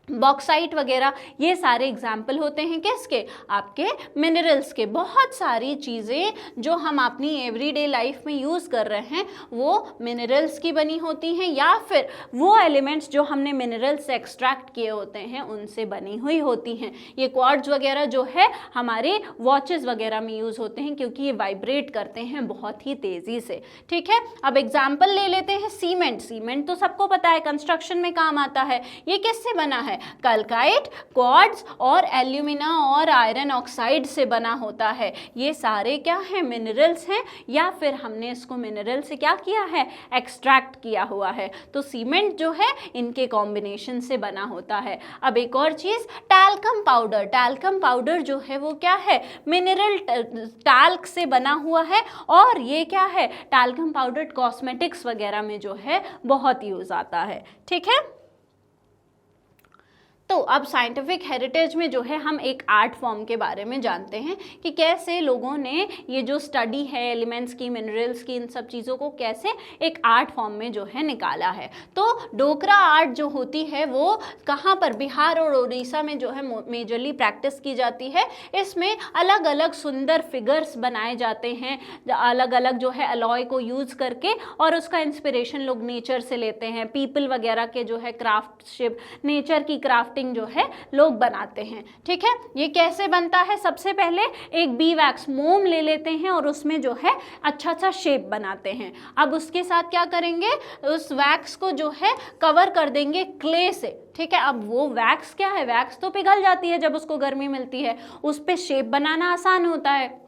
बॉक्साइट वगैरह, ये सारे एग्जाम्पल होते हैं किसके, आपके मिनरल्स के। बहुत सारी चीज़ें जो हम अपनी एवरीडे लाइफ में यूज़ कर रहे हैं वो मिनरल्स की बनी होती हैं, या फिर वो एलिमेंट्स जो हमने मिनरल्स से एक्सट्रैक्ट किए होते हैं उनसे बनी हुई होती हैं। ये क्वार्ट्ज वगैरह जो है हमारे वॉचेस वगैरह में यूज़ होते हैं क्योंकि ये वाइब्रेट करते हैं बहुत ही तेज़ी से, ठीक है। अब एग्जाम्पल ले लेते हैं सीमेंट। सीमेंट तो सबको पता है कंस्ट्रक्शन में काम आता है। ये किससे बना है, कल्काइट, क्वार्ट्ज और एल्यूमिना और आयरन ऑक्साइड से बना होता है। ये सारे क्या हैं, मिनरल्स हैं, या फिर हमने इसको मिनरल से क्या किया है, एक्सट्रैक्ट किया हुआ है। तो सीमेंट जो है इनके कॉम्बिनेशन से बना होता है। अब एक और चीज़, टैल्कम पाउडर। टैल्कम पाउडर जो है वो क्या है, मिनरल टैल्क से बना हुआ है, और ये क्या है, टैल्कम पाउडर कॉस्मेटिक्स वगैरह में जो है बहुत यूज़ आता है। ठीक है। तो अब साइंटिफिक हेरिटेज में जो है हम एक आर्ट फॉर्म के बारे में जानते हैं कि कैसे लोगों ने ये जो स्टडी है एलिमेंट्स की, मिनरल्स की, इन सब चीज़ों को कैसे एक आर्ट फॉर्म में जो है निकाला है। तो डोकरा आर्ट जो होती है वो कहाँ पर, बिहार और उड़ीसा में जो है मेजरली प्रैक्टिस की जाती है। इसमें अलग अलग सुंदर फिगर्स बनाए जाते हैं, अलग अलग जो है अलॉय को यूज़ करके, और उसका इंस्पिरेशन लोग नेचर से लेते हैं। पीपल वगैरह के जो है क्राफ्टशिप, नेचर की क्राफ्टिंग जो है लोग बनाते हैं। ठीक है। ये कैसे बनता है, सबसे पहले एक बी वैक्स मोम ले लेते हैं और उसमें जो है अच्छा सा शेप बनाते हैं। अब उसके साथ क्या करेंगे, उस वैक्स को जो है कवर कर देंगे क्ले से। ठीक है। अब वो वैक्स क्या है, वैक्स तो पिघल जाती है जब उसको गर्मी मिलती है, उस पे शेप बनाना आसान होता है।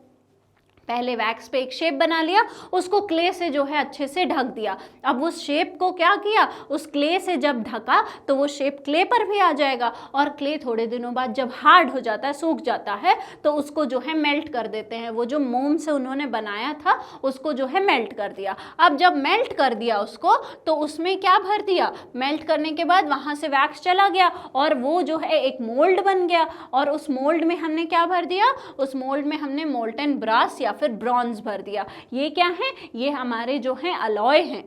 पहले वैक्स पे एक शेप बना लिया, उसको क्ले से जो है अच्छे से ढक दिया। अब उस शेप को क्या किया, उस क्ले से जब ढका तो वो शेप क्ले पर भी आ जाएगा, और क्ले थोड़े दिनों बाद जब हार्ड हो जाता है, सूख जाता है, तो उसको जो है मेल्ट कर देते हैं। वो जो मोम से उन्होंने बनाया था उसको जो है मेल्ट कर दिया। अब जब मेल्ट कर दिया उसको, तो उसमें क्या भर दिया, मेल्ट करने के बाद वहाँ से वैक्स चला गया और वो जो है एक मोल्ड बन गया, और उस मोल्ड में हमने क्या भर दिया, उस मोल्ड में हमने मोल्टन ब्रास या फिर ब्रॉन्ज भर दिया। ये क्या है, ये हमारे जो है अलॉय हैं।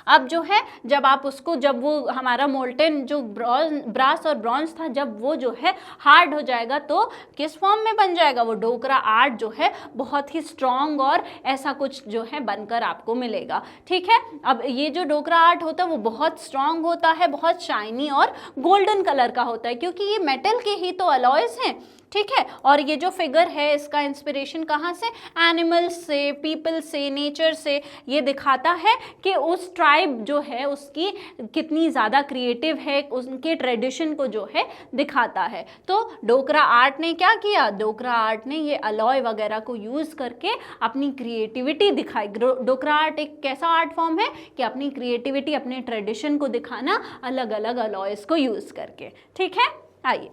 अब जो है जब आप उसको, जब वो हमारा मोल्टन जो ब्रास और ब्रॉन्ज था, जब वो जो है हार्ड हो जाएगा तो किस फॉर्म में बन जाएगा, वो डोकरा आर्ट जो है बहुत ही स्ट्रॉन्ग और ऐसा कुछ जो है बनकर आपको मिलेगा। ठीक है। अब ये जो डोकरा आर्ट होता है वो बहुत स्ट्रॉन्ग होता है, बहुत शाइनी और गोल्डन कलर का होता है, क्योंकि ये मेटल के ही तो अलॉयज हैं। ठीक है। और ये जो फिगर है इसका इंस्पिरेशन कहाँ से, एनिमल्स से, पीपल से, नेचर से। ये दिखाता है कि उस ट्राइब जो है उसकी कितनी ज़्यादा क्रिएटिव है, उनके ट्रेडिशन को जो है दिखाता है। तो डोकरा आर्ट ने क्या किया, डोकरा आर्ट ने ये अलॉय वगैरह को यूज़ करके अपनी क्रिएटिविटी दिखाई। डोकरा आर्ट एक कैसा आर्ट फॉर्म है कि अपनी क्रिएटिविटी, अपने ट्रेडिशन को दिखाना अलग अलग अलॉयज़ को यूज़ करके। ठीक है। आइए,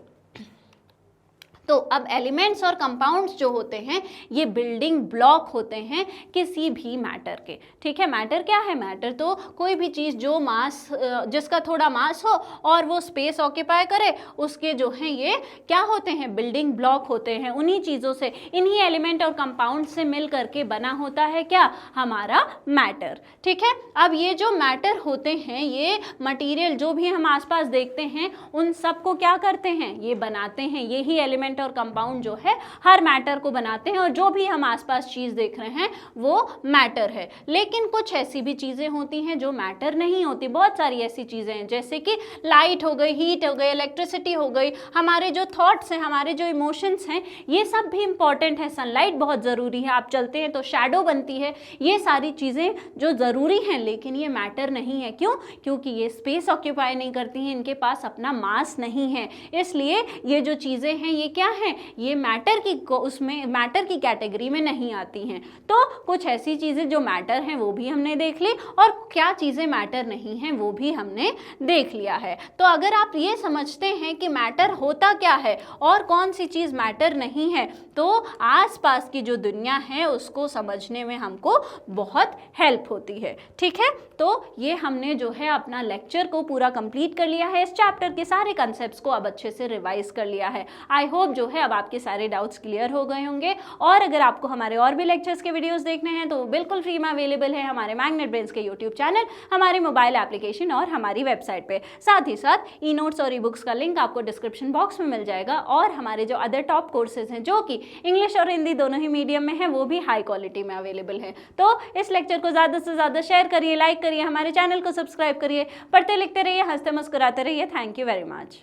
तो अब एलिमेंट्स और कंपाउंड्स जो होते हैं ये बिल्डिंग ब्लॉक होते हैं किसी भी मैटर के। ठीक है। मैटर क्या है, मैटर तो कोई भी चीज़ जो मास, जिसका थोड़ा मास हो और वो स्पेस ऑक्यूपाई करे, उसके जो हैं ये क्या होते हैं, बिल्डिंग ब्लॉक होते हैं। उन्हीं चीज़ों से, इन्हीं एलिमेंट और कंपाउंड से मिल करके बना होता है क्या, हमारा मैटर। ठीक है। अब ये जो मैटर होते हैं, ये मटीरियल जो भी हम आसपास देखते हैं उन सबको क्या करते हैं, ये बनाते हैं। यही एलिमेंट और कंपाउंड जो है हर मैटर को बनाते हैं, और जो भी हम आसपास चीज देख रहे हैं वो मैटर है। लेकिन कुछ ऐसी भी चीजें होती हैं जो मैटर नहीं होती। बहुत सारी ऐसी चीजें हैं, जैसे कि लाइट हो गई, हीट हो गई, इलेक्ट्रिसिटी हो गई, हमारे जो थॉट्स हैं, हमारे जो इमोशंस हैं, ये सब भी इंपॉर्टेंट है। सनलाइट बहुत ज़रूरी है, आप चलते हैं तो शैडो बनती है। ये सारी चीज़ें जो ज़रूरी हैं, लेकिन ये मैटर नहीं है। क्यों? क्योंकि ये स्पेस ऑक्यूपाई नहीं करती हैं, इनके पास अपना मास नहीं है। इसलिए ये जो चीज़ें हैं ये क्या हैं, ये मैटर की, उसमें मैटर की कैटेगरी में नहीं आती हैं। तो कुछ ऐसी चीज़ें जो मैटर हैं वो भी हमने देख ली, और क्या चीज़ें मैटर नहीं हैं वो भी हमने देख लिया है। तो अगर आप ये समझते हैं कि मैटर होता क्या है और कौन सी चीज़ मैटर नहीं है, तो आसपास की जो दुनिया है उसको समझने में हमको बहुत हेल्प होती है। ठीक है। तो ये हमने जो है अपना लेक्चर को पूरा कंप्लीट कर लिया है। इस चैप्टर के सारे कंसेप्ट्स को अब अच्छे से रिवाइज कर लिया है। आई होप जो है अब आपके सारे डाउट्स क्लियर हो गए होंगे। और अगर आपको हमारे और भी लेक्चर्स के वीडियोस देखने हैं तो बिल्कुल फ्री में अवेलेबल है हमारे मैग्नेट ब्रेन्स के यूट्यूब चैनल, हमारे मोबाइल एप्लीकेशन और हमारी वेबसाइट पे। साथ ही साथ ई नोट्स और ई बुक्स का लिंक आपको डिस्क्रिप्शन बॉक्स में मिल जाएगा। और हमारे जो अदर टॉप कोर्सेज हैं जो कि इंग्लिश और हिंदी दोनों ही मीडियम में है, वो भी हाई क्वालिटी में अवेलेबल है। तो इस लेक्चर को ज़्यादा से ज़्यादा शेयर करिए, लाइक करिए, हमारे चैनल को सब्सक्राइब करिए, पढ़ते लिखते रहिए, हंसते मुस्कुराते रहिए। Thank you very much.